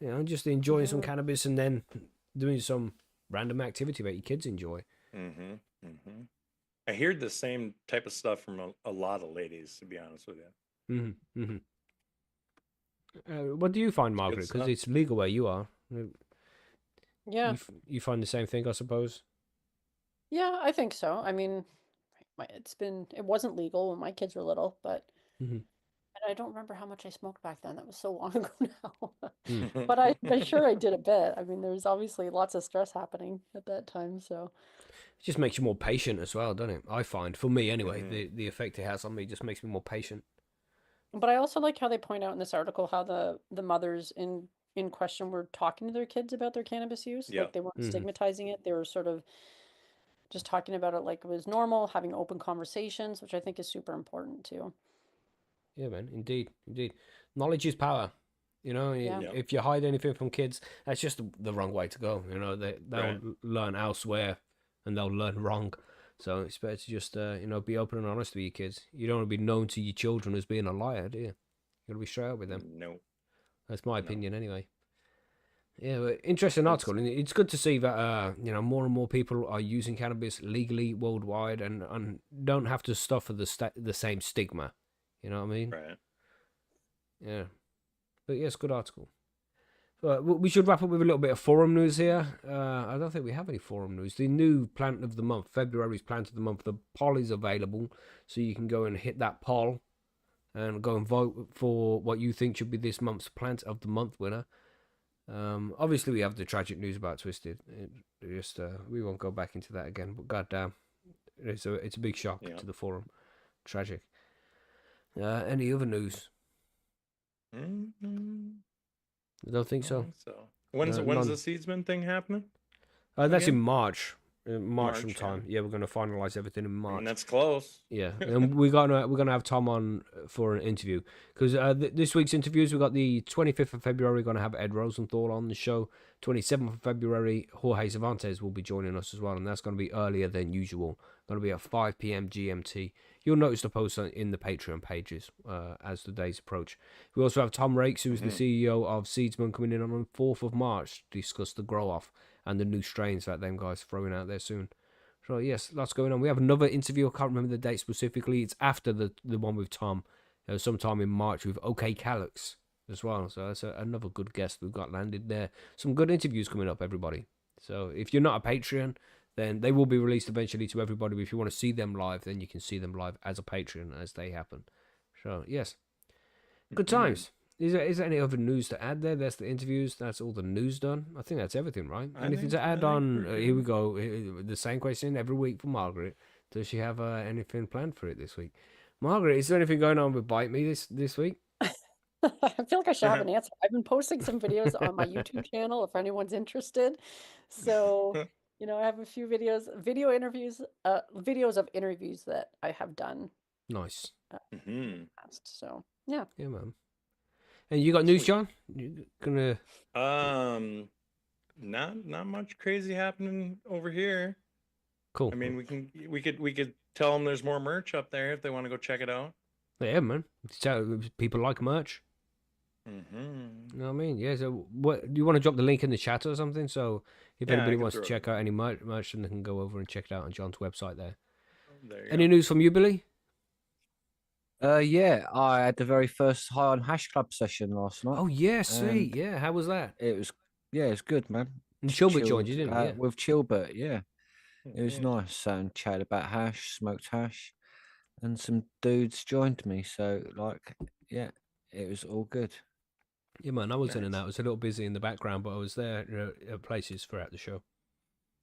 [SPEAKER 1] You know, just enjoying some cannabis and then doing some random activity that your kids enjoy.
[SPEAKER 3] I hear the same type of stuff from a lot of ladies, to be honest with you.
[SPEAKER 1] What do you find, Margaret? Because it's legal where you are.
[SPEAKER 2] Yeah.
[SPEAKER 1] You find the same thing, I suppose?
[SPEAKER 2] Yeah, I think so. I mean, it wasn't legal when my kids were little, but and I don't remember how much I smoked back then. That was so long ago now. But I'm sure I did a bit. I mean, there's obviously lots of stress happening at that time, so.
[SPEAKER 1] It just makes you more patient as well, doesn't it? I find, for me anyway, the effect it has on me just makes me more patient.
[SPEAKER 2] But I also like how they point out in this article how the mothers in question were talking to their kids about their cannabis use. Like, they weren't stigmatizing it. They were sort of just talking about it like it was normal, having open conversations, which I think is super important too.
[SPEAKER 1] Yeah, man, indeed. Knowledge is power. You know, if you hide anything from kids, that's just the wrong way to go. You know, they'll learn elsewhere and they'll learn wrong. So it's better to just, be open and honest with your kids. You don't want to be known to your children as being a liar, do you? You got to be straight up with them.
[SPEAKER 3] No.
[SPEAKER 1] That's my opinion anyway. Yeah, but interesting article. And it's good to see that, more and more people are using cannabis legally worldwide and don't have to suffer the same stigma. You know what I mean?
[SPEAKER 3] Right.
[SPEAKER 1] Yeah. But yeah, it's a good article. We should wrap up with a little bit of forum news here. I don't think we have any forum news. The new plant of the month, February's plant of the month, the poll is available. So you can go and hit that poll and go and vote for what you think should be this month's plant of the month winner. Obviously, we have the tragic news about Twisted. We won't go back into that again. But goddamn, it's a big shock to the forum. Tragic. Any other news? I don't think so.
[SPEAKER 3] When's the Seedsman thing happening?
[SPEAKER 1] That's in March. March sometime. Yeah, we're going to finalize everything in March.
[SPEAKER 3] And that's close.
[SPEAKER 1] Yeah, and we're gonna have Tom on for an interview because this week's interviews we got the 25th of February. We're going to have Ed Rosenthal on the show. 27th of February, Jorge Cervantes will be joining us as well, and that's going to be earlier than usual. Going to be at 5 p.m. GMT. You'll notice the posts in the Patreon pages as the days approach. We also have Tom Rakes, who's the CEO of Seedsman, coming in on the 4th of March to discuss the grow off and the new strains that them guys are throwing out there soon. So yes, lots going on. We have another interview. I can't remember the date specifically. It's after the one with Tom, sometime in March with OK Calyx as well. So that's another good guest we've got landed there. Some good interviews coming up, everybody. So if you're not a Patreon, then they will be released eventually to everybody. But if you want to see them live, then you can see them live as a Patreon as they happen. So yes, good times. Is there any other news to add there? That's the interviews. That's all the news done. I think that's everything, right? Anything to add on? Here we go. The same question every week for Margaret. Does she have anything planned for it this week? Margaret, is there anything going on with Bite Me this week?
[SPEAKER 2] I feel like I should have an answer. I've been posting some videos on my YouTube channel if anyone's interested. So, I have a few video interviews, videos of interviews that I have done.
[SPEAKER 1] Nice.
[SPEAKER 2] Past. So, yeah.
[SPEAKER 1] Yeah, man. And you got news, John? You gonna?
[SPEAKER 3] Not much crazy happening over here.
[SPEAKER 1] Cool.
[SPEAKER 3] I mean, we could tell them there's more merch up there if they want to go check it out.
[SPEAKER 1] Yeah, man. People like merch. You know what I mean? Yeah. So, what do you want to drop the link in the chat or something? So, if anybody wants to check out any merch, then they can go over and check it out on John's website there. Any news from you, Billy?
[SPEAKER 4] Yeah, I had the very first High on Hash Club session last night.
[SPEAKER 1] Oh yeah, sweet. Yeah, how was that?
[SPEAKER 4] It's good, man.
[SPEAKER 1] And Chilbert joined you, didn't he? Yeah.
[SPEAKER 4] With Chilbert, yeah. It was nice. And chatted about hash, smoked hash, and some dudes joined me. So, yeah, it was all good.
[SPEAKER 1] Yeah, man, I was in and out. I was a little busy in the background, but I was there at places throughout the show.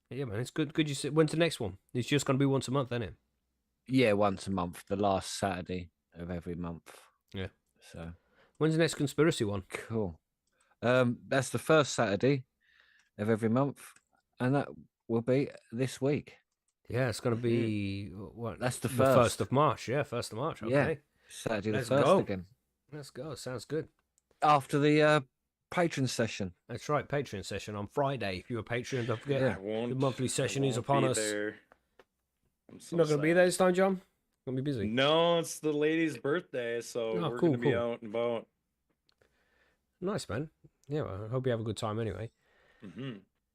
[SPEAKER 1] Yeah, man, it's good. Good you see. When's the next one? It's just going to be once a month, isn't it?
[SPEAKER 4] Yeah, once a month, the last Saturday of every month.
[SPEAKER 1] Yeah.
[SPEAKER 4] So,
[SPEAKER 1] when's the next conspiracy one?
[SPEAKER 4] Cool. That's the first Saturday of every month, and that will be this week.
[SPEAKER 1] Yeah, it's going to be what?
[SPEAKER 4] That's the
[SPEAKER 1] 1st of March. Yeah, 1st of March. Okay.
[SPEAKER 4] Yeah, Saturday the 1st again. Let's
[SPEAKER 1] go. Sounds good.
[SPEAKER 4] After the patron session.
[SPEAKER 1] That's right, Patreon session on Friday. If you're a patron, don't forget
[SPEAKER 3] the
[SPEAKER 1] monthly session is upon us.
[SPEAKER 3] There.
[SPEAKER 1] You're not going to be there this time, John? Gonna be busy.
[SPEAKER 3] No, it's the lady's birthday, so we're gonna be out and about.
[SPEAKER 1] Nice, man. Yeah, well, I hope you have a good time anyway.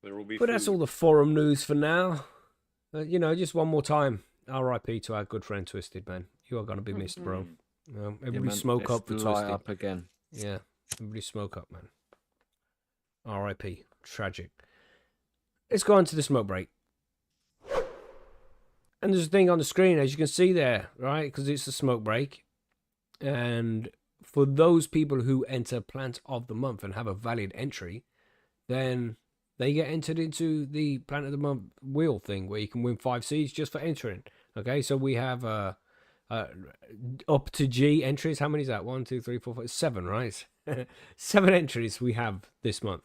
[SPEAKER 3] There will be.
[SPEAKER 1] But that's all the forum news for now. Just one more time. R.I.P. to our good friend Twisted, man. You are gonna be missed, bro. Everybody smoke up for Twisted.
[SPEAKER 4] Up again.
[SPEAKER 1] Yeah, everybody smoke up, man. R.I.P. Tragic. Let's go on to the smoke break. And there's a thing on the screen, as you can see there, right? Because it's a smoke break. And for those people who enter Plant of the Month and have a valid entry, then they get entered into the Plant of the Month wheel thing where you can win 5 seeds just for entering. Okay, so we have up to G entries. How many is that? 1, 2, 3, 4, 5, 7, right? 7 entries we have this month.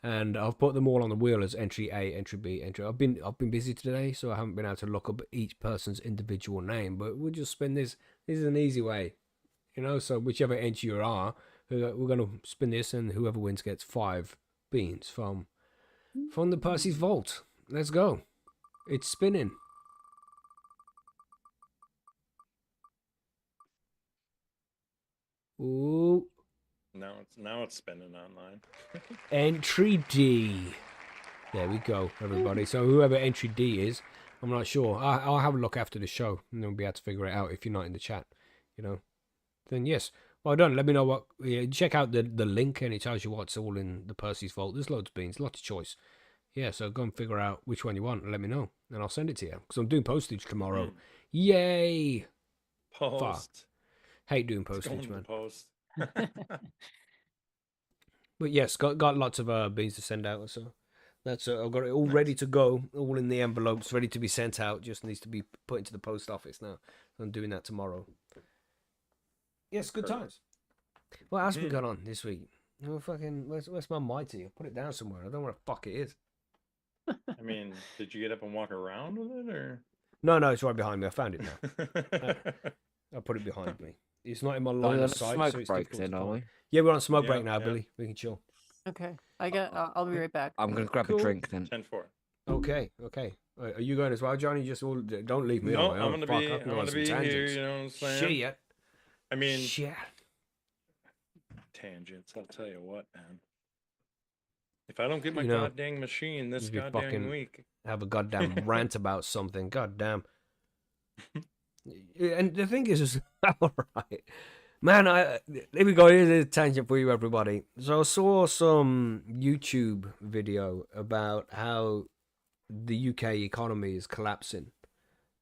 [SPEAKER 1] And I've put them all on the wheel as entry A, entry B, entry. I've been busy today, so I haven't been able to look up each person's individual name. But we'll just spin this. This is an easy way, So whichever entry you are, we're going to spin this, and whoever wins gets 5 beans from the Percy's vault. Let's go. It's spinning. Ooh.
[SPEAKER 3] Now it's spinning online.
[SPEAKER 1] Entry D. There we go, everybody. So whoever entry D is, I'm not sure. I'll have a look after the show, and then we'll be able to figure it out if you're not in the chat. Then yes. Well done. Let me know what. Yeah, check out the link, and it tells you what's all in the Percy's vault. There's loads of beans, lots of choice. Yeah, so go and figure out which one you want, and let me know, and I'll send it to you because I'm doing postage tomorrow. Yay!
[SPEAKER 3] Post.
[SPEAKER 1] Fuck. Hate doing postage, man.
[SPEAKER 3] Post.
[SPEAKER 1] But yes, got lots of beans to send out. So that's I've got it all ready to go, all in the envelopes, ready to be sent out. Just needs to be put into the post office now. I'm doing that tomorrow. Yes, good times. What else been going on this week? Oh, fucking, where's my mighty? I'll put it down somewhere. I don't know where the fuck it is.
[SPEAKER 3] I mean, did you get up and walk around with it, or?
[SPEAKER 1] No, it's right behind me. I found it now. I put it behind me. It's not in my line of sight.
[SPEAKER 4] Smoke break then, are we?
[SPEAKER 1] Yeah, we're on smoke break now, Billy. We can chill.
[SPEAKER 2] Okay, I'll be right back.
[SPEAKER 4] I'm gonna grab a drink then.
[SPEAKER 3] 10-4.
[SPEAKER 1] Okay. Are you going as well, Johnny? Just don't leave me.
[SPEAKER 3] No, I'm gonna be here. You know what I'm saying?
[SPEAKER 1] Shit.
[SPEAKER 3] I mean,
[SPEAKER 1] shit.
[SPEAKER 3] Tangents. I'll tell you what, man. If I don't get my goddamn machine this goddamn week,
[SPEAKER 1] have a goddamn rant about something. Goddamn. And the thing is, all right, man. Here we go. Here's a tangent for you, everybody. So I saw some YouTube video about how the UK economy is collapsing,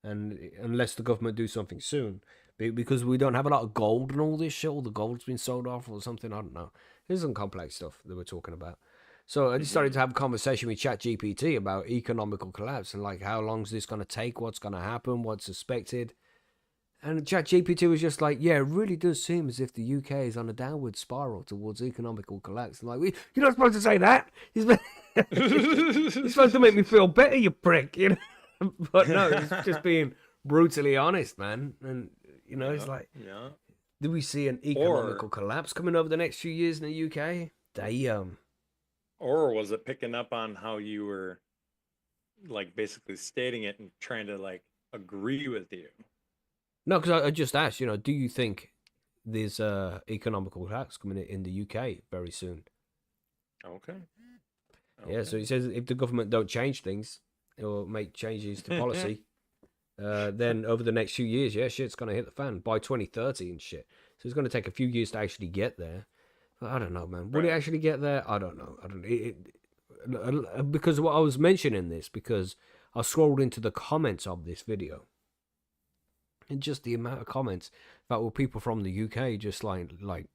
[SPEAKER 1] and unless the government do something soon, because we don't have a lot of gold and all this shit. All the gold's been sold off or something. I don't know. There's some complex stuff that we're talking about. So I just started to have a conversation with ChatGPT about economical collapse and like how long is this going to take? What's going to happen? What's suspected? And ChatGPT was just like, yeah, it really does seem as if the UK is on a downward spiral towards economical collapse. I'm like, you're not supposed to say that. You're supposed to make me feel better, you prick. You know? But no, it's just being brutally honest, man. And, you know, it's like, do we see an economical collapse coming over the next few years in the UK? Damn.
[SPEAKER 3] Or was it picking up on how you were like basically stating it and trying to like agree with you?
[SPEAKER 1] No, because I just asked, you know, do you think there's economical collapse coming in the UK very soon?
[SPEAKER 3] Okay.
[SPEAKER 1] Yeah, so he says if the government don't change things or make changes to policy, then over the next few years, yeah, shit's going to hit the fan by 2030 and shit. So it's going to take a few years to actually get there. But I don't know, man. Will it actually get there? I don't know. I don't. Because what I was mentioning this, because I scrolled into the comments of this video. And just the amount of comments that were people from the UK just like,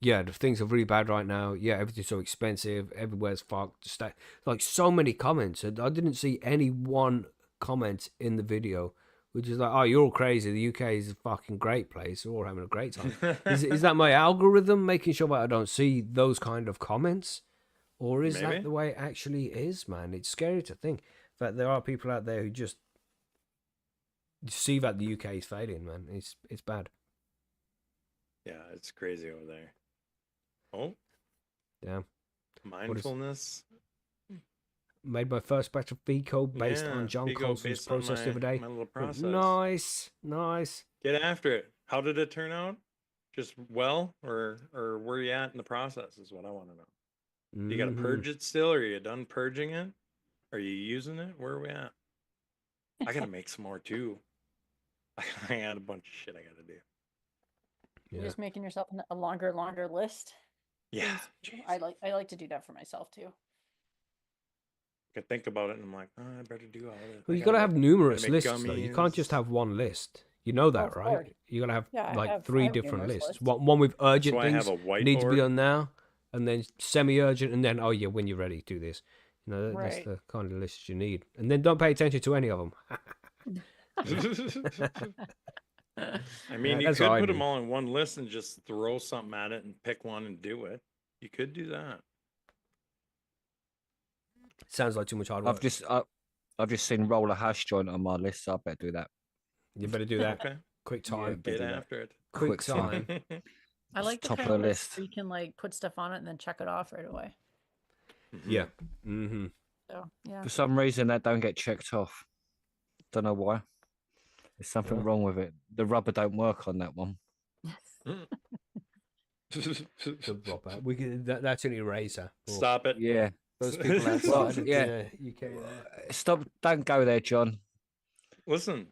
[SPEAKER 1] yeah, the things are really bad right now. Yeah, everything's so expensive. Everywhere's fucked. Like so many comments. And I didn't see any one comment in the video which is like, oh, you're all crazy. The UK is a fucking great place. We're all having a great time. Is that my algorithm making sure that I don't see those kind of comments? Or is that the way it actually is, man? It's scary to think that there are people out there who just see that the UK is failing, man. It's bad.
[SPEAKER 3] Yeah, it's crazy over there. Oh.
[SPEAKER 1] Damn.
[SPEAKER 3] Mindfulness.
[SPEAKER 1] Made my first batch of Vico based on John Colson's process the other day.
[SPEAKER 3] My little process.
[SPEAKER 1] Nice.
[SPEAKER 3] Get after it. How did it turn out? Just well, or where you at in the process is what I want to know. You got to purge it still, or are you done purging it? Are you using it? Where are we at? I got to make some more too. I got a bunch of shit I got to do.
[SPEAKER 2] You're just making yourself a longer list.
[SPEAKER 3] Yeah.
[SPEAKER 2] I like to do that for myself too.
[SPEAKER 3] I think about it and I'm like, oh, I better do all this.
[SPEAKER 1] Well, you got to have numerous lists, though. You can't just have one list. You know that, right? You got to have like 3 different lists. One with urgent things need to be done now, and then semi-urgent, and then, oh yeah, when you're ready, do this. You know, that's the kind of list you need. And then don't pay attention to any of them.
[SPEAKER 3] I mean, you could put them all in one list and just throw something at it and pick one and do it. You could do that.
[SPEAKER 1] Sounds like too much hard work.
[SPEAKER 4] I've just seen roll a hash joint on my list, so I better do that.
[SPEAKER 1] You better do that. Okay. Quick time.
[SPEAKER 3] Yeah, get after it.
[SPEAKER 1] Quick time.
[SPEAKER 2] I like the
[SPEAKER 4] top
[SPEAKER 2] kind
[SPEAKER 4] of the
[SPEAKER 2] list
[SPEAKER 4] list.
[SPEAKER 2] where you can like put stuff on it and then check it off right away.
[SPEAKER 1] Yeah. Mm-hmm.
[SPEAKER 2] So yeah.
[SPEAKER 4] For some reason, that don't get checked off. Don't know why. There's something wrong with it. The rubber don't work on that one.
[SPEAKER 1] The rubber. We can. That's an eraser.
[SPEAKER 3] Stop it.
[SPEAKER 4] Yeah.
[SPEAKER 1] Those people outside. UK.
[SPEAKER 4] Stop! Don't go there, John.
[SPEAKER 3] Listen,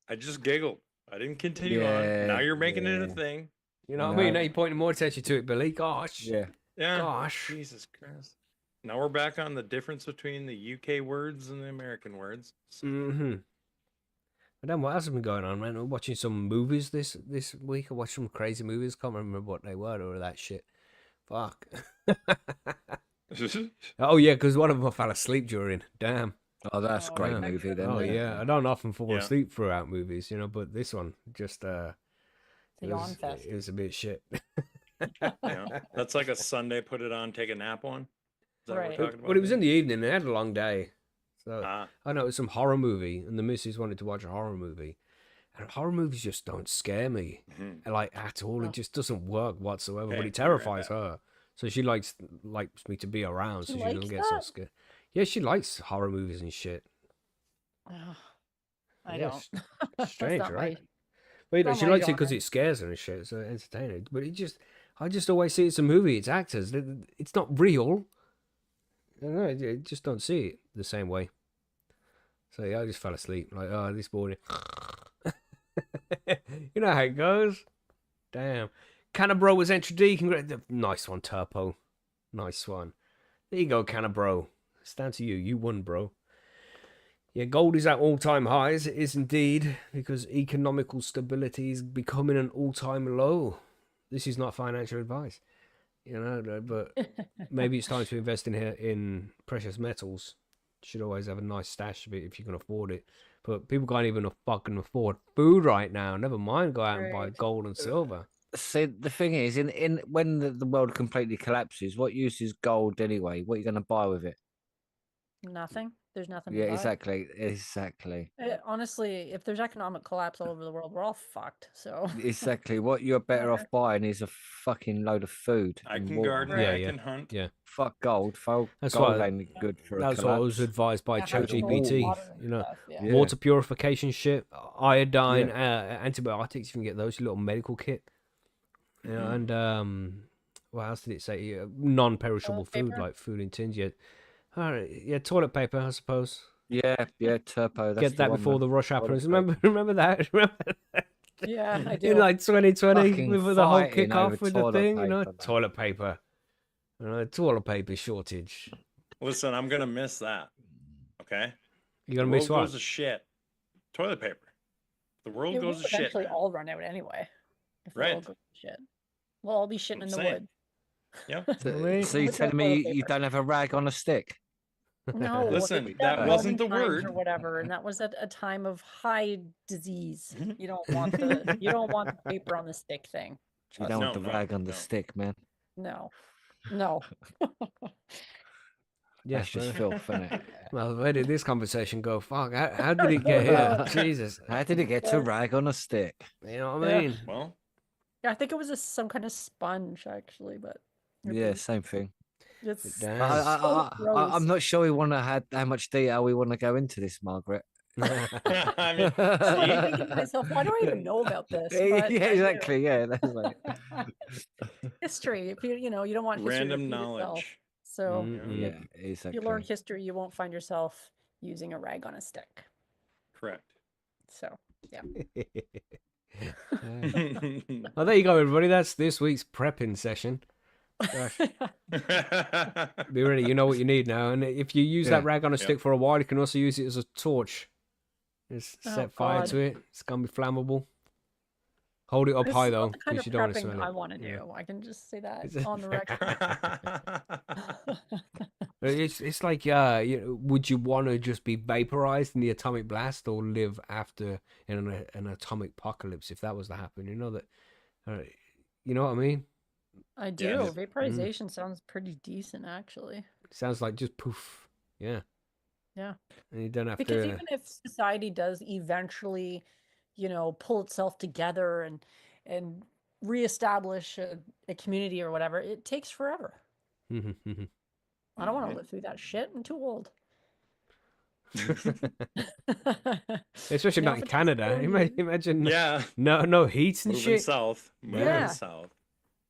[SPEAKER 3] I just giggled. I didn't continue on. Now you're making it a thing.
[SPEAKER 1] You know what I mean? Now you're pointing more attention to it, Billy. Gosh.
[SPEAKER 3] Yeah.
[SPEAKER 1] Gosh.
[SPEAKER 3] Jesus Christ. Now we're back on the difference between the UK words and the American words.
[SPEAKER 1] Mm-hmm. And then what else has been going on, man? We're watching some movies this week. I watched some crazy movies. Can't remember what they were or that shit. Fuck. Oh yeah, because one of them I fell asleep during. Damn.
[SPEAKER 4] Oh, that's a great movie then.
[SPEAKER 1] Oh yeah, I don't often fall asleep throughout movies, you know, but this one just it was a bit shit.
[SPEAKER 3] That's like a Sunday, put it on, take a nap one. Is that what we're talking about?
[SPEAKER 1] But it was in the evening. They had a long day, so I know it was some horror movie, and the missus wanted to watch a horror movie. And horror movies just don't scare me, like at all. It just doesn't work whatsoever. But it terrifies her. So she likes me to be around, so she doesn't get so scared. Yeah, she likes horror movies and shit.
[SPEAKER 2] Oh, I don't.
[SPEAKER 1] Strange, right? But you know, she likes it because it scares her and shit. So entertaining. But I just always see it's a movie. It's actors. It's not real. I don't know. I just don't see it the same way. So yeah, I just fell asleep. Like, oh, this morning. You know how it goes. Damn. Cannabro was introduced. Nice one, Turpo. Nice one. There you go, Cannabro. It's down to you. You won, bro. Yeah, gold is at all-time highs. It is indeed, because economical stability is becoming an all-time low. This is not financial advice, but maybe it's time to invest in precious metals. Should always have a nice stash of it if you can afford it. But people can't even fucking afford food right now. Never mind go out and buy
[SPEAKER 2] Right.
[SPEAKER 1] gold and silver.
[SPEAKER 4] See, the thing is, in when the world completely collapses, what use is gold anyway? What are you going to buy with it?
[SPEAKER 2] Nothing. There's nothing
[SPEAKER 4] Yeah,
[SPEAKER 2] to buy.
[SPEAKER 4] exactly.
[SPEAKER 2] Honestly, if there's economic collapse all over the world, we're all fucked. So
[SPEAKER 4] Exactly. What you're better off buying is a fucking load of food.
[SPEAKER 3] I
[SPEAKER 4] and
[SPEAKER 3] can
[SPEAKER 4] water.
[SPEAKER 3] garden,
[SPEAKER 1] Yeah,
[SPEAKER 3] I
[SPEAKER 1] yeah.
[SPEAKER 3] can hunt.
[SPEAKER 1] Yeah,
[SPEAKER 4] Fuck gold.
[SPEAKER 1] That's
[SPEAKER 4] Gold
[SPEAKER 1] why-
[SPEAKER 4] ain't good for a
[SPEAKER 1] that's what I was
[SPEAKER 4] collapse.
[SPEAKER 1] advised by
[SPEAKER 2] Yeah, have to
[SPEAKER 1] ChatGPT.
[SPEAKER 2] water and stuff,
[SPEAKER 4] Yeah.
[SPEAKER 1] Water purification shit, iodine, antibiotics. You can get those, your little medical kit. Yeah, and what else did it say? Non-perishable
[SPEAKER 2] Toilet
[SPEAKER 1] food,
[SPEAKER 2] paper?
[SPEAKER 1] like food in tins. Yeah, all right, yeah, toilet paper, I suppose.
[SPEAKER 4] Yeah, turpo. That's
[SPEAKER 1] Get that
[SPEAKER 4] the one,
[SPEAKER 1] before
[SPEAKER 4] man.
[SPEAKER 1] the rush
[SPEAKER 4] Toilet
[SPEAKER 1] happens.
[SPEAKER 4] paper.
[SPEAKER 1] Remember that? Remember that?
[SPEAKER 2] Yeah, I do.
[SPEAKER 1] In like 2020,
[SPEAKER 4] Fucking
[SPEAKER 1] with the whole
[SPEAKER 4] fighting over
[SPEAKER 1] kickoff with the
[SPEAKER 4] toilet
[SPEAKER 1] thing,
[SPEAKER 4] paper, man.
[SPEAKER 1] toilet paper, toilet paper shortage.
[SPEAKER 3] Listen, I'm gonna miss that. Okay.
[SPEAKER 1] You're gonna
[SPEAKER 3] the
[SPEAKER 1] miss
[SPEAKER 3] world
[SPEAKER 1] what?
[SPEAKER 3] goes to shit. Toilet paper. The world
[SPEAKER 2] It
[SPEAKER 3] goes
[SPEAKER 2] will
[SPEAKER 3] to shit.
[SPEAKER 2] eventually
[SPEAKER 3] Man.
[SPEAKER 2] all run out anyway. If we all
[SPEAKER 3] Right.
[SPEAKER 2] go to shit. We'll all be shitting
[SPEAKER 3] I'm
[SPEAKER 2] in the
[SPEAKER 3] saying.
[SPEAKER 2] wood.
[SPEAKER 3] Yep.
[SPEAKER 4] So,
[SPEAKER 1] Really?
[SPEAKER 4] so you're
[SPEAKER 2] With no
[SPEAKER 4] telling me
[SPEAKER 2] toilet
[SPEAKER 4] you
[SPEAKER 2] paper.
[SPEAKER 4] don't have a rag on a stick?
[SPEAKER 2] No,
[SPEAKER 3] Listen,
[SPEAKER 2] it's
[SPEAKER 3] that
[SPEAKER 4] wasn't
[SPEAKER 3] the
[SPEAKER 2] Roman times
[SPEAKER 3] word.
[SPEAKER 2] or whatever, and that was at a time of high disease.
[SPEAKER 3] Mhm.
[SPEAKER 2] You don't want the paper on the stick thing.
[SPEAKER 4] You
[SPEAKER 2] Trust
[SPEAKER 4] don't
[SPEAKER 2] me.
[SPEAKER 4] want the
[SPEAKER 3] No,
[SPEAKER 4] rag on the
[SPEAKER 3] no.
[SPEAKER 4] stick, man.
[SPEAKER 2] No.
[SPEAKER 1] Yeah,
[SPEAKER 4] That's just
[SPEAKER 1] well,
[SPEAKER 4] filth, isn't it?
[SPEAKER 1] well, where did this conversation go? Fuck, how did it get here? Jesus,
[SPEAKER 4] How did it get to rag on a stick?
[SPEAKER 1] you know what I
[SPEAKER 2] Yeah.
[SPEAKER 1] mean?
[SPEAKER 3] Well,
[SPEAKER 2] Yeah, I think it was some kind of sponge actually, but
[SPEAKER 4] Yeah, same thing.
[SPEAKER 2] it's
[SPEAKER 1] Damn.
[SPEAKER 4] I'm
[SPEAKER 2] gross.
[SPEAKER 4] not sure we want to have how much detail we want to go into this, Margaret.
[SPEAKER 3] I mean,
[SPEAKER 2] I'm
[SPEAKER 3] see?
[SPEAKER 2] thinking to myself, why do I even know about this?
[SPEAKER 4] Yeah,
[SPEAKER 2] But I do.
[SPEAKER 4] exactly. Yeah, that's like
[SPEAKER 2] History. If you don't want history to
[SPEAKER 3] Random
[SPEAKER 2] repeat itself.
[SPEAKER 3] knowledge.
[SPEAKER 2] So
[SPEAKER 1] Mm-mm.
[SPEAKER 4] yeah,
[SPEAKER 2] if you learn
[SPEAKER 4] exactly.
[SPEAKER 2] history, you won't find yourself using a rag on a stick.
[SPEAKER 3] Correct.
[SPEAKER 2] So yeah.
[SPEAKER 1] Well, there you go, everybody. That's this week's prepping session. Gosh, be ready. You know what you need now. And if you use
[SPEAKER 4] Yeah.
[SPEAKER 1] that rag on a stick for a while, you can also use it as a torch. Just
[SPEAKER 2] Oh,
[SPEAKER 1] set fire
[SPEAKER 2] God.
[SPEAKER 1] to it. It's gonna be flammable. Hold it up
[SPEAKER 2] This
[SPEAKER 1] high
[SPEAKER 2] is
[SPEAKER 1] though,
[SPEAKER 2] not the kind
[SPEAKER 1] because
[SPEAKER 2] of
[SPEAKER 1] you don't want to
[SPEAKER 2] prepping
[SPEAKER 1] smell it.
[SPEAKER 2] I want to do.
[SPEAKER 1] Yeah.
[SPEAKER 2] I can just say that
[SPEAKER 1] Is it-
[SPEAKER 2] on the record.
[SPEAKER 1] It's like would you want to just be vaporized in the atomic blast or live after in an atomic apocalypse if that was to happen? You know that, you know what I mean?
[SPEAKER 2] I do.
[SPEAKER 3] Yes.
[SPEAKER 2] Vaporization sounds pretty decent, actually.
[SPEAKER 1] Sounds like just poof. Yeah.
[SPEAKER 2] Yeah.
[SPEAKER 1] And you don't have
[SPEAKER 2] Because
[SPEAKER 1] to.
[SPEAKER 2] even if society does eventually, pull itself together and reestablish a community or whatever, it takes forever. I don't want to live through that shit. I'm too old.
[SPEAKER 1] Especially not in
[SPEAKER 2] if it takes
[SPEAKER 1] Canada.
[SPEAKER 2] 4 years-
[SPEAKER 1] Imagine
[SPEAKER 3] yeah.
[SPEAKER 1] no heat and
[SPEAKER 3] Moving
[SPEAKER 1] shit.
[SPEAKER 3] south. Moving
[SPEAKER 2] Yeah.
[SPEAKER 3] south.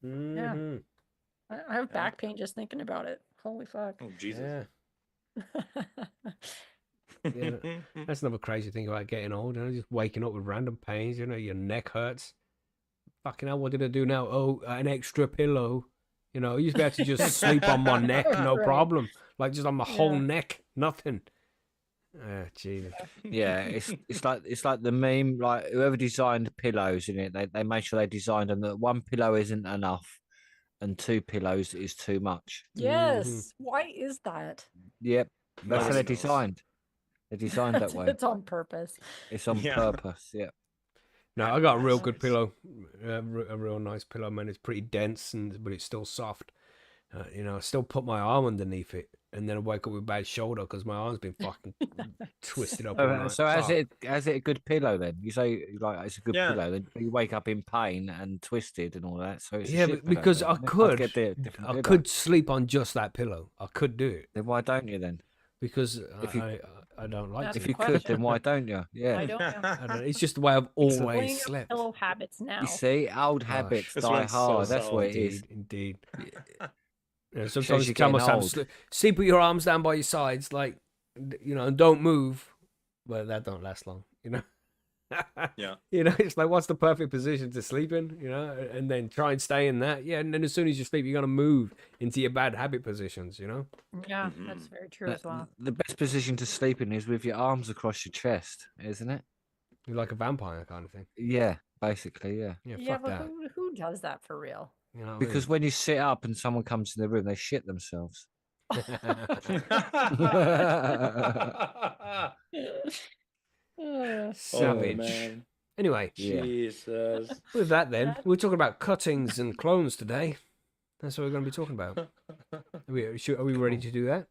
[SPEAKER 1] Mhm.
[SPEAKER 2] I have back pain just thinking about it. Holy fuck.
[SPEAKER 3] Oh, Jesus.
[SPEAKER 1] Yeah. That's another crazy thing about getting old. Just waking up with random pains. Your neck hurts. Fucking hell, what did I do now? Oh, an extra pillow. I used to be able to just sleep on my neck, no
[SPEAKER 2] Right.
[SPEAKER 1] problem. Like just on my whole
[SPEAKER 2] Yeah.
[SPEAKER 1] neck, nothing. Jesus.
[SPEAKER 4] Yeah, it's like the meme. Like whoever designed pillows in it, they made sure they designed them that one pillow isn't enough, and two pillows is too much.
[SPEAKER 2] Yes. Why is that?
[SPEAKER 4] Yep, that's how
[SPEAKER 3] Nobody
[SPEAKER 4] they're
[SPEAKER 3] knows.
[SPEAKER 4] designed. They're designed that way.
[SPEAKER 2] It's on purpose.
[SPEAKER 4] It's on
[SPEAKER 3] Yeah.
[SPEAKER 4] purpose. Yeah.
[SPEAKER 1] No, I got a real good
[SPEAKER 3] Nice.
[SPEAKER 1] pillow, a real nice pillow, man. It's pretty dense, but it's still soft. I still put my arm underneath it, and then I wake up with a bad shoulder because my arm's been fucking twisted up. all night.
[SPEAKER 4] So has
[SPEAKER 1] Fuck.
[SPEAKER 4] it a good pillow then? You say like it's a good
[SPEAKER 3] Yeah.
[SPEAKER 4] pillow, then you wake up in pain and twisted and all that. So it's a
[SPEAKER 1] Yeah,
[SPEAKER 4] shit
[SPEAKER 1] but
[SPEAKER 4] pillow
[SPEAKER 1] because
[SPEAKER 4] then,
[SPEAKER 1] I
[SPEAKER 4] isn't it?
[SPEAKER 1] could,
[SPEAKER 4] I'd get the different
[SPEAKER 1] I
[SPEAKER 4] pillow.
[SPEAKER 1] could sleep on just that pillow. I could do it
[SPEAKER 4] Then why don't you then?
[SPEAKER 1] because
[SPEAKER 4] If you-
[SPEAKER 1] I don't like
[SPEAKER 2] That's
[SPEAKER 1] to.
[SPEAKER 4] If you
[SPEAKER 2] question.
[SPEAKER 4] could, then why don't you?
[SPEAKER 2] I
[SPEAKER 4] Yeah.
[SPEAKER 2] don't know.
[SPEAKER 1] I don't know. It's just the way I've
[SPEAKER 2] Explain
[SPEAKER 1] always
[SPEAKER 2] your
[SPEAKER 1] slept.
[SPEAKER 2] pillow habits now.
[SPEAKER 4] You see, old
[SPEAKER 1] Gosh.
[SPEAKER 4] habits
[SPEAKER 3] This
[SPEAKER 4] die
[SPEAKER 3] one's so
[SPEAKER 4] hard. That's
[SPEAKER 3] solid,
[SPEAKER 4] what it is.
[SPEAKER 1] Indeed.
[SPEAKER 4] Shows
[SPEAKER 1] Sometimes
[SPEAKER 4] you're
[SPEAKER 1] you tell
[SPEAKER 4] getting
[SPEAKER 1] myself,
[SPEAKER 4] old.
[SPEAKER 1] sleep with your arms down by your sides, like, and don't move. Well, that don't last long.
[SPEAKER 3] Yeah.
[SPEAKER 1] You know, it's like, what's the perfect position to sleep in? You know, and then try and stay in that. Yeah, and then as soon as you sleep, you're gonna move into your bad habit positions. You know.
[SPEAKER 2] Yeah,
[SPEAKER 3] Mhm.
[SPEAKER 2] that's very true as well.
[SPEAKER 4] The best position to sleep in is with your arms across your chest, isn't it?
[SPEAKER 1] You're like a vampire kind of thing.
[SPEAKER 4] Yeah, basically, yeah.
[SPEAKER 1] Yeah,
[SPEAKER 2] Yeah,
[SPEAKER 1] fuck
[SPEAKER 2] but
[SPEAKER 1] that.
[SPEAKER 2] who does that for real?
[SPEAKER 1] You know what I
[SPEAKER 4] Because when you sit up and someone comes in the room, they shit themselves.
[SPEAKER 1] mean?
[SPEAKER 2] Uh,
[SPEAKER 1] Savage.
[SPEAKER 3] man.
[SPEAKER 1] Anyway,
[SPEAKER 4] Yeah.
[SPEAKER 3] Jesus.
[SPEAKER 1] with that then, we're talking about cuttings and clones today. That's what we're going to be talking about. Are we ready to do that?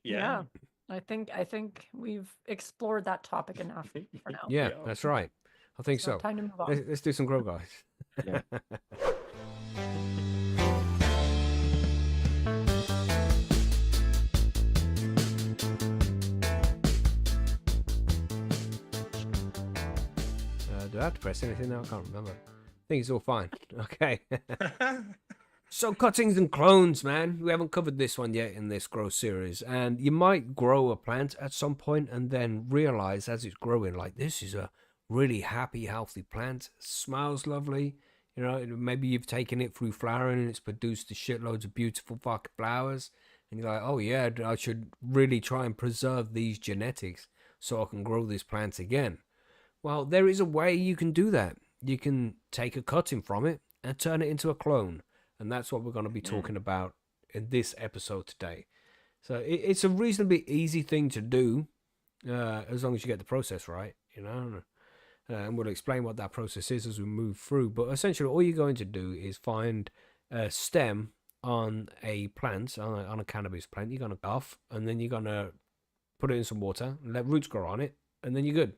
[SPEAKER 3] Yeah.
[SPEAKER 2] I think we've explored that topic enough for now.
[SPEAKER 1] Yeah,
[SPEAKER 3] Yeah.
[SPEAKER 1] that's right. I think so.
[SPEAKER 2] Time to move on.
[SPEAKER 1] Let's do some grow guys.
[SPEAKER 4] Yeah.
[SPEAKER 1] Do I have to press anything now? I can't remember. I think it's all fine. Okay. So cuttings and clones, man. We haven't covered this one yet in this grow series. And you might grow a plant at some point and then realize as it's growing, like, this is a really happy, healthy plant. Smells lovely. You know, maybe you've taken it through flowering and it's produced a shitloads of beautiful fucking flowers. And you're like, oh yeah, I should really try and preserve these genetics so I can grow this plant again. Well, there is a way you can do that. You can take a cutting from it and turn it into a clone. And that's what we're going to be talking about in this episode today. So it's a reasonably easy thing to do, as long as you get the process right, you know. And we'll explain what that process is as we move through. But essentially, all you're going to do is find a stem on a plant, on a cannabis plant. You're going to off, and then you're going to put it in some water and let roots grow on it, and then you're good.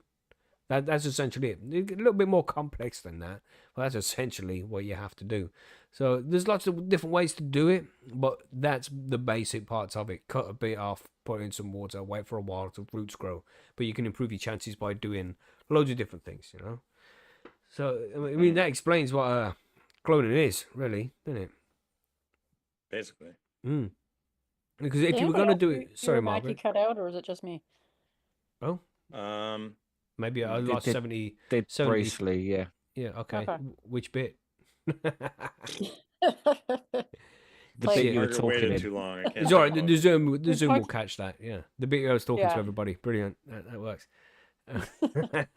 [SPEAKER 1] That's essentially it. A little bit more complex than that, but that's essentially what you have to do. So there's lots of different ways to do it, but that's the basic parts of it. Cut a bit off, put it in some water, wait for a while till roots grow. But you can improve your chances by doing loads of different things, you know. So I mean that explains what cloning is, really, doesn't it?
[SPEAKER 3] Basically.
[SPEAKER 1] Because if you were gonna do it, sorry,
[SPEAKER 2] Macky
[SPEAKER 1] Margaret.
[SPEAKER 2] cut out, or is it just me?
[SPEAKER 1] Oh, maybe I lost 70.
[SPEAKER 4] Did
[SPEAKER 1] 70.
[SPEAKER 4] briefly, yeah.
[SPEAKER 1] Yeah, okay. Which bit?
[SPEAKER 4] The
[SPEAKER 2] Like-
[SPEAKER 4] bit you were
[SPEAKER 3] Margaret
[SPEAKER 4] talking
[SPEAKER 3] waited
[SPEAKER 4] in.
[SPEAKER 3] too long. I can't
[SPEAKER 1] It's all right.
[SPEAKER 3] talk
[SPEAKER 1] The Zoom will
[SPEAKER 2] talking-
[SPEAKER 1] catch that. Yeah, the bit I was talking to
[SPEAKER 2] Yeah.
[SPEAKER 1] everybody. Brilliant. That works.
[SPEAKER 3] about it.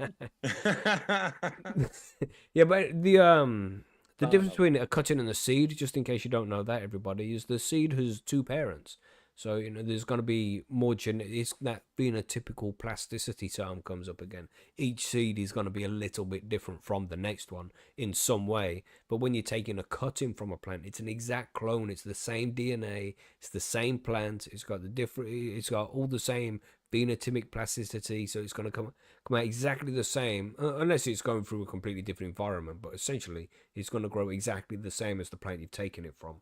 [SPEAKER 1] Yeah, but the difference
[SPEAKER 3] no.
[SPEAKER 1] between a cutting and a seed, just in case you don't know that, everybody, is the seed has two parents. So, you know, there's going to be more it's that phenotypical plasticity term comes up again. Each seed is going to be a little bit different from the next one in some way. But when you're taking a cutting from a plant, it's an exact clone. It's the same DNA. It's the same plant. It's got it's got all the same phenotypic plasticity. So it's going to come out exactly the same, unless it's going through a completely different environment. But essentially, it's going to grow exactly the same as the plant you've taken it from.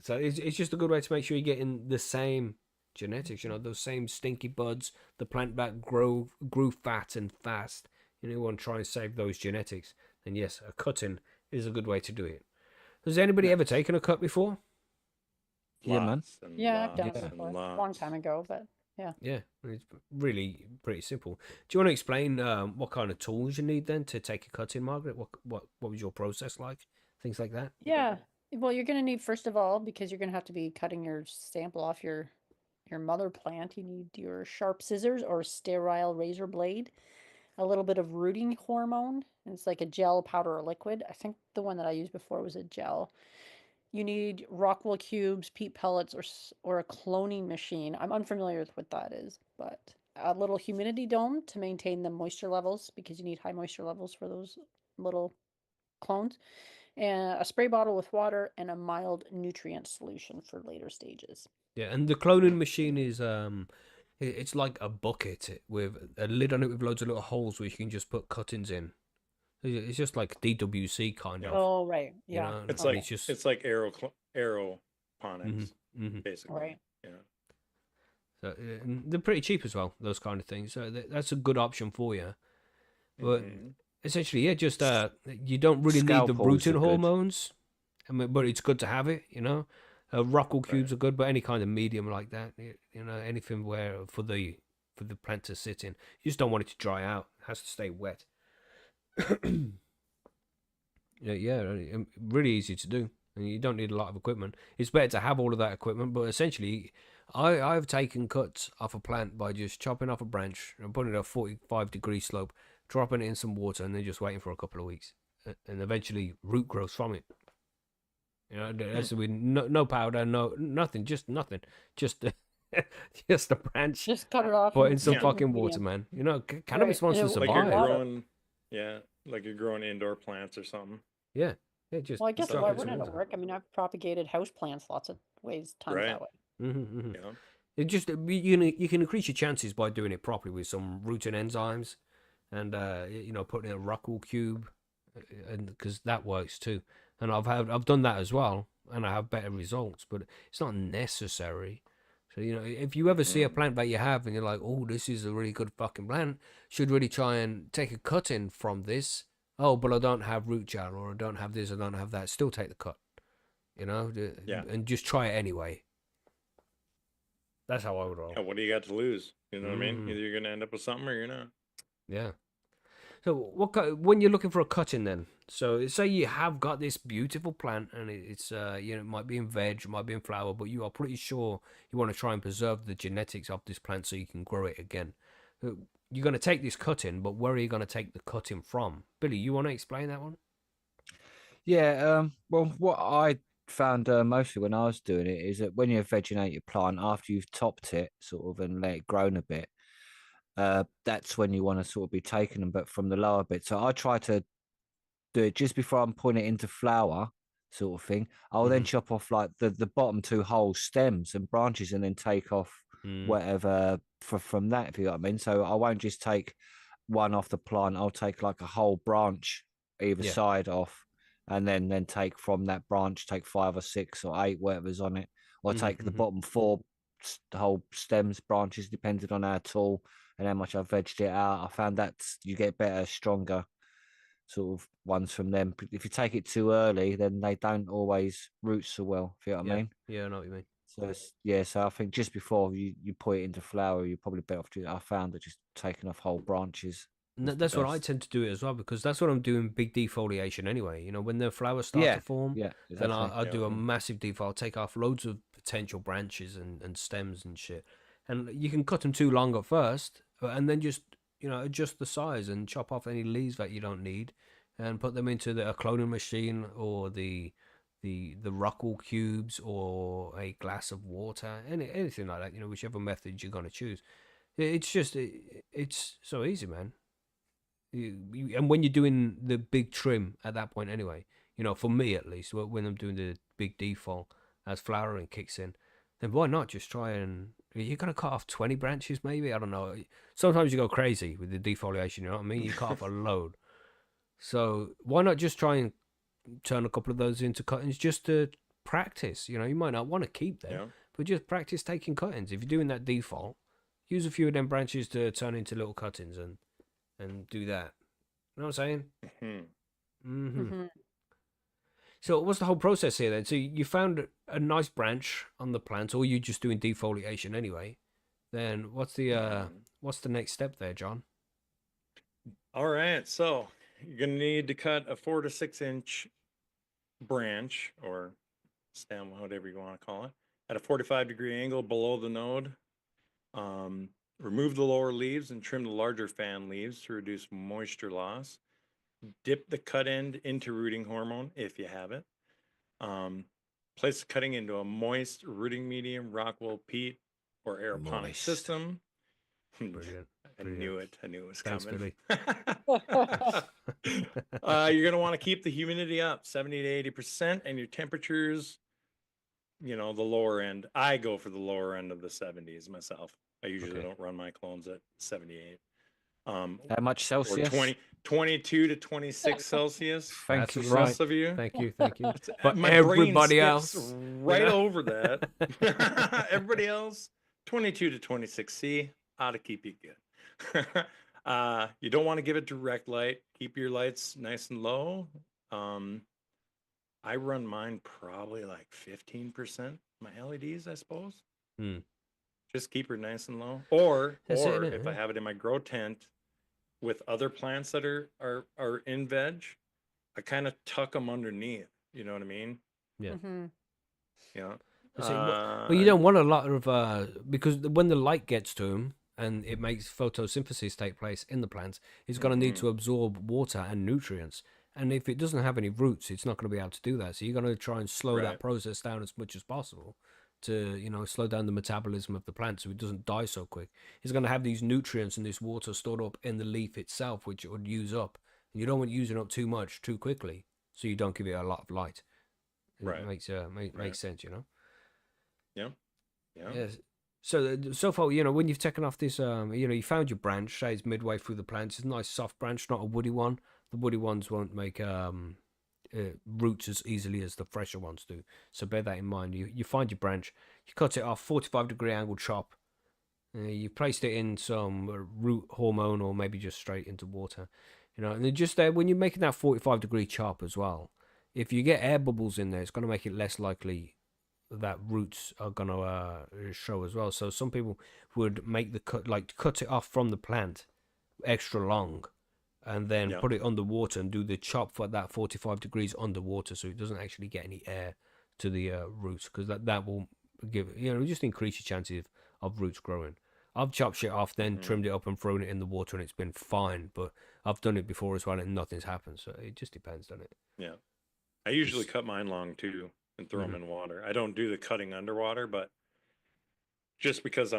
[SPEAKER 1] So it's just a good way to make sure you're getting the same genetics, you know, those same stinky buds, the plant back grew fat and fast. You know, you want to try and save those genetics. And yes, a cutting is a good way to do it. Has anybody ever taken a cut before?
[SPEAKER 4] Yeah, man.
[SPEAKER 3] Lots and
[SPEAKER 2] Yeah, I've done
[SPEAKER 3] lots
[SPEAKER 2] it
[SPEAKER 3] and
[SPEAKER 2] before. A long
[SPEAKER 3] lots.
[SPEAKER 2] time ago, but
[SPEAKER 1] Yeah, it's really pretty simple. Do you want to explain what kind of tools you need then to take a cutting, Margaret? What was your process like? Things like that?
[SPEAKER 2] yeah. Well, you're gonna need, first of all, because you're gonna have to be cutting your sample off your mother plant, you need your sharp scissors or sterile razor blade, a little bit of rooting hormone. And it's like a gel, powder, or liquid. I think the one that I used before was a gel. You need Rockwool cubes, peat pellets, or a cloning machine. I'm unfamiliar with what that is, but a little humidity dome to maintain the moisture levels, because you need high moisture levels for those little clones, and a spray bottle with water, and a mild nutrient solution for later stages.
[SPEAKER 1] Yeah, and the cloning machine is it's like a bucket with a lid on it with loads of little holes where you can just put cuttings in. It's just like DWC kind of.
[SPEAKER 2] Oh, right.
[SPEAKER 1] You
[SPEAKER 2] Yeah.
[SPEAKER 1] know,
[SPEAKER 3] It's
[SPEAKER 1] and
[SPEAKER 3] like it's like aeroponics, basically.
[SPEAKER 2] Right.
[SPEAKER 3] Yeah.
[SPEAKER 1] So, and they're pretty cheap as well, those kind of things. So that's a good option for you. But
[SPEAKER 3] Mhm.
[SPEAKER 1] essentially, yeah, just you don't really need the
[SPEAKER 4] Scalpels are
[SPEAKER 1] rooting
[SPEAKER 4] good.
[SPEAKER 1] hormones. I mean, but it's good to have it, you know. Rockwool cubes are good, but any kind of medium like that, you know, anything where for for the plant to sit in. You just don't want it to dry out. It has to stay wet. Really easy to do, and you don't need a lot of equipment. It's better to have all of that equipment, but essentially, I've taken cuts off a plant by just chopping off a branch and putting it at a 45-degree slope, dropping it in some water, and then just waiting for a couple of weeks, and eventually root grows from it. That's with no powder, nothing, just nothing, just just a branch.
[SPEAKER 2] Just cut it off.
[SPEAKER 1] Put
[SPEAKER 2] and
[SPEAKER 1] in some
[SPEAKER 2] put it
[SPEAKER 1] fucking
[SPEAKER 2] in the
[SPEAKER 1] water,
[SPEAKER 2] medium.
[SPEAKER 1] man. Cannabis wants to
[SPEAKER 2] And it-
[SPEAKER 3] Like
[SPEAKER 1] survive.
[SPEAKER 3] you're
[SPEAKER 2] Water.
[SPEAKER 3] growing, like you're growing indoor plants or something.
[SPEAKER 1] Yeah, just
[SPEAKER 2] Well, I guess
[SPEAKER 1] drop
[SPEAKER 2] why
[SPEAKER 1] it in some
[SPEAKER 2] wouldn't it
[SPEAKER 1] water.
[SPEAKER 2] work? I mean, I've propagated house plants lots of ways, tons
[SPEAKER 3] Right.
[SPEAKER 2] that way.
[SPEAKER 3] Yeah.
[SPEAKER 1] It just you can increase your chances by doing it properly with some rooting enzymes, and putting in a rock wool cube, and because that works too. And I've done that as well, and I have better results. But it's not necessary. So if you ever see a plant that you have and you're like, oh, this is a really good fucking plant, should really try and take a cut in from this. Oh, but I don't have root gel, or I don't have this, I don't have that. Still take the cut,
[SPEAKER 3] Yeah.
[SPEAKER 1] and just try it anyway. That's how I would roll.
[SPEAKER 3] Yeah, what do you got to lose? You know what I mean?
[SPEAKER 1] Mhm.
[SPEAKER 3] Either you're gonna end up with something or you're not.
[SPEAKER 1] Yeah. So when you're looking for a cutting then? So say you have got this beautiful plant and it's it might be in veg, it might be in flower, but you are pretty sure you want to try and preserve the genetics of this plant so you can grow it again. You're going to take this cutting, but where are you going to take the cutting from? Billy, you want to explain that one?
[SPEAKER 4] Yeah, well, what I found mostly when I was doing it is that when you vegetate your plant after you've topped it, sort of, and let it grow a bit, that's when you want to sort of be taking them, but from the lower bit. So I try to do it just before I'm putting it into flower, sort of thing. I'll then chop off like the bottom two whole stems and branches, and then take off whatever from that, if you know what I mean. So I won't just take one off the plant. I'll take like a whole branch either
[SPEAKER 1] Yeah.
[SPEAKER 4] side off, and then take from that branch, take 5 or 6 or 8, whatever's on it, or take the bottom 4 whole stems, branches, depending on how tall and how much I've vegged it out. I found that you get better, stronger sort of ones from them. If you take it too early, then they don't always root so well, if you know what I mean.
[SPEAKER 1] Yeah, I know what you mean.
[SPEAKER 4] So so I think just before you put it into flower, you're probably better off I found that just taking off whole branches.
[SPEAKER 1] That's what I tend to do it as well, because that's what I'm doing big defoliation anyway. When the flowers start to form,
[SPEAKER 4] Yeah,
[SPEAKER 1] then
[SPEAKER 4] exactly.
[SPEAKER 1] I'll do a massive defol. I'll take off loads of potential branches and stems and shit. And you can cut them too long at first, and then just adjust the size and chop off any leaves that you don't need, and put them into a cloning machine or the rock wool cubes or a glass of water, anything like that. Whichever method you're gonna choose. It's so easy, man. And when you're doing the big trim at that point anyway, for me at least, when I'm doing the big defol as flowering kicks in, then why not just try and you're gonna cut off 20 branches maybe? I don't know. Sometimes you go crazy with the defoliation, you know what I mean? You cut off a load. So why not just try and turn a couple of those into cuttings just to practice? You might not want to keep them, but just practice taking cuttings. If you're doing that defol, use a few of them branches to turn into little cuttings and do that. You know what I'm saying? So what's the whole process here then? So you found a nice branch on the plant, or you just doing defoliation anyway? Then what's the next step there, John?
[SPEAKER 3] All right, so you're gonna need to cut a 4 to 6 inch branch or stem, whatever you want to call it, at a 45-degree angle below the node. Remove the lower leaves and trim the larger fan leaves to reduce moisture loss. Dip the cut end into rooting hormone if you have it. Place the cutting into a moist rooting medium, rock wool, peat, or aeroponic system.
[SPEAKER 1] Brilliant.
[SPEAKER 3] I knew it was
[SPEAKER 1] Thanks,
[SPEAKER 3] coming.
[SPEAKER 1] Billy.
[SPEAKER 3] You're going to want to keep the humidity up 70 to 80%, and your temperatures, the lower end. I go for the lower end of the 70s myself. I usually don't run my clones at 78.
[SPEAKER 4] How much Celsius?
[SPEAKER 3] Or 22 to 26 Celsius.
[SPEAKER 4] Thank you.
[SPEAKER 3] The rest of you.
[SPEAKER 1] Thank you. But
[SPEAKER 3] My
[SPEAKER 1] everybody
[SPEAKER 3] brain
[SPEAKER 1] else,
[SPEAKER 3] skips right over that. Everybody else, 22 to 26 C ought to keep you good. You don't want to give it direct light. Keep your lights nice and low. I run mine probably like 15%. My LEDs, I suppose. Just keep her nice and low. Or
[SPEAKER 1] That's it,
[SPEAKER 3] if I have it in my grow tent with other plants that are in veg, I kind of tuck them underneath. You know what I mean?
[SPEAKER 1] Yeah.
[SPEAKER 3] Yeah.
[SPEAKER 1] That's it. Well, you don't want a lot of because when the light gets to them and it makes photosynthesis take place in the plants, it's going to need to absorb water and nutrients. And if it doesn't have any roots, it's not going to be able to do that. So you're going to try and slow that process down as much as possible to, you know, slow down the metabolism of the plant so it doesn't die so quick. It's going to have these nutrients and this water stored up in the leaf itself, which it would use up. And you don't want using up too much too quickly, so you don't give it a lot of light. It makes sense, you know.
[SPEAKER 3] Yeah. Yeah.
[SPEAKER 1] Yes. So far, you know, when you've taken off this, you know, you found your branch, say it's midway through the plant. It's a nice soft branch, not a woody one. The woody ones won't make roots as easily as the fresher ones do. So bear that in mind. You find your branch, you cut it off, 45-degree angle chop. You placed it in some root hormone or maybe just straight into water. You know, and then just there, when you're making that 45-degree chop as well, if you get air bubbles in there, it's going to make it less likely that roots are going to show as well. So some people would make the cut it off from the plant extra long and then put it underwater and do the chop for that 45 degrees underwater so it doesn't actually get any air to the roots, because that will give, you know, just increase your chances of roots growing. I've chopped shit off, then trimmed it up and thrown it in the water and it's been fine, but I've done it before as well and nothing's happened. So it just depends, doesn't it?
[SPEAKER 3] Yeah. I usually cut mine long too and throw them in water. I don't do the cutting underwater, but just because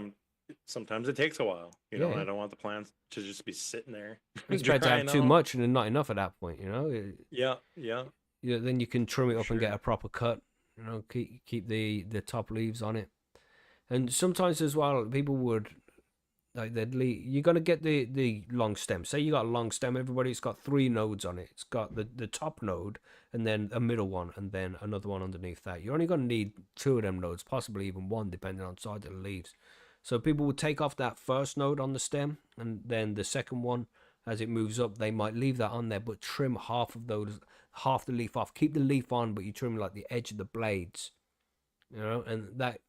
[SPEAKER 3] sometimes it takes a while, you know, and I don't want the plants to just be sitting there.
[SPEAKER 1] It's better to have too much and then not enough at that point, you know?
[SPEAKER 3] Yeah.
[SPEAKER 1] Then you can trim it up and get a proper cut, you know, keep the top leaves on it. And sometimes as well, people would, like, you're going to get the long stem. Say you got a long stem, everybody, it's got 3 nodes on it. It's got the top node and then a middle one and then another one underneath that. You're only going to need 2 of them nodes, possibly even 1, depending on the size of the leaves. So people would take off that first node on the stem and then the second one, as it moves up, they might leave that on there, but trim half the leaf off. Keep the leaf on, but you trim like the edge of the blades. You know, and that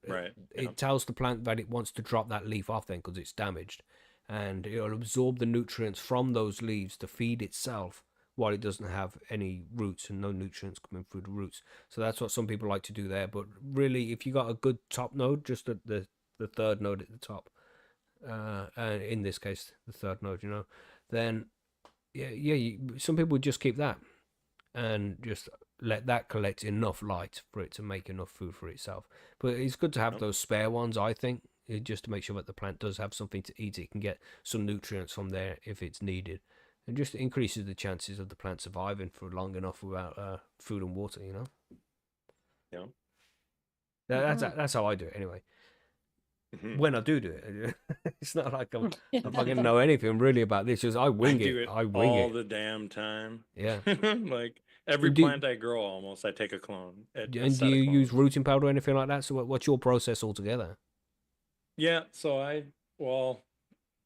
[SPEAKER 1] it tells the plant that it wants to drop that leaf off then because it's damaged, and it'll absorb the nutrients from those leaves to feed itself while it doesn't have any roots and no nutrients coming through the roots. So that's what some people like to do there. But really, if you got a good top node, just the third node at the top, and in this case the third node, you know, then some people would just keep that and just let that collect enough light for it to make enough food for itself. But it's good to have those spare ones, I think, just to make sure that the plant does have something to eat. It can get some nutrients from there if it's needed. And just increases the chances of the plant surviving for long enough without food and water, you know?
[SPEAKER 3] Yeah.
[SPEAKER 1] That's how I do it anyway. When I do it, it's not like I fucking know anything really about this. Just I wing it. I wing
[SPEAKER 3] all
[SPEAKER 1] it
[SPEAKER 3] the damn time.
[SPEAKER 1] Yeah.
[SPEAKER 3] Like every plant I grow, almost I take a clone.
[SPEAKER 1] And do you use rooting powder or anything like that? So what's your process altogether?
[SPEAKER 3] Yeah. So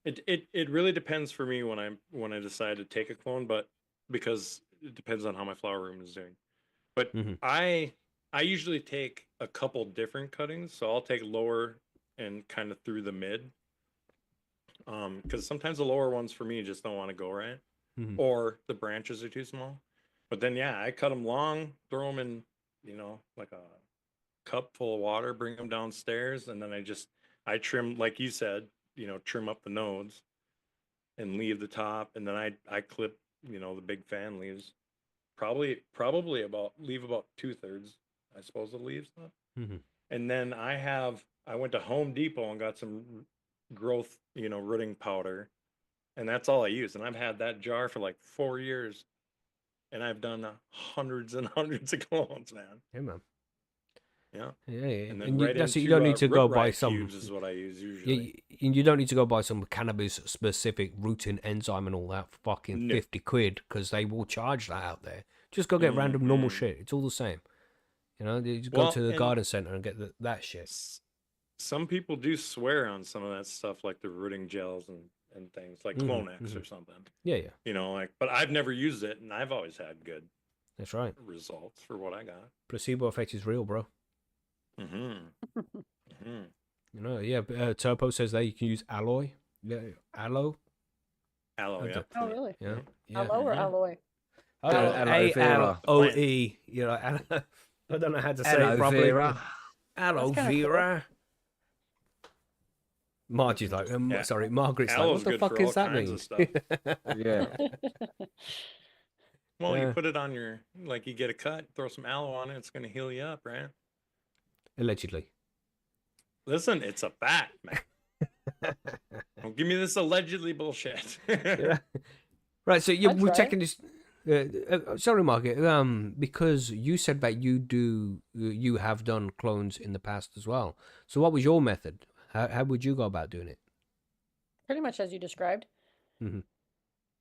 [SPEAKER 3] it really depends for me when I decide to take a clone, but because it depends on how my flower room is doing. But I usually take a couple different cuttings. So I'll take lower and kind of through the mid, because sometimes the lower ones for me just don't want to go right, or the branches are too small. But then I cut them long, throw them in, you know, like a cup full of water, bring them downstairs, and then I trim, like you said, you know, trim up the nodes and leave the top, and then I clip, you know, the big fan leaves, probably leave about 2/3, I suppose, of leaves left. And then I went to Home Depot and got some growth, you know, rooting powder, and that's all I use. And I've had that jar for like 4 years, and I've done hundreds and hundreds of clones, man.
[SPEAKER 1] Yeah, man.
[SPEAKER 3] Yeah.
[SPEAKER 1] And
[SPEAKER 3] then
[SPEAKER 1] that's it. You don't need to go buy some.
[SPEAKER 3] Cubes is what I use usually.
[SPEAKER 1] You don't need to go buy some cannabis specific rooting enzyme and all that for fucking 50 quid, because they will charge that out there. Just go get random normal shit. It's all the same. You know, you just go to the garden center and get that shit.
[SPEAKER 3] Some people do swear on some of that stuff, like the rooting gels and things like Clonex or something.
[SPEAKER 1] Yeah.
[SPEAKER 3] You know, like, but I've never used it, and I've always had good.
[SPEAKER 1] That's right.
[SPEAKER 3] Results for what I got.
[SPEAKER 1] Placebo effect is real, bro. You know, yeah. Turpo says there you can use alloy. Yeah, aloe.
[SPEAKER 3] Aloe, yeah.
[SPEAKER 2] Oh, really?
[SPEAKER 1] Yeah, yeah.
[SPEAKER 2] Aloe or alloy?
[SPEAKER 1] I don't know,
[SPEAKER 4] Aloe vera.
[SPEAKER 1] A-L-O-E. You know, I don't know how to say it
[SPEAKER 4] Aloe
[SPEAKER 1] properly.
[SPEAKER 4] vera.
[SPEAKER 1] Aloe
[SPEAKER 2] That's kinda cool.
[SPEAKER 1] vera. Margie's like,
[SPEAKER 3] Yeah.
[SPEAKER 1] sorry, Margaret's like,
[SPEAKER 3] Aloe's
[SPEAKER 1] what the
[SPEAKER 3] good
[SPEAKER 1] fuck
[SPEAKER 3] for
[SPEAKER 1] is
[SPEAKER 3] all
[SPEAKER 1] that
[SPEAKER 3] kinds
[SPEAKER 1] mean?
[SPEAKER 3] of stuff.
[SPEAKER 4] Yeah.
[SPEAKER 3] Well, you
[SPEAKER 1] Yeah.
[SPEAKER 3] put it on your, like you get a cut, throw some aloe on it, it's going to heal you up, right?
[SPEAKER 1] Allegedly.
[SPEAKER 3] Listen, it's a fact, man. Don't give me this allegedly bullshit.
[SPEAKER 1] Yeah. Right, so
[SPEAKER 2] I'd
[SPEAKER 1] we're
[SPEAKER 2] try.
[SPEAKER 1] checking this. Sorry, Margaret. Because you said that you have done clones in the past as well. So what was your method? How would you go about doing it?
[SPEAKER 2] Pretty much as you described.
[SPEAKER 1] Mhm.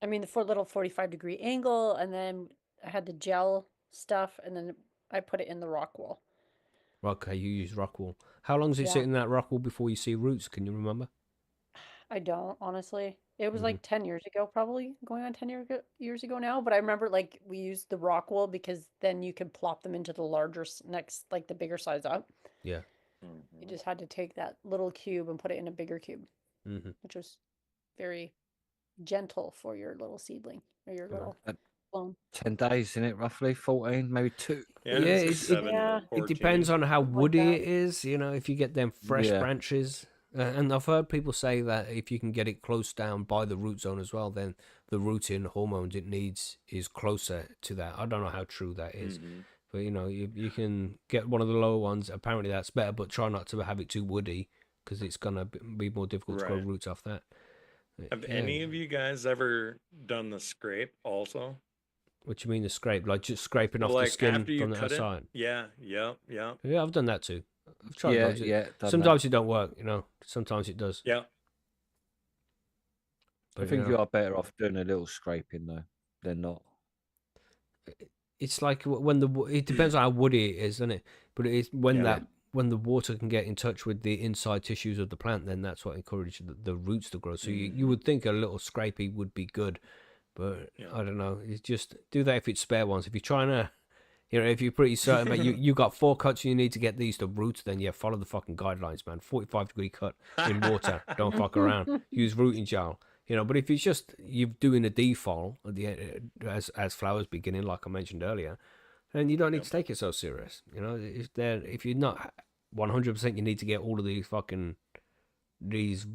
[SPEAKER 2] I mean, the little 45-degree angle, and then I had the gel stuff, and then I put it in the rock wool.
[SPEAKER 1] Okay, you use rock wool. How long does it
[SPEAKER 2] Yeah.
[SPEAKER 1] sit in that rock wool before you see roots? Can you remember?
[SPEAKER 2] I don't, honestly. It was
[SPEAKER 1] Mhm.
[SPEAKER 2] like 10 years ago, probably going on 10 years ago now. But I remember like we used the rock wool because then you could plop them into the larger next, like the bigger size up.
[SPEAKER 1] Yeah.
[SPEAKER 2] You just had to take that little cube and put it in a bigger cube,
[SPEAKER 1] Mm-hmm.
[SPEAKER 2] which was very gentle for your little seedling or your little
[SPEAKER 4] Uh,
[SPEAKER 2] clone.
[SPEAKER 4] 10 days, isn't it? Roughly 14, maybe 2.
[SPEAKER 3] Yeah,
[SPEAKER 1] Yeah,
[SPEAKER 3] it's
[SPEAKER 1] it-
[SPEAKER 3] 7
[SPEAKER 2] Yeah.
[SPEAKER 3] to
[SPEAKER 1] It depends
[SPEAKER 3] 14.
[SPEAKER 1] on how
[SPEAKER 2] Something like
[SPEAKER 1] woody
[SPEAKER 2] that.
[SPEAKER 1] it is. You know, if you get them fresh
[SPEAKER 4] Yeah.
[SPEAKER 1] branches. And I've heard people say that if you can get it close down by the root zone as well, then the rooting hormones it needs is closer to that. I don't know how true that is.
[SPEAKER 3] Mhm.
[SPEAKER 1] But, you know, you can get one of the lower ones. Apparently that's better, but try not to have it too woody because it's going to be more difficult to grow
[SPEAKER 3] Right.
[SPEAKER 1] roots off that.
[SPEAKER 3] Have
[SPEAKER 1] Yeah.
[SPEAKER 3] any of you guys ever done the scrape also?
[SPEAKER 1] What you mean the scrape? Like just scraping off the
[SPEAKER 3] Like
[SPEAKER 1] skin
[SPEAKER 3] after you
[SPEAKER 1] from the
[SPEAKER 3] cut
[SPEAKER 1] outside?
[SPEAKER 3] it? Yeah, yep.
[SPEAKER 1] Yeah, I've done that too. I've tried
[SPEAKER 4] Yeah,
[SPEAKER 1] loads.
[SPEAKER 4] yeah. done that.
[SPEAKER 1] Sometimes it don't work, you know. Sometimes it does.
[SPEAKER 3] Yeah.
[SPEAKER 4] I
[SPEAKER 1] But,
[SPEAKER 4] think
[SPEAKER 1] you
[SPEAKER 4] you
[SPEAKER 1] know,
[SPEAKER 4] are better off doing a little scraping, though, than not.
[SPEAKER 1] it's like when it depends on how woody it is, doesn't it? But it is when
[SPEAKER 3] Yeah.
[SPEAKER 1] when the water can get in touch with the inside tissues of the plant, then that's what encourages the roots to grow. So you would think a little scrapey would be good, but
[SPEAKER 3] Yeah.
[SPEAKER 1] I don't know. It's just do that if it's spare ones. If you're trying to, you know, if you're pretty certain that you got 4 cuts and you need to get these to roots, then yeah, follow the fucking guidelines, man. 45-degree cut in water. Don't fuck around. Use rooting gel. You know, but if it's just you're doing a defol at the end, as flowers beginning, like I mentioned earlier, then you don't need to take it so serious. You know, if you're not 100%, you need to get all of these fucking these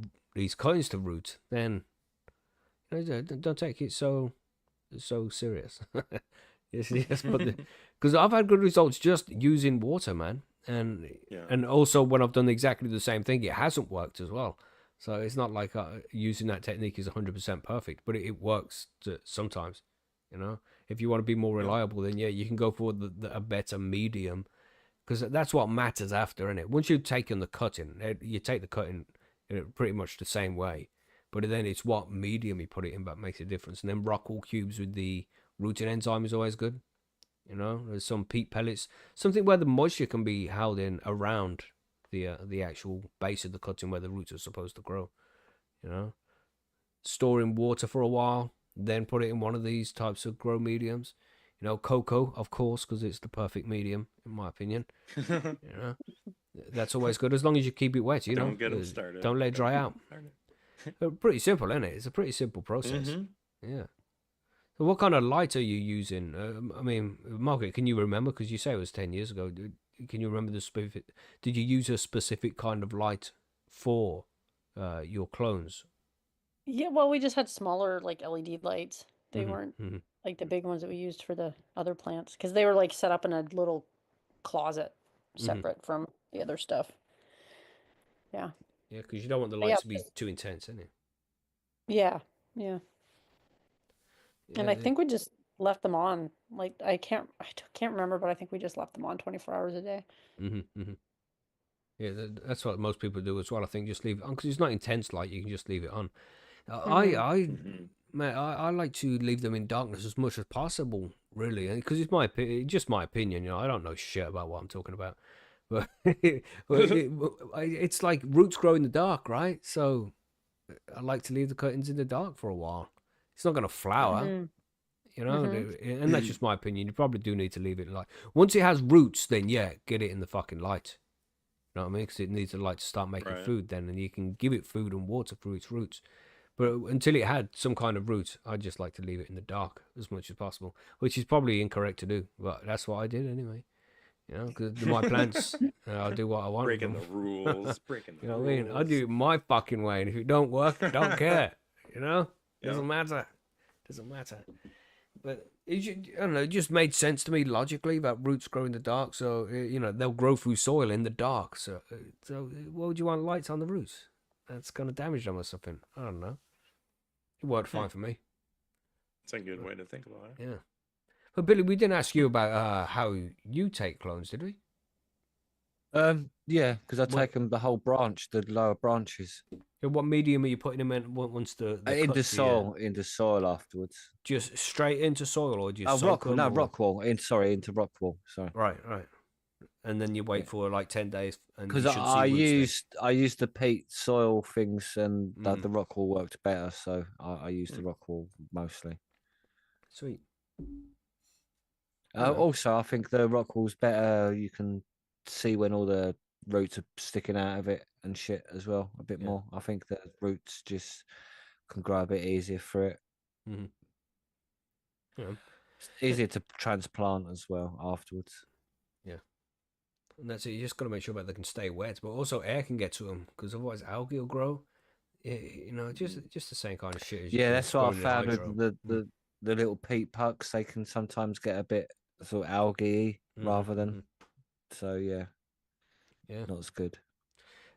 [SPEAKER 1] cuttings to root, then you know, don't take it so serious. Yes, but because I've had good results just using water, man, and
[SPEAKER 3] Yeah.
[SPEAKER 1] and also when I've done exactly the same thing, it hasn't worked as well. So it's not like using that technique is 100% perfect, but it works sometimes. You know, if you want to be more reliable, then yeah, you can go for a better medium, because that's what matters after, isn't it? Once you've taken the cutting, you take the cutting pretty much the same way, but then it's what medium you put it in that makes a difference. And then rock wool cubes with the rooting enzyme is always good. You know, there's some peat pellets, something where the moisture can be held in around the actual base of the cutting where the roots are supposed to grow. You know, store in water for a while, then put it in one of these types of grow mediums. You know, cocoa, of course, because it's the perfect medium, in my opinion. You know, that's always good as long as you keep it wet. You know,
[SPEAKER 3] Don't get them started.
[SPEAKER 1] Don't let it dry out. Pretty simple, isn't it? It's a pretty simple process.
[SPEAKER 3] Mhm.
[SPEAKER 1] Yeah. So what kind of light are you using? I mean, Margaret, can you remember? Because you say it was 10 years ago. Can you remember the specific? Did you use a specific kind of light for your clones?
[SPEAKER 2] Yeah, well, we just had smaller like LED lights. They
[SPEAKER 1] Mhm,
[SPEAKER 2] weren't
[SPEAKER 1] mhm.
[SPEAKER 2] like the big ones that we used for the other plants because they were like set up in a little closet separate from the other stuff. Yeah.
[SPEAKER 1] Yeah, because you don't want the
[SPEAKER 2] But yeah,
[SPEAKER 1] lights to be too intense, innit?
[SPEAKER 2] yeah, yeah. And I think we just left them on. Like I can't remember, but I think we just left them on 24 hours a day.
[SPEAKER 1] Yeah, that's what most people do as well. I think just leave it on because it's not intense light. You can just leave it on. Man, I like to leave them in darkness as much as possible, really, because it's just my opinion. You know, I don't know shit about what I'm talking about, but it's like roots grow in the dark, right? So I like to leave the curtains in the dark for a while. It's not going to flower, you know, and that's just my opinion. You probably do need to leave it in light. Once it has roots, then yeah, get it in the fucking light. You know what I mean? Because it needs the light to start making
[SPEAKER 3] Right.
[SPEAKER 1] food then, and you can give it food and water through its roots. But until it had some kind of roots, I'd just like to leave it in the dark as much as possible, which is probably incorrect to do, but that's what I did anyway. You know, because my plants, I'll do what I want. with
[SPEAKER 3] Breaking the
[SPEAKER 1] them.
[SPEAKER 3] rules. Breaking the
[SPEAKER 1] You know
[SPEAKER 3] rules.
[SPEAKER 1] what I mean? I do it my fucking way, and if it don't work, don't care. You know,
[SPEAKER 3] Yeah.
[SPEAKER 1] doesn't matter. Doesn't matter. But I don't know. It just made sense to me logically that roots grow in the dark. So you know they'll grow through soil in the dark. So why would you want lights on the roots? That's gonna damage them or something. I don't know. It worked fine for me.
[SPEAKER 3] It's a good way to think about it.
[SPEAKER 1] Yeah. But Billy, we didn't ask you about how you take clones, did we?
[SPEAKER 4] Yeah, because I
[SPEAKER 1] What-
[SPEAKER 4] take them the whole branch, the lower branches,
[SPEAKER 1] What medium are you putting them in once the
[SPEAKER 4] into
[SPEAKER 1] cuts are-
[SPEAKER 4] soil afterwards.
[SPEAKER 1] Just straight into soil, or do you soak
[SPEAKER 4] Rock,
[SPEAKER 1] them?
[SPEAKER 4] no,
[SPEAKER 1] or-
[SPEAKER 4] rock wall. Into rock wall. Sorry.
[SPEAKER 1] Right. And then you wait for like 10 days, and
[SPEAKER 4] Because
[SPEAKER 1] you should
[SPEAKER 4] I
[SPEAKER 1] see roots
[SPEAKER 4] used the peat soil things, and
[SPEAKER 1] Mm.
[SPEAKER 4] the rock wall worked better, so I used the rock wall mostly.
[SPEAKER 1] there. Sweet. Yeah.
[SPEAKER 4] Also, I think the rock wall's better. You can see when all the roots are sticking out of it and shit as well a bit
[SPEAKER 1] Yeah.
[SPEAKER 4] more. I think the roots just can grow a bit easier for it.
[SPEAKER 1] Mm-hmm. Yeah.
[SPEAKER 4] It's easier to transplant as well afterwards.
[SPEAKER 1] And that's it. You just got to make sure that they can stay wet, but also air can get to them because otherwise algae will grow. You know, just the same kind of shit. As
[SPEAKER 4] Yeah, that's what I
[SPEAKER 1] growing in
[SPEAKER 4] found
[SPEAKER 1] hydro.
[SPEAKER 4] with the little peat pucks. They can sometimes get a bit sort of algae rather than. So yeah, not as good.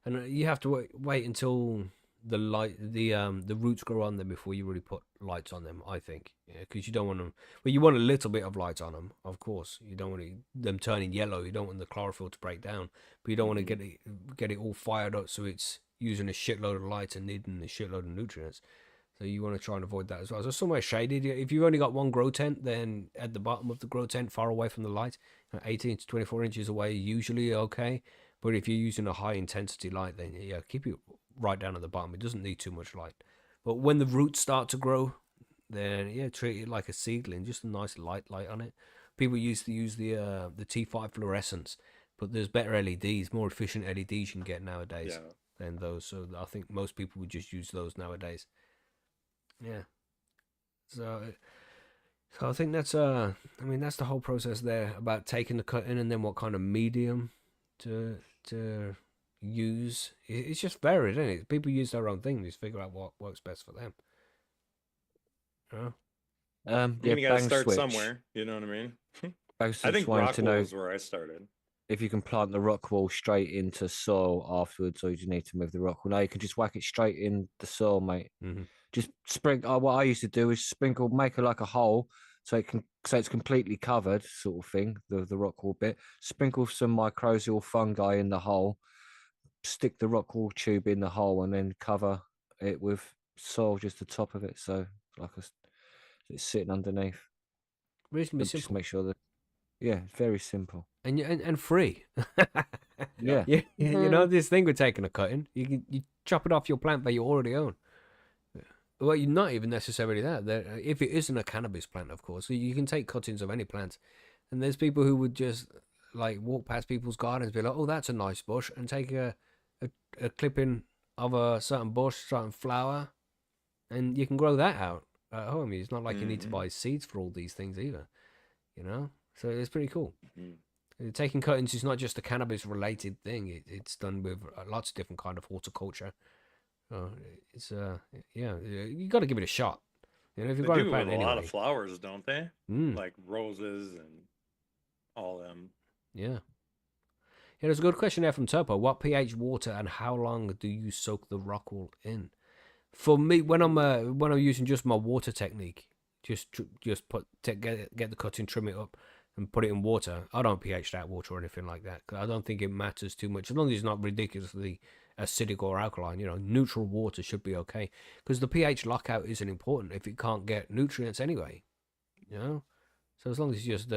[SPEAKER 1] And you have to wait until the roots grow on them before you really put lights on them. I think, because you don't want them. Well, you want a little bit of light on them, of course. You don't want them turning yellow. You don't want the chlorophyll to break down, but you don't want to get it all fired up so it's using a shitload of light and needing a shitload of nutrients. So you want to try and avoid that as well. So somewhere shaded. If you've only got one grow tent, then at the bottom of the grow tent, far away from the light, 18 to 24 inches away, usually okay. But if you're using a high intensity light, then yeah, keep it right down at the bottom. It doesn't need too much light. But when the roots start to grow, then yeah, treat it like a seedling, just a nice light on it. People used to use the T5 fluorescents, but there's better LEDs, more efficient LEDs you can get nowadays than those. So I think most people would just use those nowadays. Yeah. So I think that's that's the whole process there about taking the cut in and then what kind of medium to use. It's just varied, isn't it? People use their own thing, just figure out what works best for them. You know?
[SPEAKER 3] You gotta
[SPEAKER 4] bang
[SPEAKER 3] start
[SPEAKER 4] switch.
[SPEAKER 3] somewhere. You know what I mean?
[SPEAKER 4] Bang
[SPEAKER 3] I
[SPEAKER 4] switch
[SPEAKER 3] think
[SPEAKER 4] wanted
[SPEAKER 3] rock
[SPEAKER 4] to
[SPEAKER 3] wall
[SPEAKER 4] know
[SPEAKER 3] is where I started.
[SPEAKER 4] if you can plant the rock wall straight into soil afterwards, or do you need to move the rock wall? No, you can just whack it straight in the soil, mate.
[SPEAKER 1] Mm-hmm.
[SPEAKER 4] Just sprinkle. What I used to do is sprinkle, make like a hole, so it's completely covered, sort of thing. The rock wall bit. Sprinkle some mycorrhizal fungi in the hole. Stick the rock wall tube in the hole, and then cover it with soil just the top of it, so it's sitting underneath.
[SPEAKER 1] Reasonably
[SPEAKER 4] Just
[SPEAKER 1] simple.
[SPEAKER 4] make sure that very simple.
[SPEAKER 1] And free.
[SPEAKER 4] Yeah.
[SPEAKER 1] You know this thing with taking a cutting. You chop it off your plant that you already own. Well, you're not even necessarily that. If it isn't a cannabis plant, of course, so you can take cuttings of any plant. And there's people who would just like walk past people's gardens, and be like, "Oh, that's a nice bush," and take a clipping of a certain bush, certain flower, and you can grow that out at home. It's not like you need to buy seeds for all these things either, you know. So it's pretty cool. Taking cuttings is not just a cannabis related thing. It's done with lots of different kind of horticulture. It's you got to give it a shot. You know, if
[SPEAKER 3] They
[SPEAKER 1] you're going
[SPEAKER 3] do
[SPEAKER 1] to
[SPEAKER 3] with
[SPEAKER 1] plant
[SPEAKER 3] a
[SPEAKER 1] anyway.
[SPEAKER 3] lot of flowers, don't they?
[SPEAKER 1] Mm.
[SPEAKER 3] Like roses and all them.
[SPEAKER 1] Yeah. Yeah, there's a good question there from Turpo. What pH water and how long do you soak the rock wool in? For me, when I'm using just my water technique, just get the cutting, trim it up, and put it in water. I don't pH that water or anything like that. 'Cause I don't think it matters too much as long as it's not ridiculously acidic or alkaline. You know, neutral water should be okay because the pH lockout isn't important if it can't get nutrients anyway. You know, so as long as it's just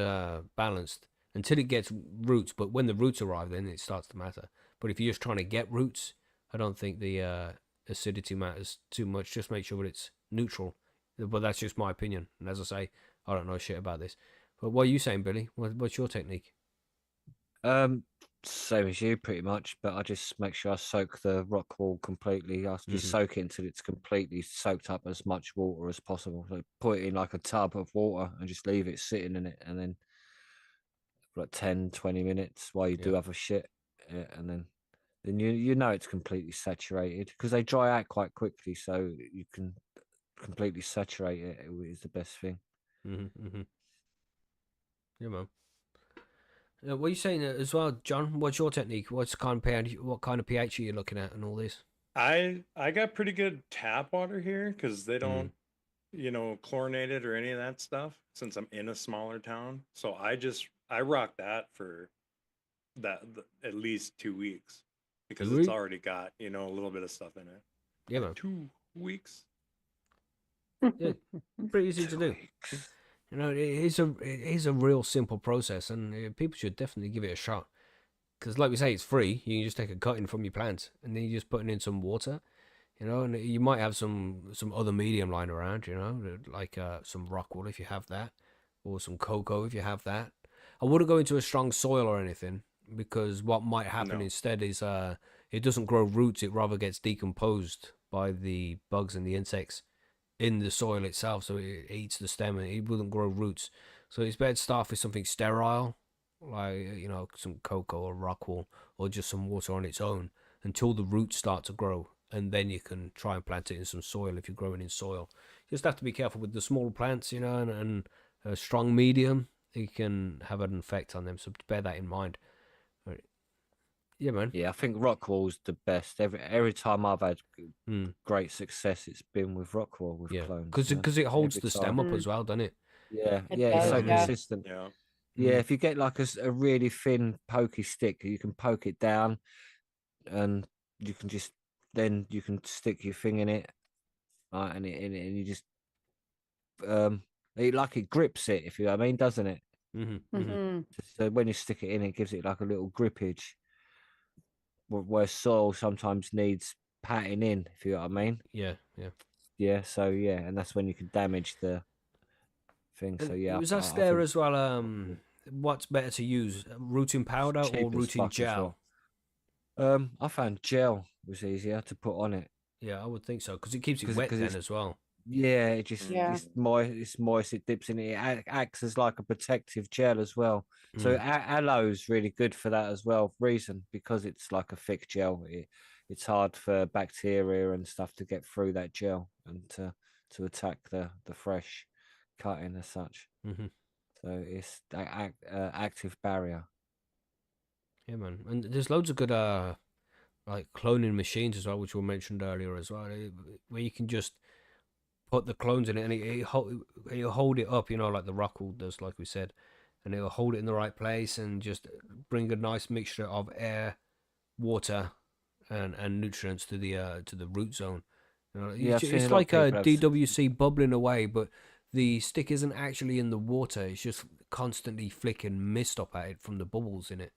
[SPEAKER 1] balanced until it gets roots. But when the roots arrive, then it starts to matter. But if you're just trying to get roots, I don't think the acidity matters too much. Just make sure that it's neutral. But that's just my opinion. And as I say, I don't know shit about this. But what are you saying, Billy? What's your technique?
[SPEAKER 4] Same as you, pretty much. But I just make sure I soak the rock wool completely. I just soak it until it's completely soaked up as much water as possible. So put it in like a tub of water and just leave it sitting in it, and then for like 10, 20 minutes while you do other shit, and then you know it's completely saturated because they dry out quite quickly, so you can completely saturate it. Is the best thing.
[SPEAKER 1] Yeah, man. What are you saying as well, John? What's your technique? What kind of pH are you looking at and all this?
[SPEAKER 3] I got pretty good tap water here because they don't, chlorinate it or any of that stuff since I'm in a smaller town. So I rock that for at least 2 weeks because it's already got, a little bit of stuff in it.
[SPEAKER 1] Yeah, man.
[SPEAKER 3] 2 weeks.
[SPEAKER 1] Yeah, pretty easy to do. It is a real simple process, and people should definitely give it a shot. Because, like we say, it's free. You can just take a cutting from your plants, and then you just put it in some water, and you might have some other medium lying around, like some rock wool if you have that, or some cocoa if you have that. I wouldn't go into a strong soil or anything, because what might happen instead is it doesn't grow roots. It rather gets decomposed by the bugs and the insects in the soil itself, so it eats the stem and it wouldn't grow roots. So it's better to start with something sterile, like some cocoa or rock wool, or just some water on its own until the roots start to grow, and then you can try and plant it in some soil if you're growing in soil. You just have to be careful with the small plants, and a strong medium, it can have an effect on them, so bear that in mind. Yeah, man.
[SPEAKER 4] Yeah, I think rock wool's the best. Every time I've had great success, it's been with rock wool with clones.
[SPEAKER 1] Because it holds the stem up as well, doesn't it?
[SPEAKER 4] Yeah,
[SPEAKER 2] It
[SPEAKER 4] it's so
[SPEAKER 2] does, yeah.
[SPEAKER 4] consistent. Yeah, if you get like a really thin, pokey stick, you can poke it down, and you can stick your thing in it, and you just it grips it, if you know what I mean, doesn't it? So when you stick it in, it gives it like a little grippage. Where soil sometimes needs patting in, if you know what I mean.
[SPEAKER 1] Yeah.
[SPEAKER 4] So and that's when you can damage the thing. So
[SPEAKER 1] it was asked there as well. What's better to use, rooting powder or rooting gel?
[SPEAKER 4] I found gel was easier to put on it.
[SPEAKER 1] Yeah, I would think so, because it keeps it wet then as well.
[SPEAKER 4] Yeah, it's moist. It dips in it. It acts as like a protective gel as well. So aloe's really good for that as well. Reason because it's like a thick gel. It's hard for bacteria and stuff to get through that gel and to attack the fresh cutting as such. So it's active barrier.
[SPEAKER 1] Yeah, man. And there's loads of good like cloning machines as well, which were mentioned earlier as well, where you can just put the clones in it, and it'll hold it up, like the rock wool does, like we said, and it'll hold it in the right place and just bring a nice mixture of air, water, and nutrients to the root zone. It's like a DWC bubbling away, but the stick isn't actually in the water. It's just constantly flicking mist up at it from the bubbles in it.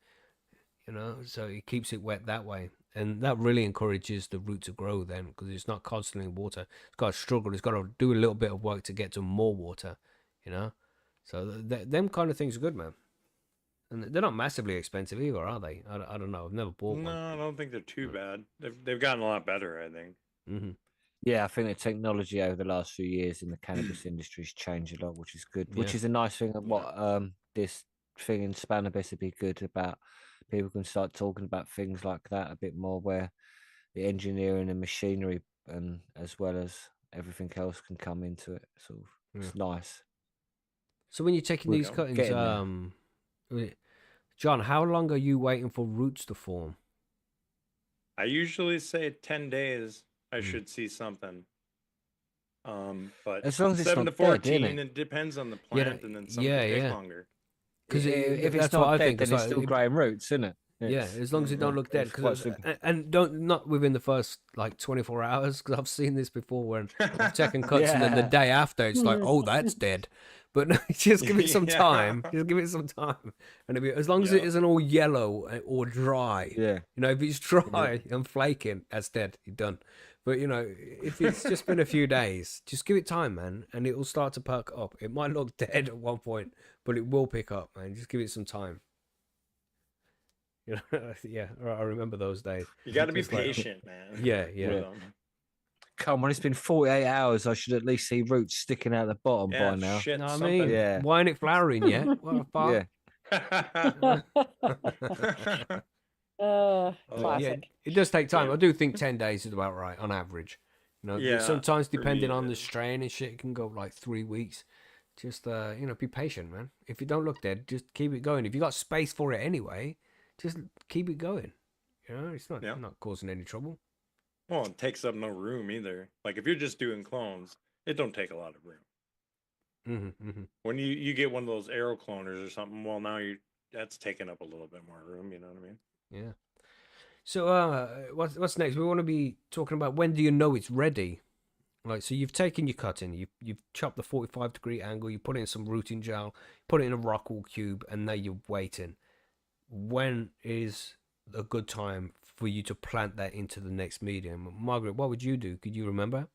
[SPEAKER 1] So it keeps it wet that way, and that really encourages the root to grow then, because it's not constantly in water. It's got to struggle. It's got to do a little bit of work to get to more water. So them kind of things are good, man. And they're not massively expensive either, are they? I don't know. I've never bought one.
[SPEAKER 3] No, I don't think they're too bad. They've gotten a lot better, I think.
[SPEAKER 4] Yeah, I think the technology over the last few years in the cannabis industry has changed a lot, which is good. Which is a nice thing. What this thing in Cannabis would be good about. People can start talking about things like that a bit more, where the engineering and machinery and as well as everything else can come into it. Sort of, it's nice.
[SPEAKER 1] So when you're taking these cuttings, John, how long are you waiting for roots to form?
[SPEAKER 3] I usually say 10 days. I should see something. But
[SPEAKER 4] as long as
[SPEAKER 3] 7
[SPEAKER 4] it's
[SPEAKER 3] to
[SPEAKER 4] not
[SPEAKER 3] 14,
[SPEAKER 4] dead,
[SPEAKER 3] it depends on the plant, and then some take longer.
[SPEAKER 4] Because if it's not dead, then it's still growing roots, isn't it?
[SPEAKER 1] As long as it don't look dead, and not within the first like 24 hours, because I've seen this before when I've taken cuts and then the day after it's like, oh, that's dead. But no, just give it some time. Just give it some time, and as long as it isn't all yellow or dry. If it's dry and flaking, that's dead. You're done. But if it's just been a few days, just give it time, man, and it will start to perk up. It might look dead at one point, but it will pick up, man. Just give it some time. You know, yeah, I remember those days.
[SPEAKER 3] You got to be
[SPEAKER 1] Just like-
[SPEAKER 3] patient, man.
[SPEAKER 1] Yeah,
[SPEAKER 3] with
[SPEAKER 1] yeah.
[SPEAKER 3] them.
[SPEAKER 4] Come on, it's been 48 hours. I should at least see roots sticking out the bottom
[SPEAKER 3] Yeah,
[SPEAKER 4] by now.
[SPEAKER 3] shit.
[SPEAKER 1] No, I
[SPEAKER 3] something.
[SPEAKER 1] mean,
[SPEAKER 4] Yeah.
[SPEAKER 1] why ain't it flowering yet? What the fuck?
[SPEAKER 4] Yeah.
[SPEAKER 3] Oh,
[SPEAKER 2] Classic.
[SPEAKER 1] Yeah, it does take time.
[SPEAKER 3] Yeah.
[SPEAKER 1] I do think 10 days is about right on average. You know,
[SPEAKER 3] Yeah,
[SPEAKER 1] sometimes
[SPEAKER 3] for me
[SPEAKER 1] depending
[SPEAKER 3] it
[SPEAKER 1] on the
[SPEAKER 3] is.
[SPEAKER 1] strain and shit, it can go like 3 weeks. Just you know, be patient, man. If you don't look dead, just keep it going. If you got space for it anyway, just keep it going. You know, it's not
[SPEAKER 3] Yeah.
[SPEAKER 1] not causing any trouble.
[SPEAKER 3] Well, it takes up no room either. Like if you're just doing clones, it don't take a lot of room. When you get one of those arrow cloners or something, well, now that's taking up a little bit more room. You know what I mean?
[SPEAKER 1] Yeah. So what's next? We want to be talking about when do you know it's ready? Like, so you've taken your cutting, you've chopped the 45-degree angle, you put it in some rooting gel, put it in a rock wool cube, and now you're waiting. When is a good time for you to plant that into the next medium? Margaret, what would you do? Could you remember?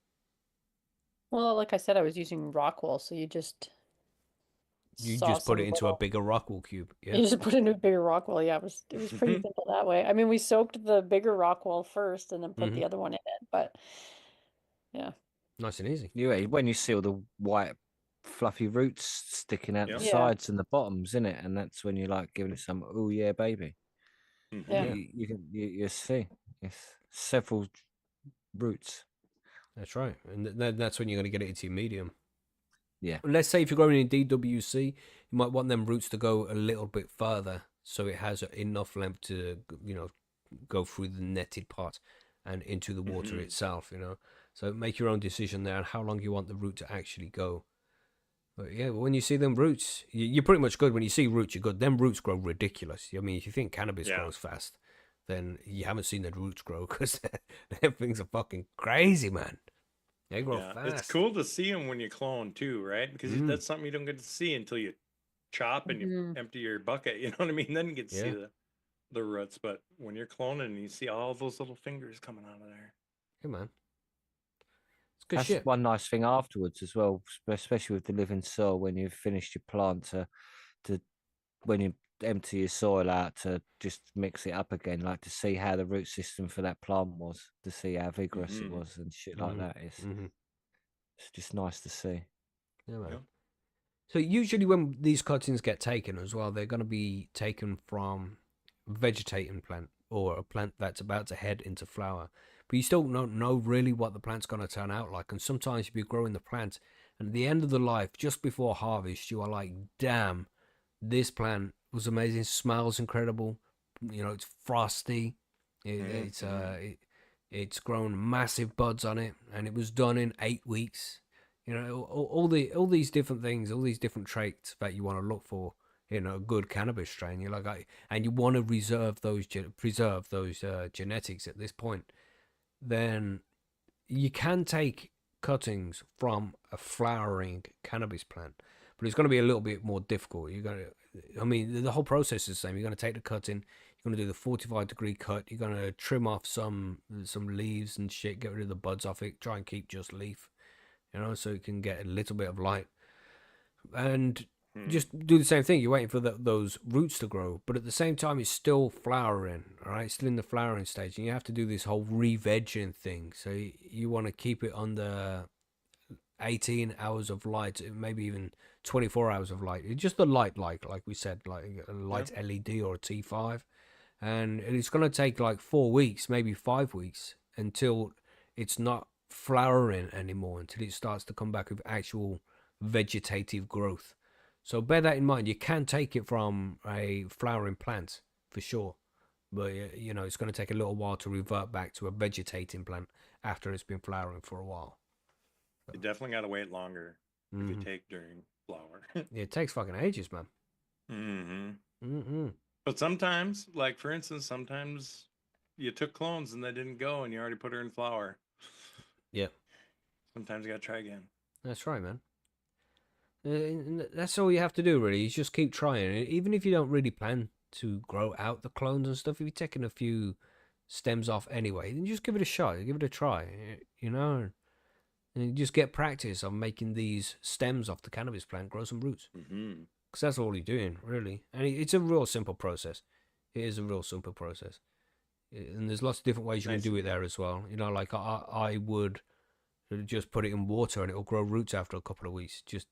[SPEAKER 2] Well, like I said, I was using rock wool, so you just
[SPEAKER 1] You
[SPEAKER 2] saw
[SPEAKER 1] just put it
[SPEAKER 2] some
[SPEAKER 1] into a
[SPEAKER 2] little-
[SPEAKER 1] bigger rock wool cube. Yeah.
[SPEAKER 2] You just put it in a bigger rock wool. Yeah, it was pretty simple that way. I mean, we soaked the bigger rock wool first and then put the other one in it, but yeah.
[SPEAKER 1] Nice and easy.
[SPEAKER 4] Yeah, when you see all the white, fluffy roots sticking out
[SPEAKER 3] Yeah.
[SPEAKER 4] the
[SPEAKER 2] Yeah.
[SPEAKER 4] sides and the bottoms, innit? And that's when you're like giving it some, oh yeah, baby.
[SPEAKER 2] Yeah.
[SPEAKER 4] You see, it's several roots.
[SPEAKER 1] That's right. And then that's when you're going to get it into your medium.
[SPEAKER 4] Yeah.
[SPEAKER 1] Let's say if you're growing in DWC, you might want them roots to go a little bit further so it has enough length to, you know, go through the netted part and into the water itself, you know. So make your own decision there on how long you want the root to actually go. But yeah, when you see them roots, you're pretty much good. When you see roots, you're good. Them roots grow ridiculous. I mean, if you think cannabis grows fast, then you haven't seen the roots grow because them things are fucking crazy, man. They grow fast.
[SPEAKER 3] It's cool to see them when you clone too, right? Because that's something you don't get to see until you chop and you empty your bucket. You know what I mean? Then you get to see the roots. But when you're cloning, you see all those little fingers coming out of there.
[SPEAKER 1] Yeah, man. It's good
[SPEAKER 4] That's
[SPEAKER 1] shit.
[SPEAKER 4] one nice thing afterwards as well, especially with the living soil when you've finished your plant to when you empty your soil out to just mix it up again, like to see how the root system for that plant was, to see how vigorous it was and shit like that. It's just nice to see.
[SPEAKER 1] Yeah, man.
[SPEAKER 3] Yeah.
[SPEAKER 1] So usually when these cuttings get taken as well, they're going to be taken from vegetating plant or a plant that's about to head into flower. But you still don't know really what the plant's going to turn out like. And sometimes you'll be growing the plant and at the end of the life, just before harvest, you are like, damn, this plant was amazing. It smells incredible. You know, it's frosty. It's grown massive buds on it, and it was done in 8 weeks. You know, all these different things, all these different traits that you want to look for in a good cannabis strain. You're like, and you want to preserve those genetics at this point. Then you can take cuttings from a flowering cannabis plant, but it's going to be a little bit more difficult. I mean, the whole process is the same. You're going to take the cutting, you're going to do the 45-degree cut, you're going to trim off some leaves and shit, get rid of the buds off it, try and keep just leaf, you know, so you can get a little bit of light. And just do the same thing. You're waiting for those roots to grow, but at the same time, it's still flowering, all right? It's still in the flowering stage, and you have to do this whole re-vegging thing. So you want to keep it under 18 hours of light, maybe even 24 hours of light. It's just the light, like we said, like a light LED or a T5. And it's going to take like 4 weeks, maybe 5 weeks until it's not flowering anymore, until it starts to come back with actual vegetative growth. So bear that in mind. You can take it from a flowering plant for sure, but you know, it's going to take a little while to revert back to a vegetating plant after it's been flowering for a while.
[SPEAKER 3] You definitely got to wait longer if you take during flower.
[SPEAKER 1] It takes fucking ages, man.
[SPEAKER 3] But sometimes, like for instance, sometimes you took clones and they didn't go and you already put her in flower.
[SPEAKER 1] Yeah.
[SPEAKER 3] Sometimes you got to try again.
[SPEAKER 1] That's right, man. That's all you have to do, really, is just keep trying. Even if you don't really plan to grow out the clones and stuff, if you're taking a few stems off anyway, then just give it a shot, give it a try, you know, and you just get practice on making these stems off the cannabis plant grow some roots. Because that's all you're doing, really. And it's a real simple process. It is a real simple process. And there's lots of different ways you can
[SPEAKER 3] Nice.
[SPEAKER 1] do it there as well. You know, like I would just put it in water and it'll grow roots after a couple of weeks. Just,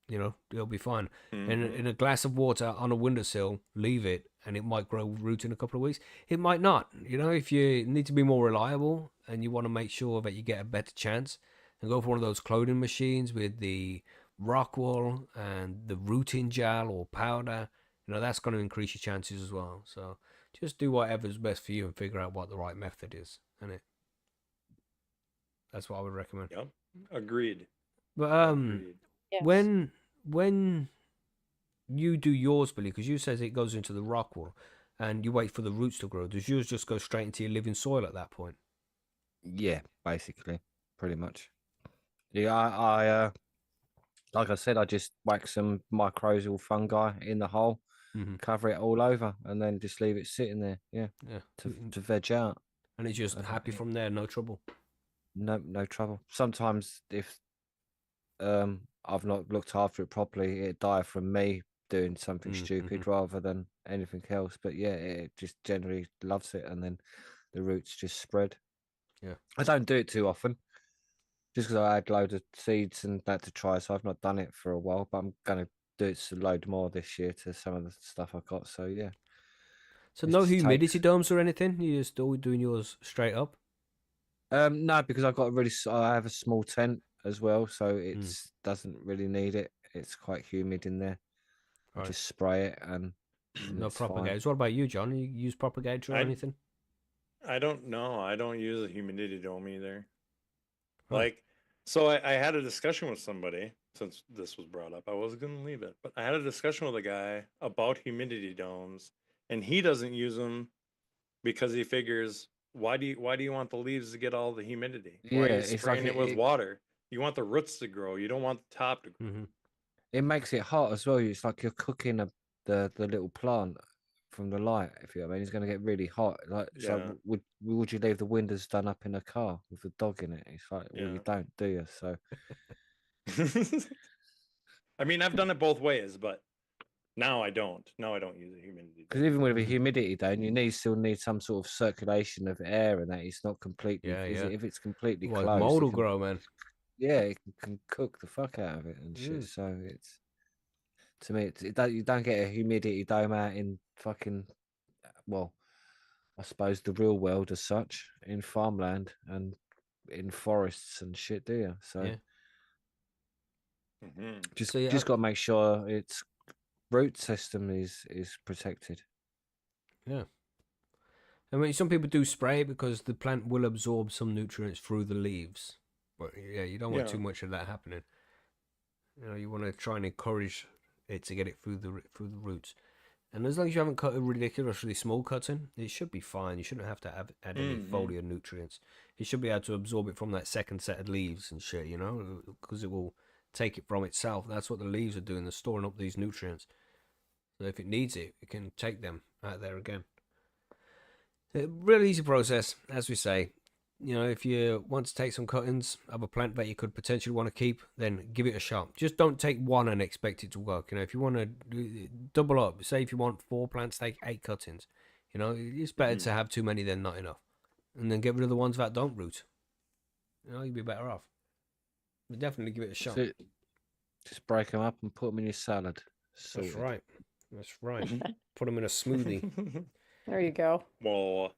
[SPEAKER 1] you know, it'll be fine. In a glass of water on a windowsill, leave it, and it might grow roots in a couple of weeks. It might not. You know, if you need to be more reliable and you want to make sure that you get a better chance, then go for one of those cloning machines with the rock wool and the rooting gel or powder. You know, that's going to increase your chances as well. So just do whatever's best for you and figure out what the right method is. And that's what I would recommend.
[SPEAKER 3] Yep. Agreed.
[SPEAKER 1] But
[SPEAKER 3] Agreed.
[SPEAKER 2] Yes.
[SPEAKER 1] when you do yours, Billy, because you says it goes into the rock wool and you wait for the roots to grow, does yours just go straight into your living soil at that point?
[SPEAKER 4] Yeah, basically, pretty much. Yeah, I like I said, I just whack some mycorrhizal fungi in the hole, cover it all over, and then just leave it sitting there. Yeah, to veg out.
[SPEAKER 1] And it's just happy from there, no trouble.
[SPEAKER 4] No trouble. Sometimes if I've not looked after it properly, it die from me doing something stupid rather than anything else. But yeah, it just generally loves it, and then the roots just spread.
[SPEAKER 1] Yeah,
[SPEAKER 4] I don't do it too often, just because I had loads of seeds and that to try. So I've not done it for a while, but I'm gonna do it a load more this year to some of the stuff I've got. So yeah.
[SPEAKER 1] So
[SPEAKER 4] It
[SPEAKER 1] no
[SPEAKER 4] just
[SPEAKER 1] humidity
[SPEAKER 4] takes-
[SPEAKER 1] domes or anything? You're still doing yours straight up?
[SPEAKER 4] No, because I've got I have a small tent as well, so it doesn't really need it. It's quite humid in there.
[SPEAKER 1] Right.
[SPEAKER 4] Just spray it and
[SPEAKER 1] No
[SPEAKER 4] it's fine.
[SPEAKER 1] propagators. What about you, John? You use propagator or anything?
[SPEAKER 3] I don't know. I don't use a humidity dome either.
[SPEAKER 1] Huh.
[SPEAKER 3] Like, so I had a discussion with somebody since this was brought up. I was going to leave it, but I had a discussion with a guy about humidity domes, and he doesn't use them because he figures, why do you want the leaves to get all the humidity? Why
[SPEAKER 4] Yeah,
[SPEAKER 3] are you
[SPEAKER 4] it's like
[SPEAKER 3] spraying it with water? You want the roots to grow. You don't want the top to grow.
[SPEAKER 4] it makes it hot as well. It's like you're cooking the little plant from the light. If you know what I mean, it's going to get really hot. Like, so
[SPEAKER 3] Yeah.
[SPEAKER 4] would you leave the windows done up in a car with a dog in it? It's like, well, you don't, do you? So
[SPEAKER 3] I mean, I've done it both ways, but now I don't. Now I don't use a humidity
[SPEAKER 4] because
[SPEAKER 3] dome.
[SPEAKER 4] even with a humidity dome, you still need some sort of circulation of air, and that it's not completely.
[SPEAKER 1] Yeah.
[SPEAKER 4] If it's completely
[SPEAKER 1] Well,
[SPEAKER 4] closed,
[SPEAKER 1] mold
[SPEAKER 4] it
[SPEAKER 1] will
[SPEAKER 4] can-
[SPEAKER 1] grow, man.
[SPEAKER 4] Yeah, it can cook the fuck out of it and shit. So it's, to me, you don't get a humidity dome out in fucking, well, I suppose the real world as such, in farmland and in forests and shit, do you? So
[SPEAKER 1] Yeah.
[SPEAKER 4] just
[SPEAKER 1] So, yeah,
[SPEAKER 4] got to make sure its root system is protected.
[SPEAKER 1] Yeah. I mean, some people do spray it because the plant will absorb some nutrients through the leaves. But yeah, you don't want too much of that happening. You know, you want to try and encourage it to get it through the roots. And as long as you haven't cut a ridiculously small cutting, it should be fine. You shouldn't have to add any foliar nutrients. It should be able to absorb it from that second set of leaves and shit, you know, because it will take it from itself. That's what the leaves are doing. They're storing up these nutrients. So if it needs it, it can take them out there again. A really easy process, as we say. You know, if you want to take some cuttings of a plant that you could potentially want to keep, then give it a shot. Just don't take one and expect it to work. You know, if you want to double up, say if you want 4 plants, take 8 cuttings. You know, it's better to have too many than not enough. And then get rid of the ones that don't root. You know, you'd be better off. But definitely give it a shot.
[SPEAKER 4] So just break them up and put them in your salad.
[SPEAKER 1] That's right. That's right. Put them in a smoothie.
[SPEAKER 2] There you go.
[SPEAKER 3] Well,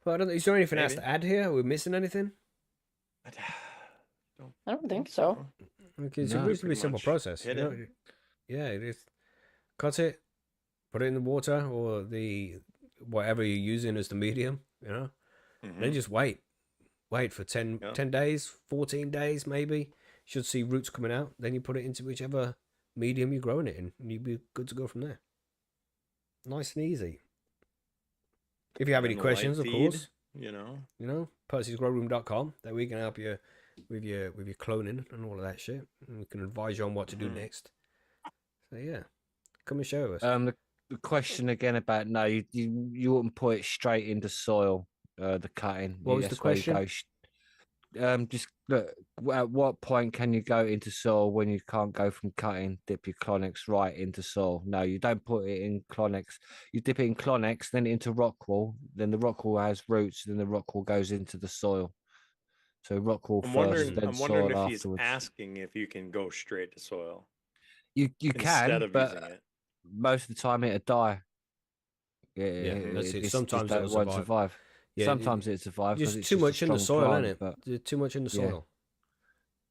[SPEAKER 1] I don't know. Is there anything else to add here? Are we missing anything?
[SPEAKER 2] I don't think so.
[SPEAKER 1] Okay, it's a reasonably simple process. You know? Yeah, it is. Cut it, put it in the water or the whatever you're using as the medium, you know. Then just wait for 10 days, 14 days maybe. You should see roots coming out. Then you put it into whichever medium you're growing it in, and you'll be good to go from there. Nice and easy. If you have any questions, of course, you know, Percy'sGrowroom.com. That we can help you with your cloning and all of that shit, and we can advise you on what to do next. So yeah, come and show us.
[SPEAKER 4] The question again about you wouldn't put it straight into soil. The cutting.
[SPEAKER 1] What was the question?
[SPEAKER 4] just look. At what point can you go into soil when you can't go from cutting? Dip your Clonix right into soil. No, you don't put it in Clonix. You dip it in Clonix, then into rock wool. Then the rock wool has roots. Then the rock wool goes into the soil. So rock wool first, then
[SPEAKER 3] I'm wondering
[SPEAKER 4] soil
[SPEAKER 3] if he's
[SPEAKER 4] afterwards.
[SPEAKER 3] asking if you can go straight to soil
[SPEAKER 4] You
[SPEAKER 3] instead
[SPEAKER 4] can,
[SPEAKER 3] of
[SPEAKER 4] but
[SPEAKER 3] using it.
[SPEAKER 4] most of the time it'll die.
[SPEAKER 1] Yeah, that's it.
[SPEAKER 4] Just
[SPEAKER 1] Sometimes
[SPEAKER 4] don't,
[SPEAKER 1] it'll
[SPEAKER 4] won't
[SPEAKER 1] survive.
[SPEAKER 4] survive.
[SPEAKER 1] Yeah,
[SPEAKER 4] Sometimes it survives because
[SPEAKER 1] just
[SPEAKER 4] it's
[SPEAKER 1] too
[SPEAKER 4] just a
[SPEAKER 1] much in the
[SPEAKER 4] strong
[SPEAKER 1] soil,
[SPEAKER 4] plant,
[SPEAKER 1] isn't
[SPEAKER 4] but
[SPEAKER 1] it? Too much in the
[SPEAKER 4] yeah.
[SPEAKER 1] soil.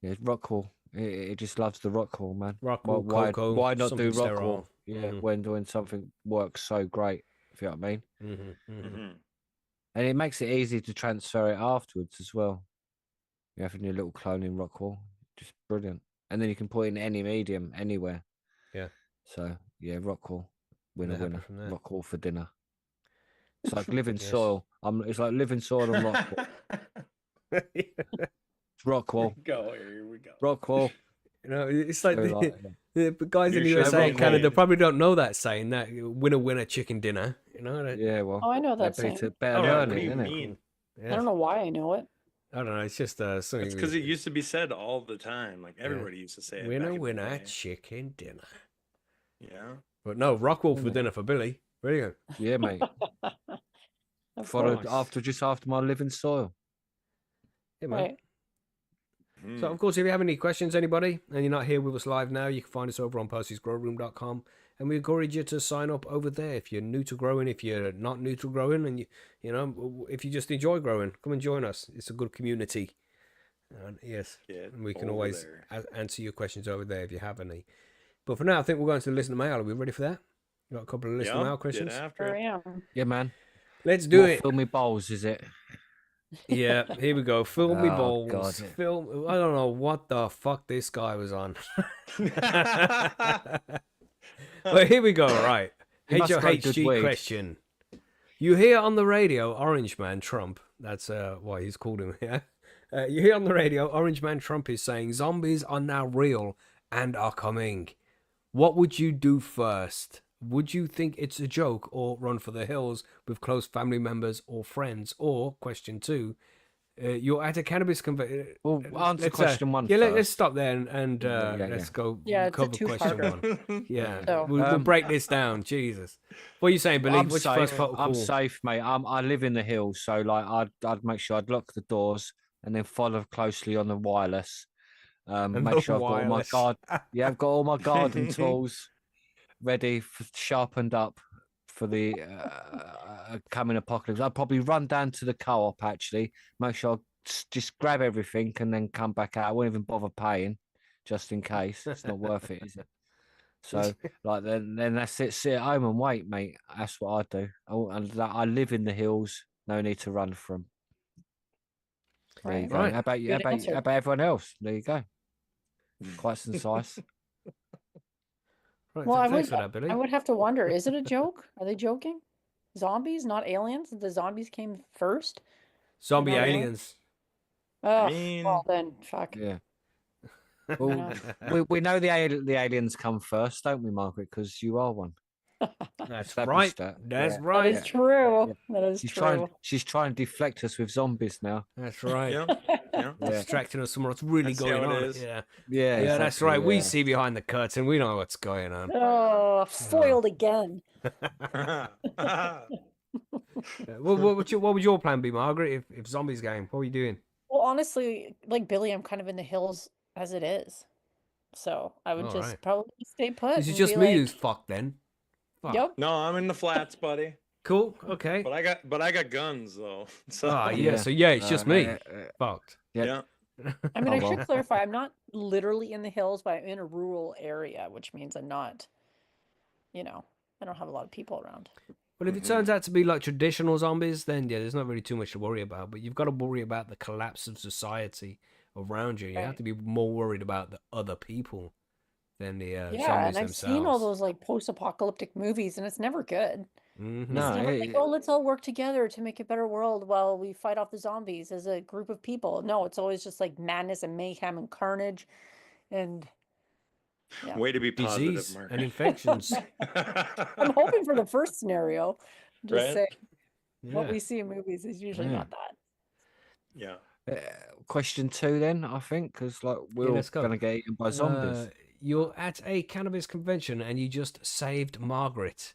[SPEAKER 4] Yeah, rock wool. It just loves the rock wool, man.
[SPEAKER 1] Rock wool, cocoa,
[SPEAKER 4] why not do
[SPEAKER 1] something
[SPEAKER 4] rock
[SPEAKER 1] sterile.
[SPEAKER 4] wool? Yeah, when something works so great, if you know what I mean. And it makes it easy to transfer it afterwards as well. You having your little clone in rock wool, just brilliant. And then you can put in any medium anywhere.
[SPEAKER 1] Yeah.
[SPEAKER 4] So yeah, rock wool, winner,
[SPEAKER 1] They're happy
[SPEAKER 4] winner.
[SPEAKER 1] from there.
[SPEAKER 4] Rock wool for dinner. It's like living
[SPEAKER 1] Yes.
[SPEAKER 4] soil. It's like living soil and rock wool. It's rock wool.
[SPEAKER 3] Here we go.
[SPEAKER 4] Rock wool.
[SPEAKER 1] You know, it's like
[SPEAKER 4] So,
[SPEAKER 1] the guys in the
[SPEAKER 3] You should
[SPEAKER 1] USA
[SPEAKER 4] rock
[SPEAKER 1] and Canada
[SPEAKER 3] wool.
[SPEAKER 1] probably don't know that saying, that winner, winner, chicken dinner. You know?
[SPEAKER 4] yeah, well.
[SPEAKER 2] Oh, I know that
[SPEAKER 4] Better
[SPEAKER 2] saying.
[SPEAKER 4] better
[SPEAKER 3] Yeah,
[SPEAKER 4] learn
[SPEAKER 3] what
[SPEAKER 4] it,
[SPEAKER 3] do you
[SPEAKER 4] innit?
[SPEAKER 3] mean?
[SPEAKER 2] I don't know why I know it.
[SPEAKER 1] I don't know. It's just something.
[SPEAKER 3] It's because it used to be said all the time. Like everybody used to say it.
[SPEAKER 1] winner,
[SPEAKER 3] back in the
[SPEAKER 1] winner,
[SPEAKER 3] day.
[SPEAKER 1] chicken dinner.
[SPEAKER 3] Yeah.
[SPEAKER 1] But no, rock wool for
[SPEAKER 4] Innit?
[SPEAKER 1] dinner for Billy. Brilliant.
[SPEAKER 4] Yeah, mate.
[SPEAKER 2] Of
[SPEAKER 4] Followed
[SPEAKER 2] course.
[SPEAKER 4] just after my living soil.
[SPEAKER 1] Yeah, man.
[SPEAKER 2] Right.
[SPEAKER 1] So, of course, if you have any questions, anybody, and you're not here with us live now, you can find us over on postysgrowroom.com. And we encourage you to sign up over there if you're new to growing, if you're not new to growing, and you know, if you just enjoy growing, come and join us. It's a good community. Yes,
[SPEAKER 3] Get
[SPEAKER 1] and we can
[SPEAKER 3] over
[SPEAKER 1] always
[SPEAKER 3] there.
[SPEAKER 1] answer your questions over there if you have any. But for now, I think we're going to listen to mail. Are we ready for that? Got a couple of listener mail questions.
[SPEAKER 3] Get after
[SPEAKER 2] Sure
[SPEAKER 3] it.
[SPEAKER 2] am.
[SPEAKER 4] Yeah, man.
[SPEAKER 1] Let's do
[SPEAKER 4] What,
[SPEAKER 1] it.
[SPEAKER 4] Fill me bowls, is it?
[SPEAKER 1] Yeah, here we go. Fill me
[SPEAKER 4] Oh,
[SPEAKER 1] balls.
[SPEAKER 4] God.
[SPEAKER 1] Fill. I don't know what the fuck this guy was on. Well, here we go. Right.
[SPEAKER 4] He must grow good
[SPEAKER 1] HOHG
[SPEAKER 4] weed.
[SPEAKER 1] question. You hear on the radio, Orange Man Trump. That's why he's called him. Yeah. You hear on the radio, Orange Man Trump is saying zombies are now real and are coming. What would you do first? Would you think it's a joke or run for the hills with close family members or friends? Or, question 2, you're at a cannabis convention.
[SPEAKER 4] Well, answer question 1
[SPEAKER 1] Yeah, let's
[SPEAKER 4] first.
[SPEAKER 1] stop there and
[SPEAKER 4] Yeah,
[SPEAKER 1] let's go
[SPEAKER 2] Yeah, it's a
[SPEAKER 1] cover question
[SPEAKER 2] two-parter.
[SPEAKER 1] 1. Yeah,
[SPEAKER 2] So-
[SPEAKER 1] we'll break this down. Jesus. What are you saying, Billy?
[SPEAKER 4] I'm
[SPEAKER 1] What's your first
[SPEAKER 4] safe.
[SPEAKER 1] protocol?
[SPEAKER 4] I'm safe, mate. I live in the hills, so like I'd make sure I'd lock the doors and then follow closely on the wireless. Make sure I've got all my
[SPEAKER 1] wireless.
[SPEAKER 4] Yeah, I've got all my garden tools ready, sharpened up for the coming apocalypse. I'd probably run down to the co-op actually, make sure I just grab everything and then come back out. I won't even bother paying, just in case. It's not worth it, is it? So like then that's it. Sit at home and wait, mate. That's what I do. I live in the hills. No need to run from. There you
[SPEAKER 2] Right.
[SPEAKER 4] go.
[SPEAKER 1] Right.
[SPEAKER 4] How about you?
[SPEAKER 2] Good answer.
[SPEAKER 4] How about everyone else? There you go. Quite concise.
[SPEAKER 1] Right,
[SPEAKER 2] Well,
[SPEAKER 1] thanks for that, Billy.
[SPEAKER 2] I would have to wonder, is it a joke? Are they joking? Zombies, not aliens? The zombies came first?
[SPEAKER 1] Zombie
[SPEAKER 2] not
[SPEAKER 1] aliens.
[SPEAKER 2] Oh,
[SPEAKER 3] mean-
[SPEAKER 2] well then, fuck.
[SPEAKER 4] Yeah. Well, we know the aliens come first, don't we, Margaret? Because you are one.
[SPEAKER 1] That's
[SPEAKER 4] Established
[SPEAKER 1] right.
[SPEAKER 4] that.
[SPEAKER 1] That's
[SPEAKER 4] Yeah.
[SPEAKER 2] That
[SPEAKER 1] right.
[SPEAKER 2] is true. That is
[SPEAKER 4] She's
[SPEAKER 2] true.
[SPEAKER 4] trying to deflect us with zombies now.
[SPEAKER 1] That's right.
[SPEAKER 3] Yeah. Yeah.
[SPEAKER 4] Yeah.
[SPEAKER 1] Distracting us from what's really
[SPEAKER 3] That's
[SPEAKER 1] going
[SPEAKER 3] how it
[SPEAKER 1] on.
[SPEAKER 3] is.
[SPEAKER 1] Yeah.
[SPEAKER 4] Yeah.
[SPEAKER 1] Yeah, that's
[SPEAKER 4] exactly,
[SPEAKER 1] right. We
[SPEAKER 4] yeah.
[SPEAKER 1] see behind the curtain. We know what's going on.
[SPEAKER 2] Oh, foiled again.
[SPEAKER 1] What would your plan be, Margaret, if zombies came? What were you doing?
[SPEAKER 2] Well, honestly, like Billy, I'm kind of in the hills as it is. So I would
[SPEAKER 1] All
[SPEAKER 2] just
[SPEAKER 1] right.
[SPEAKER 2] probably stay put.
[SPEAKER 1] Is it
[SPEAKER 2] and
[SPEAKER 1] just
[SPEAKER 2] be
[SPEAKER 1] me
[SPEAKER 2] like,
[SPEAKER 1] who's fucked then? Fuck.
[SPEAKER 2] Yep.
[SPEAKER 3] No, I'm in the flats, buddy.
[SPEAKER 1] Cool. Okay.
[SPEAKER 3] But I got guns though. So
[SPEAKER 1] Ah, yeah.
[SPEAKER 4] Yeah.
[SPEAKER 1] So yeah, it's just me. Fucked.
[SPEAKER 3] yeah.
[SPEAKER 2] I mean,
[SPEAKER 4] Oh,
[SPEAKER 2] I should
[SPEAKER 4] well.
[SPEAKER 2] clarify, I'm not literally in the hills, but I'm in a rural area, which means I'm not, I don't have a lot of people around.
[SPEAKER 1] Well, if it turns out to be like traditional zombies, then yeah, there's not really too much to worry about. But you've got to worry about the collapse of society around you. You have
[SPEAKER 2] Right.
[SPEAKER 1] to be more worried about the other people than the
[SPEAKER 2] Yeah,
[SPEAKER 1] zombies
[SPEAKER 2] and I've
[SPEAKER 1] themselves.
[SPEAKER 2] seen all those like post-apocalyptic movies, and it's never good.
[SPEAKER 1] Mhm.
[SPEAKER 4] No,
[SPEAKER 2] It's never
[SPEAKER 4] it-
[SPEAKER 2] like, oh, let's all work together to make a better world while we fight off the zombies as a group of people. No, it's always just like madness and mayhem and carnage, and yeah.
[SPEAKER 3] Way to be positive,
[SPEAKER 1] Disease
[SPEAKER 3] Mark.
[SPEAKER 1] and infections.
[SPEAKER 2] I'm hoping for the first scenario. Just
[SPEAKER 3] Right?
[SPEAKER 2] say
[SPEAKER 1] Yeah.
[SPEAKER 2] what we see in movies is usually
[SPEAKER 4] Yeah.
[SPEAKER 2] not that.
[SPEAKER 3] Yeah.
[SPEAKER 4] Question 2 then, I think, because like we're all
[SPEAKER 1] let's go.
[SPEAKER 4] gonna get eaten by zombies.
[SPEAKER 1] You're at a cannabis convention and you just saved Margaret.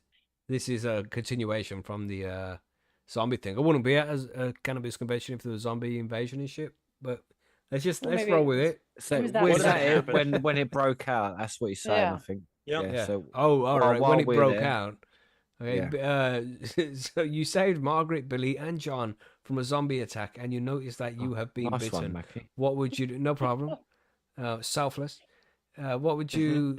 [SPEAKER 1] This is a continuation from the zombie thing. I wouldn't be at a cannabis convention if there was zombie invasion and shit, but let's
[SPEAKER 2] maybe
[SPEAKER 1] roll with it.
[SPEAKER 4] So
[SPEAKER 2] was that
[SPEAKER 4] was
[SPEAKER 3] What
[SPEAKER 4] that it
[SPEAKER 3] happened?
[SPEAKER 4] when it broke out? That's what he's saying, I
[SPEAKER 2] Yeah.
[SPEAKER 4] think.
[SPEAKER 3] Yep.
[SPEAKER 1] Yeah.
[SPEAKER 4] So
[SPEAKER 1] Oh, all right.
[SPEAKER 4] while
[SPEAKER 1] When it
[SPEAKER 4] we're
[SPEAKER 1] broke
[SPEAKER 4] there-
[SPEAKER 1] out. Okay. So you saved Margaret, Billy, and John from a zombie attack, and you notice that you have been
[SPEAKER 4] nice one,
[SPEAKER 1] bitten.
[SPEAKER 4] Macky.
[SPEAKER 1] What would you do? No problem. Selfless. What would you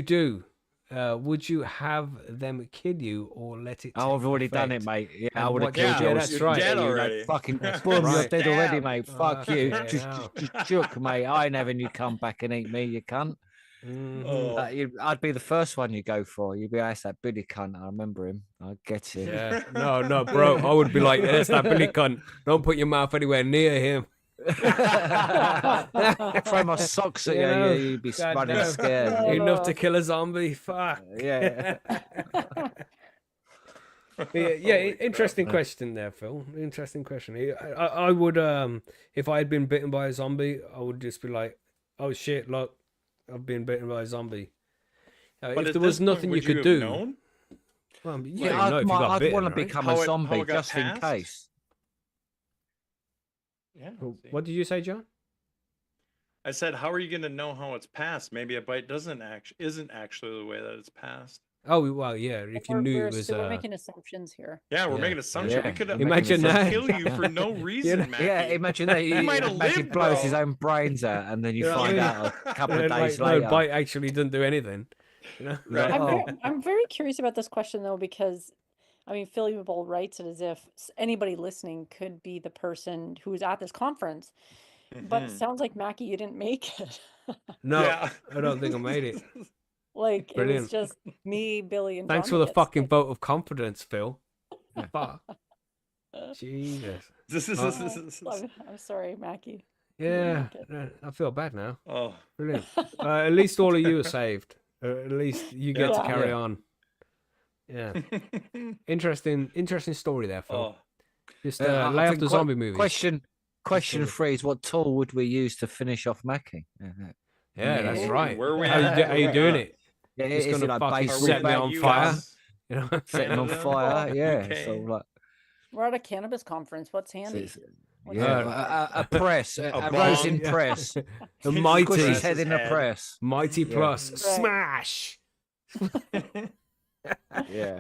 [SPEAKER 1] do? Would you have them kill you or let it?
[SPEAKER 4] Oh, I've
[SPEAKER 1] take
[SPEAKER 4] already done it,
[SPEAKER 1] effect?
[SPEAKER 4] mate. Yeah,
[SPEAKER 1] And
[SPEAKER 4] I would have
[SPEAKER 1] what-
[SPEAKER 4] killed
[SPEAKER 1] yeah,
[SPEAKER 4] you.
[SPEAKER 1] that's
[SPEAKER 3] You're
[SPEAKER 1] right.
[SPEAKER 3] dead
[SPEAKER 4] You know,
[SPEAKER 3] already.
[SPEAKER 4] fucking
[SPEAKER 1] That's
[SPEAKER 4] boom, you're
[SPEAKER 1] right.
[SPEAKER 4] dead already,
[SPEAKER 3] Damn.
[SPEAKER 4] mate. Fuck you.
[SPEAKER 1] Fucking
[SPEAKER 4] Just
[SPEAKER 1] hell.
[SPEAKER 4] shook, mate. I ain't having you come back and eat me, you cunt.
[SPEAKER 1] Mhm.
[SPEAKER 3] Oh.
[SPEAKER 4] I'd be the first one you go for. You'd be asked that Billy cunt. I remember him. I get him.
[SPEAKER 1] Yeah. No, bro. I would be like, that's that Billy cunt. Don't put your mouth anywhere near him.
[SPEAKER 4] Throw my socks at
[SPEAKER 1] You
[SPEAKER 4] you,
[SPEAKER 1] know,
[SPEAKER 4] you'd be
[SPEAKER 1] God
[SPEAKER 4] running
[SPEAKER 1] damn.
[SPEAKER 4] scared.
[SPEAKER 1] Enough to kill a zombie. Fuck.
[SPEAKER 4] Yeah.
[SPEAKER 1] Yeah,
[SPEAKER 3] Holy
[SPEAKER 1] interesting question there, Phil. Interesting question. I would, if I had been bitten by a zombie, I would just be like, "Oh shit, look, I've been bitten by a zombie."
[SPEAKER 3] But
[SPEAKER 1] if
[SPEAKER 3] at
[SPEAKER 1] there was
[SPEAKER 3] this point,
[SPEAKER 1] nothing you
[SPEAKER 3] would
[SPEAKER 1] could
[SPEAKER 3] have
[SPEAKER 1] do,
[SPEAKER 3] known?
[SPEAKER 1] well, you
[SPEAKER 4] Yeah,
[SPEAKER 1] don't know if you got
[SPEAKER 4] I'd
[SPEAKER 1] bitten,
[SPEAKER 4] want to
[SPEAKER 1] right?
[SPEAKER 4] become
[SPEAKER 3] How
[SPEAKER 4] a
[SPEAKER 3] it
[SPEAKER 4] zombie
[SPEAKER 3] got
[SPEAKER 4] just in
[SPEAKER 3] passed?
[SPEAKER 4] case.
[SPEAKER 3] Yeah. see.
[SPEAKER 1] What did you say, John?
[SPEAKER 3] I said, how are you going to know how it's passed? Maybe a bite isn't actually the way that it's passed.
[SPEAKER 1] Oh well, yeah. If you knew it was,
[SPEAKER 2] we're making assumptions here.
[SPEAKER 3] Yeah, we're
[SPEAKER 1] Yeah.
[SPEAKER 3] making assumptions.
[SPEAKER 4] Yeah.
[SPEAKER 3] We could have
[SPEAKER 1] Imagine that.
[SPEAKER 3] kill you for no reason, Macky.
[SPEAKER 4] Yeah, imagine that.
[SPEAKER 3] You might have
[SPEAKER 4] Macky
[SPEAKER 3] lived,
[SPEAKER 4] blows
[SPEAKER 3] bro.
[SPEAKER 4] his own brains out, and then you
[SPEAKER 1] Yeah, I
[SPEAKER 4] find
[SPEAKER 1] mean-
[SPEAKER 4] out a couple of days
[SPEAKER 1] no,
[SPEAKER 4] later.
[SPEAKER 1] bite actually doesn't do anything. You know?
[SPEAKER 3] Right.
[SPEAKER 4] Oh.
[SPEAKER 2] I'm very curious about this question though, because I mean, Philly Bold writes it as if anybody listening could be the person who was at this conference, but it
[SPEAKER 3] Mhm.
[SPEAKER 2] sounds like Macky, you didn't make it.
[SPEAKER 1] No,
[SPEAKER 3] Yeah.
[SPEAKER 1] I don't think I made it.
[SPEAKER 2] Like it
[SPEAKER 1] Brilliant.
[SPEAKER 2] was just me, Billy, and
[SPEAKER 1] Thanks
[SPEAKER 2] John
[SPEAKER 1] for
[SPEAKER 2] that
[SPEAKER 1] the
[SPEAKER 2] gets
[SPEAKER 1] fucking
[SPEAKER 2] sick.
[SPEAKER 1] vote of confidence, Phil. Fuck. Jesus.
[SPEAKER 2] I'm sorry, Macky.
[SPEAKER 1] Yeah,
[SPEAKER 2] make
[SPEAKER 1] I feel bad now.
[SPEAKER 3] Oh,
[SPEAKER 1] Brilliant. At least all of you are saved. At least you get to
[SPEAKER 2] Yeah.
[SPEAKER 1] carry
[SPEAKER 4] Yeah.
[SPEAKER 1] on. Yeah. Interesting story there, Phil.
[SPEAKER 3] oh.
[SPEAKER 1] Just
[SPEAKER 4] I
[SPEAKER 1] lay off
[SPEAKER 4] think
[SPEAKER 1] the zombie movies.
[SPEAKER 4] Question
[SPEAKER 1] Sorry.
[SPEAKER 4] 3 is what tool would we use to finish off Macky?
[SPEAKER 1] Yeah, that's
[SPEAKER 3] Ooh,
[SPEAKER 1] right.
[SPEAKER 3] where we
[SPEAKER 1] How you,
[SPEAKER 3] at?
[SPEAKER 1] how you
[SPEAKER 3] Where we
[SPEAKER 1] doing
[SPEAKER 3] at?
[SPEAKER 1] it?
[SPEAKER 4] Yeah,
[SPEAKER 1] Just
[SPEAKER 4] is
[SPEAKER 1] gonna
[SPEAKER 4] it like
[SPEAKER 1] fucking
[SPEAKER 4] baseball
[SPEAKER 1] set me
[SPEAKER 4] bat,
[SPEAKER 1] on
[SPEAKER 3] US,
[SPEAKER 1] fire? You know?
[SPEAKER 4] setting on
[SPEAKER 3] Canada,
[SPEAKER 4] fire? Yeah.
[SPEAKER 3] UK.
[SPEAKER 4] So like,
[SPEAKER 2] We're at a cannabis conference. What's handy? What's
[SPEAKER 4] yeah, a press, a
[SPEAKER 3] bomb.
[SPEAKER 4] rosin
[SPEAKER 1] Yeah.
[SPEAKER 4] press.
[SPEAKER 1] The
[SPEAKER 3] Squish
[SPEAKER 1] mighty,
[SPEAKER 4] Squish his head
[SPEAKER 3] his
[SPEAKER 4] in the
[SPEAKER 3] head.
[SPEAKER 4] press.
[SPEAKER 1] mighty
[SPEAKER 4] Yeah.
[SPEAKER 1] plus
[SPEAKER 2] Right.
[SPEAKER 1] smash.
[SPEAKER 4] Yeah.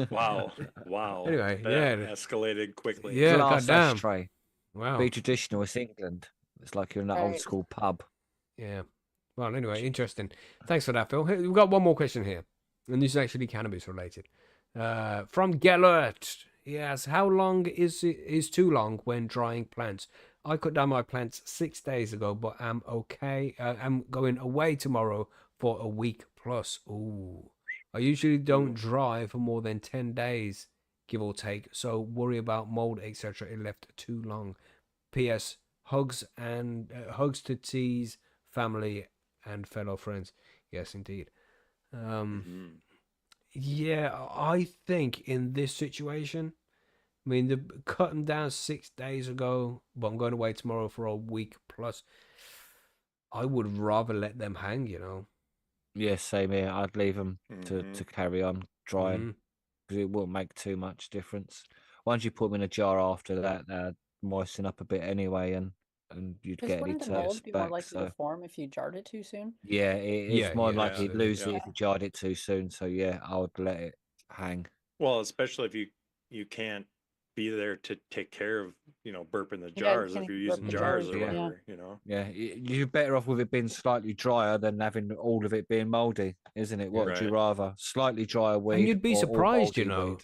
[SPEAKER 3] Wow. Wow.
[SPEAKER 1] Anyway,
[SPEAKER 3] That
[SPEAKER 1] yeah.
[SPEAKER 3] escalated quickly.
[SPEAKER 1] Yeah,
[SPEAKER 4] Glass
[SPEAKER 1] goddamn.
[SPEAKER 4] ashtray.
[SPEAKER 1] Wow.
[SPEAKER 4] Be traditional. It's England. It's like you're in that old
[SPEAKER 2] Right.
[SPEAKER 4] school pub.
[SPEAKER 1] Yeah. Well, anyway, interesting. Thanks for that, Phil. Hey, we've got one more question here, and this is actually cannabis related. From Gellert. Yes. How long is too long when drying plants? I cut down my plants 6 days ago, but I'm okay. I'm going away tomorrow for a week plus. Ooh. I usually don't dry for more than 10 days, give or take. So worry about mold, etc. It left too long. P.S. Hugs to T's family and fellow friends. Yes, indeed.
[SPEAKER 3] Mhm.
[SPEAKER 1] Yeah, I think in this situation, I mean, they cut them down 6 days ago, but I'm going away tomorrow for a week plus. I would rather let them hang, you know.
[SPEAKER 4] Yeah, same here. I'd leave them
[SPEAKER 3] Mhm.
[SPEAKER 4] to carry on drying
[SPEAKER 1] Mhm.
[SPEAKER 4] because it won't make too much difference. Once you put them in a jar after that, moisten up a bit anyway, and you'd
[SPEAKER 2] Because
[SPEAKER 4] get any
[SPEAKER 2] wouldn't the mold
[SPEAKER 4] terps
[SPEAKER 2] be more
[SPEAKER 4] back.
[SPEAKER 2] likely
[SPEAKER 4] So
[SPEAKER 2] to form if you jarred it too soon?
[SPEAKER 4] yeah, it's
[SPEAKER 1] Yeah,
[SPEAKER 4] more
[SPEAKER 1] yeah,
[SPEAKER 4] likely you'd
[SPEAKER 1] absolutely.
[SPEAKER 4] lose it
[SPEAKER 3] Yeah.
[SPEAKER 4] if you jarred it too soon. So yeah, I would let it hang.
[SPEAKER 3] Well, especially if you can't be there to take care of, burping the
[SPEAKER 2] you
[SPEAKER 3] jars if
[SPEAKER 2] can't
[SPEAKER 3] you're
[SPEAKER 2] burp
[SPEAKER 3] using
[SPEAKER 2] the
[SPEAKER 3] jars
[SPEAKER 2] jars,
[SPEAKER 3] or
[SPEAKER 4] yeah.
[SPEAKER 3] whatever,
[SPEAKER 4] Yeah, you're better off with it being slightly drier than having all of it being mouldy, isn't it? What would you
[SPEAKER 3] Right.
[SPEAKER 4] rather? Slightly drier weed,
[SPEAKER 1] And you'd be
[SPEAKER 4] or
[SPEAKER 1] surprised, you
[SPEAKER 4] mouldy
[SPEAKER 1] know,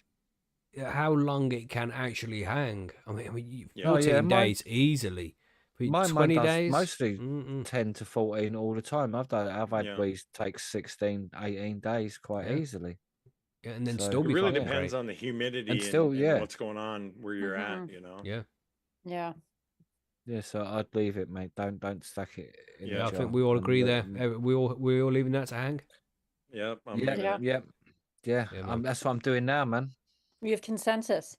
[SPEAKER 4] weed?
[SPEAKER 1] how long it can actually hang. I mean
[SPEAKER 3] Yeah.
[SPEAKER 1] 14
[SPEAKER 4] Oh, yeah, mine-
[SPEAKER 1] days easily. But
[SPEAKER 4] Mine
[SPEAKER 1] 20
[SPEAKER 4] does
[SPEAKER 1] days?
[SPEAKER 4] mostly
[SPEAKER 1] Mm-mm.
[SPEAKER 4] 10 to 14 all the time. I've had
[SPEAKER 3] Yeah.
[SPEAKER 4] weeds take 16, 18 days quite
[SPEAKER 1] Yeah.
[SPEAKER 4] easily.
[SPEAKER 1] Yeah, and then
[SPEAKER 4] So-
[SPEAKER 1] still
[SPEAKER 3] it
[SPEAKER 1] be
[SPEAKER 3] really
[SPEAKER 1] fucking
[SPEAKER 3] depends
[SPEAKER 1] great.
[SPEAKER 3] on the humidity
[SPEAKER 4] And
[SPEAKER 3] and,
[SPEAKER 4] still,
[SPEAKER 3] and
[SPEAKER 4] yeah.
[SPEAKER 3] what's going on where you're at,
[SPEAKER 1] Yeah.
[SPEAKER 2] Yeah.
[SPEAKER 4] Yeah, so I'd leave it, mate. Don't stack it in
[SPEAKER 3] Yeah,
[SPEAKER 1] Yeah,
[SPEAKER 4] a
[SPEAKER 1] I
[SPEAKER 4] jar
[SPEAKER 1] think we all
[SPEAKER 4] and
[SPEAKER 1] agree
[SPEAKER 4] let
[SPEAKER 1] there.
[SPEAKER 4] them-
[SPEAKER 1] We all leaving that to hang.
[SPEAKER 3] Yep. I'm
[SPEAKER 4] Yeah,
[SPEAKER 3] leaving
[SPEAKER 2] Yeah.
[SPEAKER 3] it.
[SPEAKER 4] yeah,
[SPEAKER 1] Yeah, man.
[SPEAKER 4] that's what I'm doing now, man.
[SPEAKER 2] We have consensus.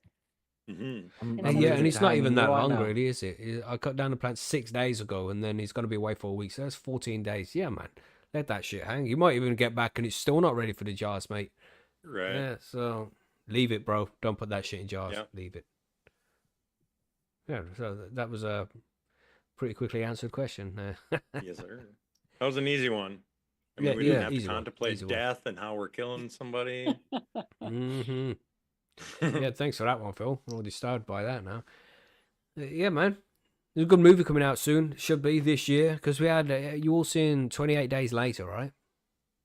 [SPEAKER 3] Mm-hmm.
[SPEAKER 2] And
[SPEAKER 1] Yeah, and
[SPEAKER 2] something
[SPEAKER 1] it's not even that long,
[SPEAKER 4] now.
[SPEAKER 1] really, is it? I cut down the plant 6 days ago, and then he's going to be away for a week, so that's 14 days. Yeah, man, let that shit hang. You might even get back, and it's still not ready for the jars, mate.
[SPEAKER 3] Right.
[SPEAKER 1] Yeah, so leave it, bro. Don't put that shit in jars.
[SPEAKER 3] Yep.
[SPEAKER 1] Leave it. Yeah, so that was a pretty quickly answered question.
[SPEAKER 3] Yes, sir. That was an easy one. I mean,
[SPEAKER 1] Yeah,
[SPEAKER 3] we didn't
[SPEAKER 1] yeah,
[SPEAKER 3] have to
[SPEAKER 1] easy one,
[SPEAKER 3] contemplate
[SPEAKER 1] easy one.
[SPEAKER 3] death and how we're killing somebody.
[SPEAKER 1] Mm-hmm. Yeah, thanks for that one, Phil. Already started by that now. Yeah, man. There's a good movie coming out soon. Should be this year, because we had you all seen 28 Days Later, right?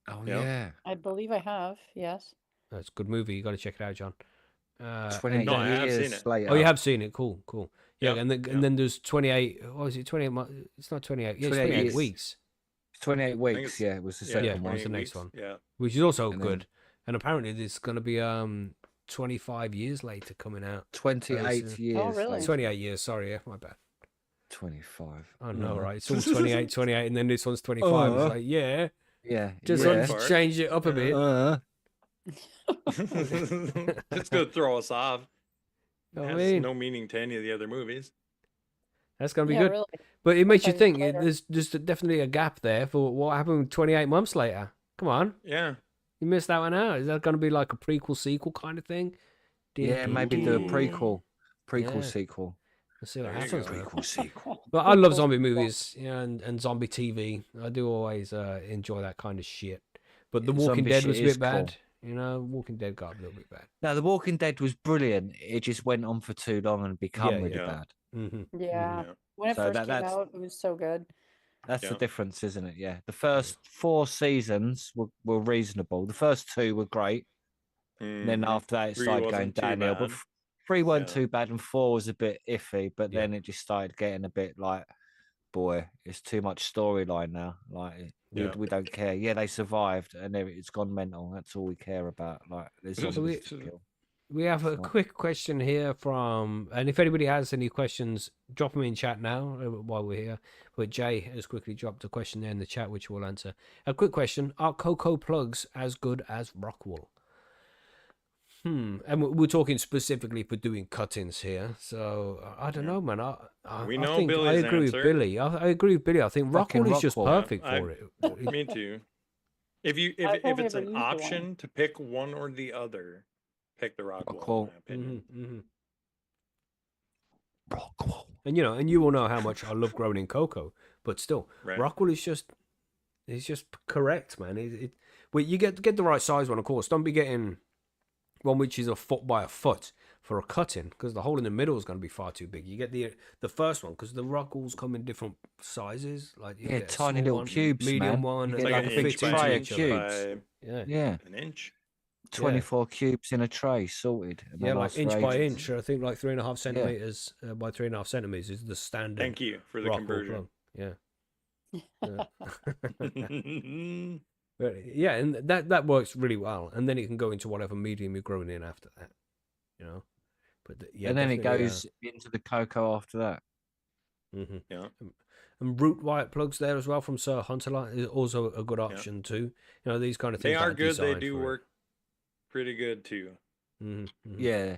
[SPEAKER 4] Oh
[SPEAKER 3] Yep.
[SPEAKER 4] yeah.
[SPEAKER 2] I believe I have. Yes.
[SPEAKER 1] That's a good movie. You got to check it out, John.
[SPEAKER 4] 28
[SPEAKER 3] No, I have seen
[SPEAKER 4] years
[SPEAKER 3] it.
[SPEAKER 4] later.
[SPEAKER 1] Oh, you have seen it. Cool, cool. Yeah,
[SPEAKER 3] Yep,
[SPEAKER 1] and then there's 28. What is it? 28 months? It's not 28. Yeah, it's
[SPEAKER 4] 28
[SPEAKER 1] 28
[SPEAKER 4] years.
[SPEAKER 1] weeks.
[SPEAKER 4] 28
[SPEAKER 3] think
[SPEAKER 4] weeks.
[SPEAKER 3] it's-
[SPEAKER 4] Yeah, it was the
[SPEAKER 3] Yeah,
[SPEAKER 4] second
[SPEAKER 1] Yeah,
[SPEAKER 4] one.
[SPEAKER 1] it's the
[SPEAKER 3] 28
[SPEAKER 1] next
[SPEAKER 3] weeks.
[SPEAKER 1] one.
[SPEAKER 3] Yeah.
[SPEAKER 1] Which is also
[SPEAKER 4] And then-
[SPEAKER 1] good. And apparently, there's going to be 25 years later coming out.
[SPEAKER 4] 28 years.
[SPEAKER 2] Oh, really?
[SPEAKER 4] later.
[SPEAKER 1] 28 years. Sorry, yeah, my bad.
[SPEAKER 4] 25.
[SPEAKER 1] I know,
[SPEAKER 4] Mhm.
[SPEAKER 1] right? It's all 28, 28, and then this one's 25. It's like, yeah,
[SPEAKER 4] Yeah.
[SPEAKER 1] just
[SPEAKER 4] yeah.
[SPEAKER 3] Part.
[SPEAKER 1] change it up a bit.
[SPEAKER 3] It's gonna throw us off.
[SPEAKER 1] You know
[SPEAKER 3] It
[SPEAKER 1] what I
[SPEAKER 3] has
[SPEAKER 1] mean?
[SPEAKER 3] no meaning to any of the other movies.
[SPEAKER 1] That's going to be
[SPEAKER 2] Yeah,
[SPEAKER 1] good.
[SPEAKER 2] really.
[SPEAKER 1] But it makes you
[SPEAKER 2] 25
[SPEAKER 1] think
[SPEAKER 2] years later.
[SPEAKER 1] there's just definitely a gap there for what happened 28 months later. Come on.
[SPEAKER 3] Yeah.
[SPEAKER 1] You missed that one out. Is that going to be like a prequel sequel kind of thing?
[SPEAKER 4] Yeah, maybe do a
[SPEAKER 3] Ooh.
[SPEAKER 4] prequel.
[SPEAKER 1] Yeah.
[SPEAKER 4] Sequel.
[SPEAKER 1] Let's see what
[SPEAKER 3] There you
[SPEAKER 1] happens.
[SPEAKER 3] go.
[SPEAKER 1] man.
[SPEAKER 4] Prequel sequel.
[SPEAKER 1] But I love
[SPEAKER 2] Prequel
[SPEAKER 1] zombie
[SPEAKER 2] sequel.
[SPEAKER 1] movies, and zombie TV. I do always enjoy that kind of shit. But The Walking
[SPEAKER 4] Zombie
[SPEAKER 1] Dead
[SPEAKER 4] shit
[SPEAKER 1] was a
[SPEAKER 4] is
[SPEAKER 1] bit
[SPEAKER 4] cool.
[SPEAKER 1] bad. You know, Walking Dead got a little bit bad.
[SPEAKER 4] No, The Walking Dead was brilliant. It just went on for too long and become
[SPEAKER 1] Yeah,
[SPEAKER 4] really
[SPEAKER 3] yeah.
[SPEAKER 4] bad.
[SPEAKER 1] Mm-hmm.
[SPEAKER 2] Yeah.
[SPEAKER 3] Yeah.
[SPEAKER 2] When it
[SPEAKER 4] So
[SPEAKER 2] first
[SPEAKER 4] that-
[SPEAKER 2] came
[SPEAKER 4] that's-
[SPEAKER 2] out, it was so good.
[SPEAKER 4] That's the
[SPEAKER 3] Yeah.
[SPEAKER 4] difference, isn't it? Yeah. The first 4 seasons were reasonable. The first 2 were great. And then
[SPEAKER 3] Mhm.
[SPEAKER 4] after that, it
[SPEAKER 3] 3
[SPEAKER 4] started going
[SPEAKER 3] wasn't too
[SPEAKER 4] downhill. But
[SPEAKER 3] bad.
[SPEAKER 4] 3 weren't
[SPEAKER 3] Yeah.
[SPEAKER 4] too bad, and 4 was a bit iffy. But
[SPEAKER 1] Yeah.
[SPEAKER 4] then it just started getting a bit like, boy, it's too much storyline now. Like,
[SPEAKER 3] Yeah.
[SPEAKER 4] we don't care. Yeah, they survived, and it's gone mental. That's all we care about. Like, there's
[SPEAKER 3] So
[SPEAKER 4] zombies to kill.
[SPEAKER 1] We have a
[SPEAKER 4] It's not-
[SPEAKER 1] quick question here from, and if anybody has any questions, drop them in chat now while we're here. But Jay has quickly dropped a question there in the chat, which we'll answer. A quick question: are cocoa plugs as good as rock wool? And we're talking specifically for doing cuttings here, so I don't
[SPEAKER 3] Yeah.
[SPEAKER 1] know, man.
[SPEAKER 3] We
[SPEAKER 1] I
[SPEAKER 3] know
[SPEAKER 1] think I
[SPEAKER 3] Billy's
[SPEAKER 1] agree
[SPEAKER 3] answer.
[SPEAKER 1] with Billy. I agree with Billy. I think rock
[SPEAKER 4] Fucking
[SPEAKER 1] wool is
[SPEAKER 4] rock
[SPEAKER 1] just
[SPEAKER 4] wool.
[SPEAKER 1] perfect
[SPEAKER 3] I-
[SPEAKER 1] for it.
[SPEAKER 3] Me too. If
[SPEAKER 2] I've
[SPEAKER 3] if
[SPEAKER 2] only
[SPEAKER 3] it's
[SPEAKER 2] ever
[SPEAKER 3] an
[SPEAKER 2] used the one.
[SPEAKER 3] option to pick one or the other, pick the rock
[SPEAKER 4] Rock
[SPEAKER 3] wool,
[SPEAKER 4] wool.
[SPEAKER 3] in my opinion.
[SPEAKER 1] Mm-hmm.
[SPEAKER 4] Rock wool.
[SPEAKER 1] And you all know how much I love growing in cocoa, but still,
[SPEAKER 3] Right.
[SPEAKER 1] rockwool is just correct, man. Well, you get the right size one, of course. Don't be getting one which is a foot by a foot for a cutting, because the hole in the middle is going to be far too big. You get the first one, because the rockwools come in different sizes, like you
[SPEAKER 4] Yeah,
[SPEAKER 1] get a
[SPEAKER 4] tiny
[SPEAKER 1] small
[SPEAKER 4] little
[SPEAKER 1] one,
[SPEAKER 4] cubes,
[SPEAKER 1] medium
[SPEAKER 4] man.
[SPEAKER 1] one,
[SPEAKER 4] You
[SPEAKER 1] and
[SPEAKER 4] get
[SPEAKER 3] It's
[SPEAKER 1] they
[SPEAKER 3] like
[SPEAKER 1] can
[SPEAKER 3] an
[SPEAKER 4] a
[SPEAKER 1] fit
[SPEAKER 3] inch
[SPEAKER 4] big
[SPEAKER 1] into
[SPEAKER 3] by
[SPEAKER 4] tray
[SPEAKER 3] an
[SPEAKER 4] of
[SPEAKER 1] each
[SPEAKER 3] inch
[SPEAKER 1] other.
[SPEAKER 4] cubes.
[SPEAKER 3] by
[SPEAKER 1] Yeah,
[SPEAKER 4] Yeah,
[SPEAKER 3] an inch.
[SPEAKER 4] 24 cubes in a tray, sorted. and they
[SPEAKER 1] yeah, like
[SPEAKER 4] last for
[SPEAKER 1] inch by
[SPEAKER 4] ages.
[SPEAKER 1] inch. I think like 3.5 centimeters by 3.5 centimeters is the standard.
[SPEAKER 3] Thank you for the
[SPEAKER 1] rockwool
[SPEAKER 3] conversion.
[SPEAKER 1] plug. Yeah. But yeah, and that works really well, and then it can go into whatever medium you're growing in after that, you know. But yeah,
[SPEAKER 4] And then it
[SPEAKER 1] definitely,
[SPEAKER 4] goes into the cocoa after that.
[SPEAKER 1] mhm.
[SPEAKER 3] Yeah.
[SPEAKER 1] And root wire plugs there as well from Sir Hunter is also a good option too. You know, these kind of
[SPEAKER 3] They
[SPEAKER 1] things
[SPEAKER 3] are
[SPEAKER 1] that
[SPEAKER 3] good. They
[SPEAKER 1] designed
[SPEAKER 3] do
[SPEAKER 1] for it.
[SPEAKER 3] work pretty good too.
[SPEAKER 4] Yeah,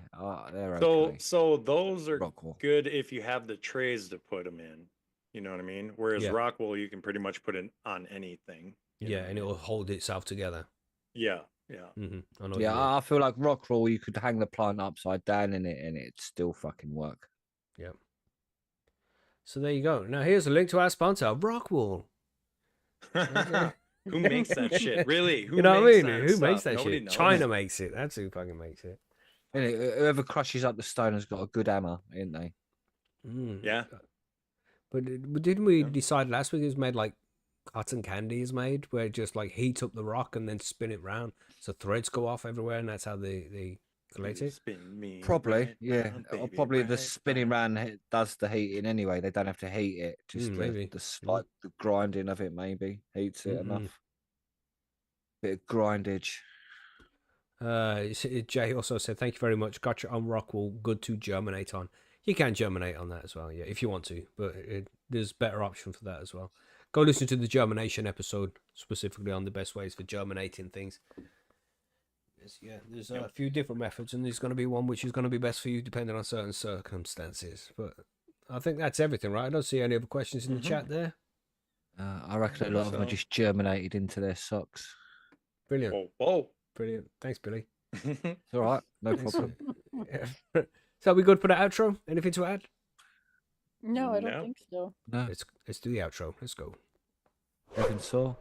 [SPEAKER 4] they're
[SPEAKER 3] So
[SPEAKER 4] okay.
[SPEAKER 3] so those are
[SPEAKER 4] Rock wool.
[SPEAKER 3] good if you have the trays to put them in. You know what I mean? Whereas
[SPEAKER 1] Yeah.
[SPEAKER 3] rock wool, you can pretty much put it on anything. you know
[SPEAKER 1] Yeah,
[SPEAKER 3] what I
[SPEAKER 1] and
[SPEAKER 3] mean?
[SPEAKER 1] it will hold itself together.
[SPEAKER 3] Yeah.
[SPEAKER 1] I know. what you
[SPEAKER 4] Yeah,
[SPEAKER 1] mean.
[SPEAKER 4] I feel like rock wool, you could hang the plant upside down in it and it'd still fucking work.
[SPEAKER 1] Yeah. So there you go. Now here's a link to our sponsor, Rockwool. Okay.
[SPEAKER 3] Who makes that shit? Really? Who
[SPEAKER 1] You know what I
[SPEAKER 3] makes
[SPEAKER 1] mean?
[SPEAKER 3] that
[SPEAKER 1] Who makes
[SPEAKER 3] stuff?
[SPEAKER 1] that
[SPEAKER 3] Nobody
[SPEAKER 1] shit?
[SPEAKER 3] knows.
[SPEAKER 1] China makes it. That's who fucking makes it.
[SPEAKER 4] Whoever crushes up the stone has got a good hammer, ain't they?
[SPEAKER 3] Yeah.
[SPEAKER 1] But didn't we
[SPEAKER 3] Yeah.
[SPEAKER 1] decide last week it was made like cotton candy is made, where it just like heat up the rock and then spin it round, so threads go off everywhere, and that's how they collect it.
[SPEAKER 3] Spin me
[SPEAKER 4] Probably,
[SPEAKER 3] right
[SPEAKER 4] yeah.
[SPEAKER 3] round,
[SPEAKER 4] Or
[SPEAKER 3] baby,
[SPEAKER 4] probably the
[SPEAKER 3] right
[SPEAKER 4] spinning
[SPEAKER 3] round.
[SPEAKER 4] round does the heating anyway. They don't have to heat it. Just
[SPEAKER 1] maybe.
[SPEAKER 4] the slight the grinding of it maybe heats it
[SPEAKER 1] Mhm.
[SPEAKER 4] enough. Bit of grindage.
[SPEAKER 1] Jay also said, "Thank you very much. Got your on Rockwool. Good to germinate on. You can germinate on that as well, yeah, if you want to. But there's better option for that as well. Go listen to the germination episode specifically on the best ways for germinating things. There's a few different methods, and there's going to be one which is going to be best for you depending on certain circumstances. But I think that's everything, right? I don't see any other questions in the chat there.
[SPEAKER 4] I reckon a lot of them are just germinated into their socks.
[SPEAKER 1] Brilliant.
[SPEAKER 3] Whoa.
[SPEAKER 1] Brilliant. Thanks, Billy.
[SPEAKER 4] It's all right, no problem.
[SPEAKER 1] So are we good for the outro? Anything to add?
[SPEAKER 2] No, I don't
[SPEAKER 3] No.
[SPEAKER 2] think so.
[SPEAKER 4] No,
[SPEAKER 1] Let's do the outro. Let's go.
[SPEAKER 4] even so.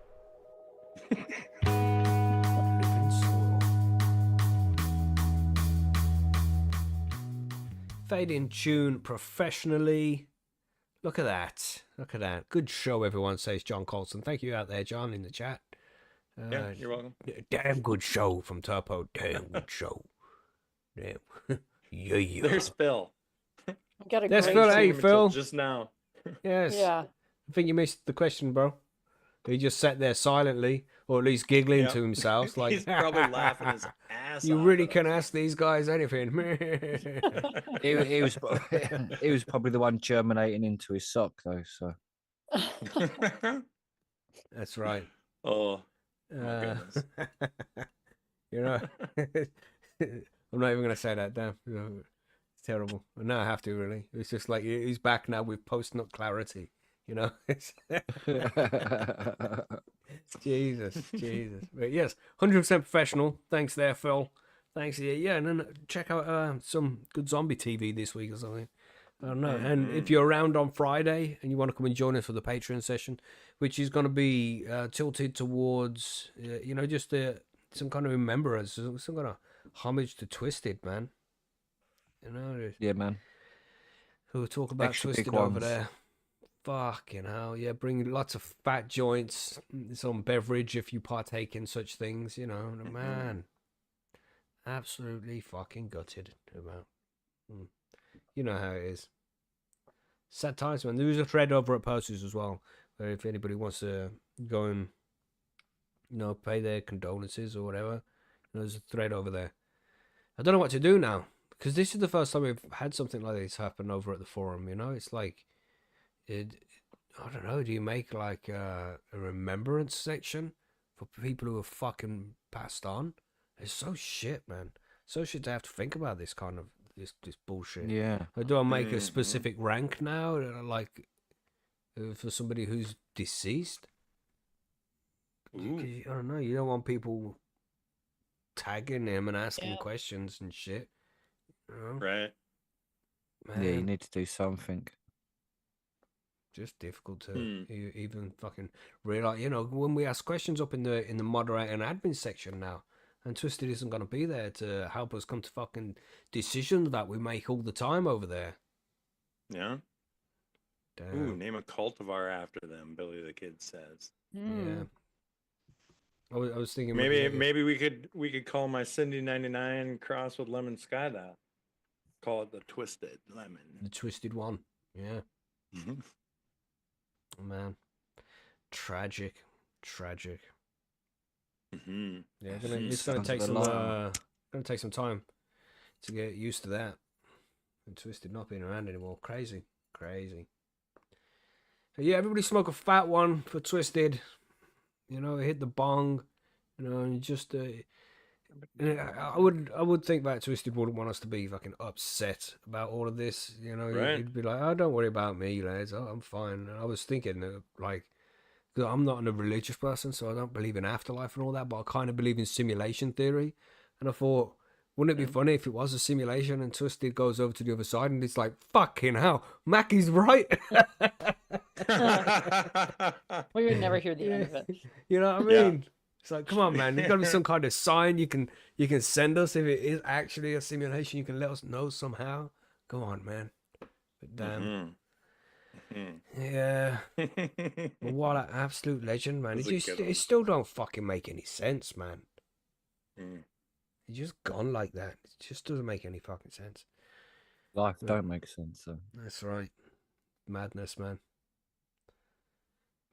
[SPEAKER 1] Fade in tune professionally. Look at that. Look at that. Good show, everyone, says John Colson. Thank you out there, John, in the chat.
[SPEAKER 3] Yeah, you're welcome.
[SPEAKER 1] Damn good show from Turpo. Damn good show. Damn. Yeah.
[SPEAKER 3] There's Phil.
[SPEAKER 2] Got a
[SPEAKER 1] There's
[SPEAKER 2] great
[SPEAKER 1] Phil.
[SPEAKER 3] Seen
[SPEAKER 1] Hey,
[SPEAKER 3] him until
[SPEAKER 1] Phil.
[SPEAKER 3] Just now.
[SPEAKER 1] Yes.
[SPEAKER 2] Yeah.
[SPEAKER 1] I think you missed the question, bro. He just sat there silently, or at least giggling
[SPEAKER 3] Yep.
[SPEAKER 1] to himself. Like,
[SPEAKER 3] He's probably laughing his ass
[SPEAKER 1] you
[SPEAKER 3] off
[SPEAKER 1] really
[SPEAKER 3] at
[SPEAKER 1] can
[SPEAKER 3] us.
[SPEAKER 1] ask these guys anything.
[SPEAKER 4] He was he was probably the one germinating into his sock though. So
[SPEAKER 1] That's right.
[SPEAKER 3] Oh, my goodness.
[SPEAKER 1] You know, I'm not even going to say that. Damn. You know, it's terrible. But now I have to, really. It's just like he's back now with post-nut clarity. You know? Jesus. But yes, 100% professional. Thanks there, Phil. Thanks. Yeah, and then check out some good zombie TV this week or something. I don't know. And if you're around on Friday and you want to come and join us for the Patreon session, which is going to be tilted towards, just some kind of remembrance, some kind of homage to Twisted, man. You know?
[SPEAKER 4] yeah, man.
[SPEAKER 1] Who talk about
[SPEAKER 4] Extra big
[SPEAKER 1] Twisted over
[SPEAKER 4] ones.
[SPEAKER 1] there. Fucking hell, yeah, bring lots of fat joints, some beverage if you partake in such things, you know, man. Absolutely fucking gutted about. You know how it is. Sad times, man. There's a thread over at Posters as well, where if anybody wants to go and, pay their condolences or whatever, there's a thread over there. I don't know what to do now, because this is the first time we've had something like this happen over at the forum, it's like, I don't know, do you make like a remembrance section for people who have fucking passed on? It's so shit, man. So shit to have to think about this kind of this bullshit.
[SPEAKER 4] Yeah.
[SPEAKER 1] Or do I make a specific rank now, like for somebody who's deceased? I don't know. You don't want people tagging him and asking questions and shit.
[SPEAKER 3] Right.
[SPEAKER 1] Man,
[SPEAKER 4] Yeah, you need to do something.
[SPEAKER 1] just difficult to even fucking realize. When we ask questions up in the moderator and admin section now, and Twisted isn't going to be there to help us come to fucking decisions that we make all the time over there.
[SPEAKER 3] Yeah.
[SPEAKER 1] Damn.
[SPEAKER 3] Ooh, name a cultivar after them, Billy the Kid says.
[SPEAKER 1] Yeah. I was thinking
[SPEAKER 3] Maybe we could call my Cindy 99 cross with Lemon Sky that. Call it the Twisted Lemon.
[SPEAKER 1] The Twisted One. Yeah. Oh, man. Tragic. Yeah, it's gonna take some time to get used to that. And Twisted not being around anymore. Crazy. But yeah, everybody smoke a fat one for Twisted. Hit the bong. And just I would think that Twisted wouldn't want us to be fucking upset about all of this.
[SPEAKER 3] Right.
[SPEAKER 1] He'd be like, "Oh, don't worry about me, lads. Oh, I'm fine." And I was thinking, like, 'cause I'm not a religious person, so I don't believe in afterlife and all that, but I kind of believe in simulation theory. And I thought, wouldn't it be funny if it was a simulation and Twisted goes over to the other side and it's like, fucking hell, Macky's right.
[SPEAKER 2] We would never hear the end of it.
[SPEAKER 1] You know what I mean? It's like, come on, man. There's got to be some kind of sign you can send us if it is actually a simulation. You can let us know somehow. Come on, man. But damn. Yeah. But what an absolute legend, man. It still don't fucking make any sense, man. It's just gone like that. It just doesn't make any fucking sense.
[SPEAKER 4] Life don't make sense. So.
[SPEAKER 1] That's right. Madness, man.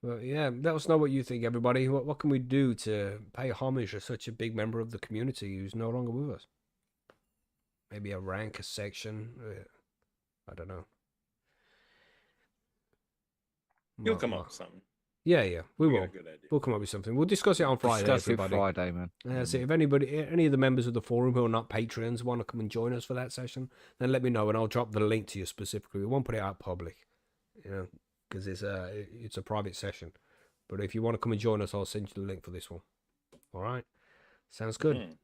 [SPEAKER 1] But yeah, let us know what you think, everybody. What can we do to pay homage to such a big member of the community who's no longer with us? Maybe a rank, a section. I don't know.
[SPEAKER 3] You'll come up with something.
[SPEAKER 1] Yeah, we
[SPEAKER 3] got
[SPEAKER 1] will.
[SPEAKER 3] a good idea.
[SPEAKER 1] We'll come up with something. We'll discuss it on Friday,
[SPEAKER 4] Discuss it
[SPEAKER 1] everybody.
[SPEAKER 4] Friday, man.
[SPEAKER 1] So if any of the members of the forum who are not Patreons want to come and join us for that session, then let me know and I'll drop the link to you specifically. We won't put it out public, because it's a private session. But if you want to come and join us, I'll send you the link for this one. All right, sounds good.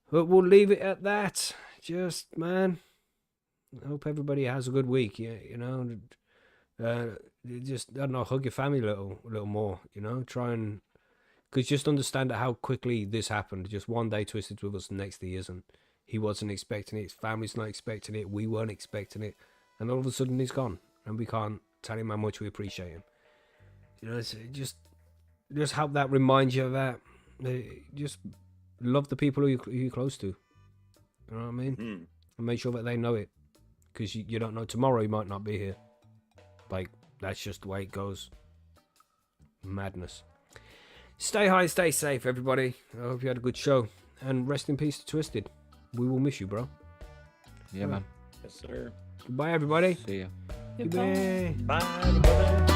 [SPEAKER 1] But we'll leave it at that. Just, man, I hope everybody has a good week. Just, I don't know, hug your family a little more. Try and, because just understand how quickly this happened. Just one day Twisted with us, the next day isn't. He wasn't expecting it. His family's not expecting it. We weren't expecting it, and all of a sudden he's gone, and we can't tell him how much we appreciate him. It's just help that remind you of that. Just love the people who you're close to. You know what I mean? And make sure that they know it, because you don't know, tomorrow he might not be here. Like, that's just the way it goes. Madness. Stay high, stay safe, everybody. I hope you had a good show, and rest in peace to Twisted. We will miss you, bro.
[SPEAKER 4] Yeah, man.
[SPEAKER 3] Yes, sir.
[SPEAKER 1] Goodbye, everybody.
[SPEAKER 4] See ya.
[SPEAKER 1] Goodbye.
[SPEAKER 3] Bye, everybody.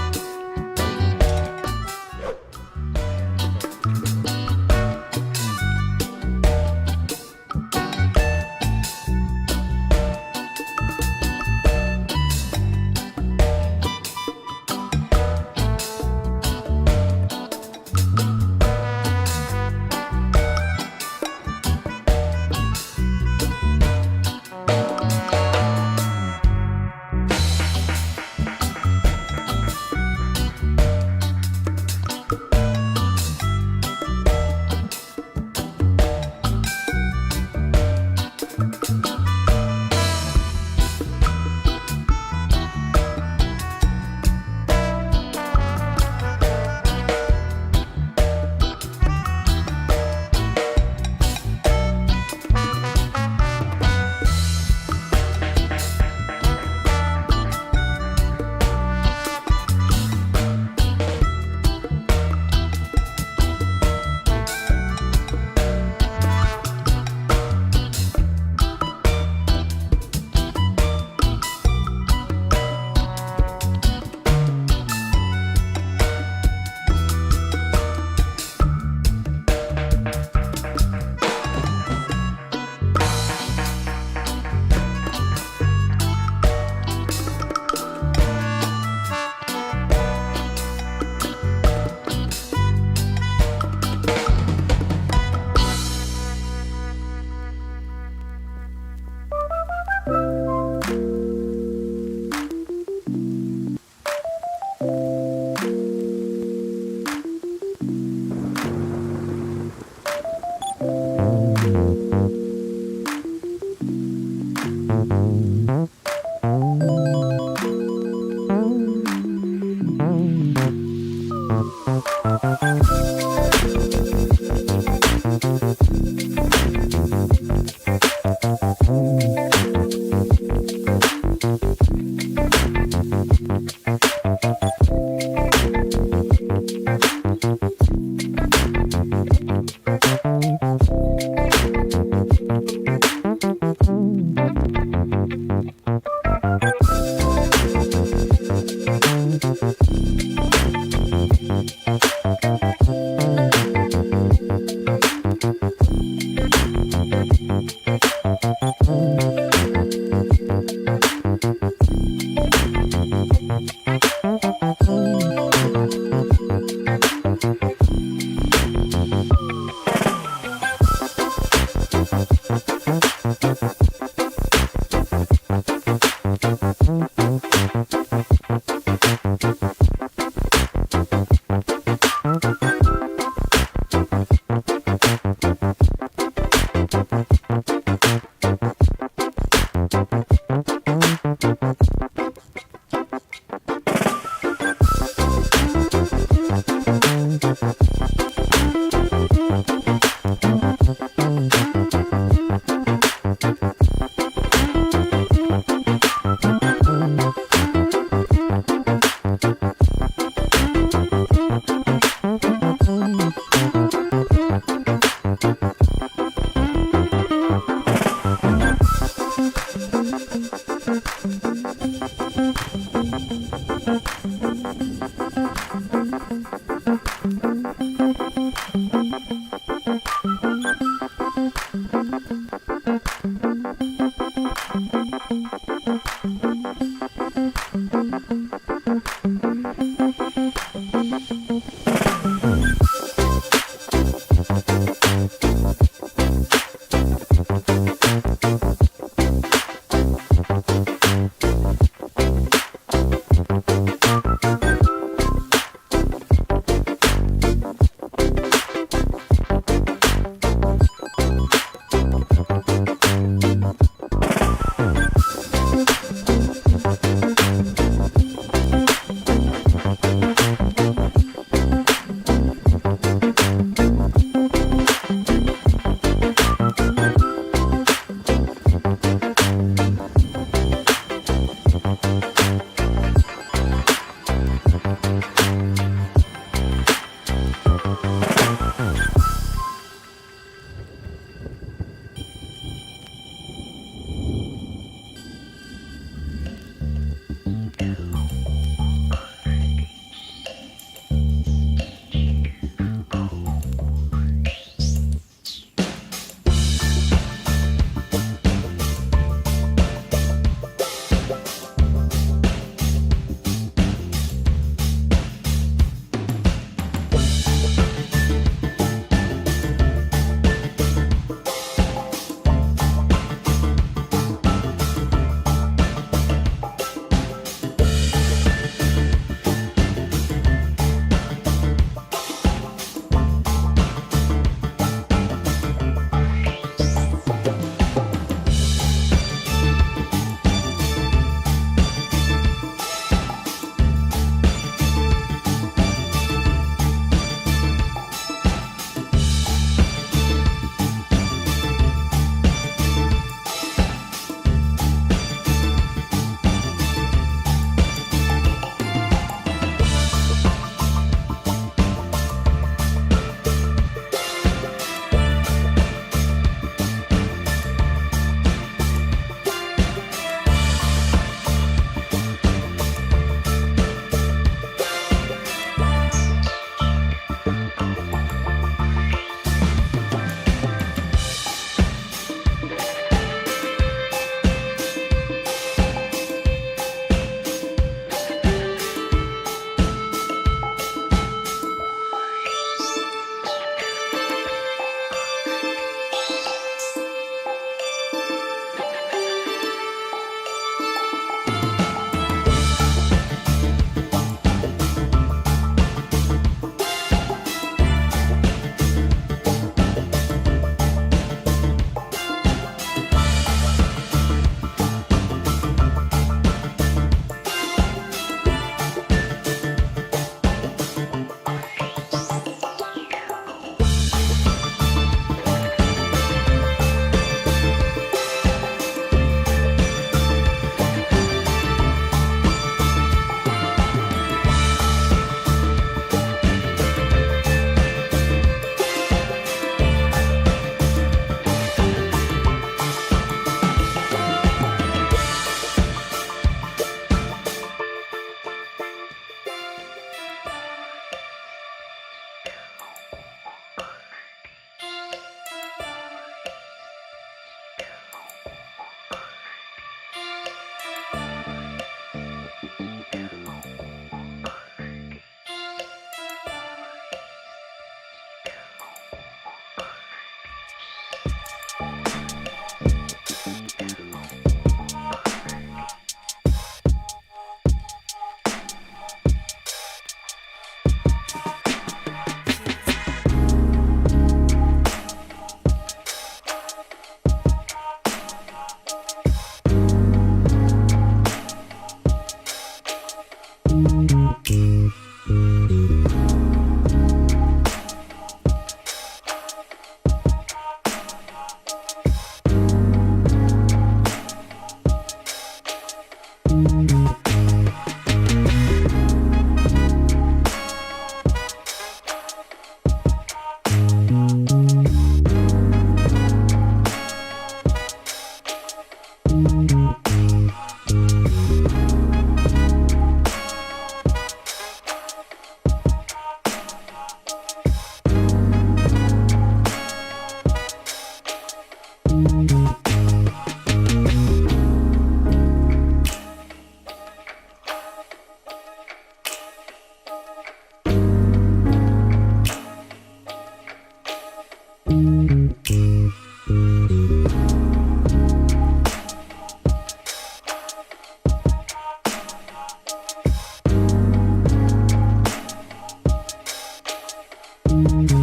[SPEAKER 1] Peace.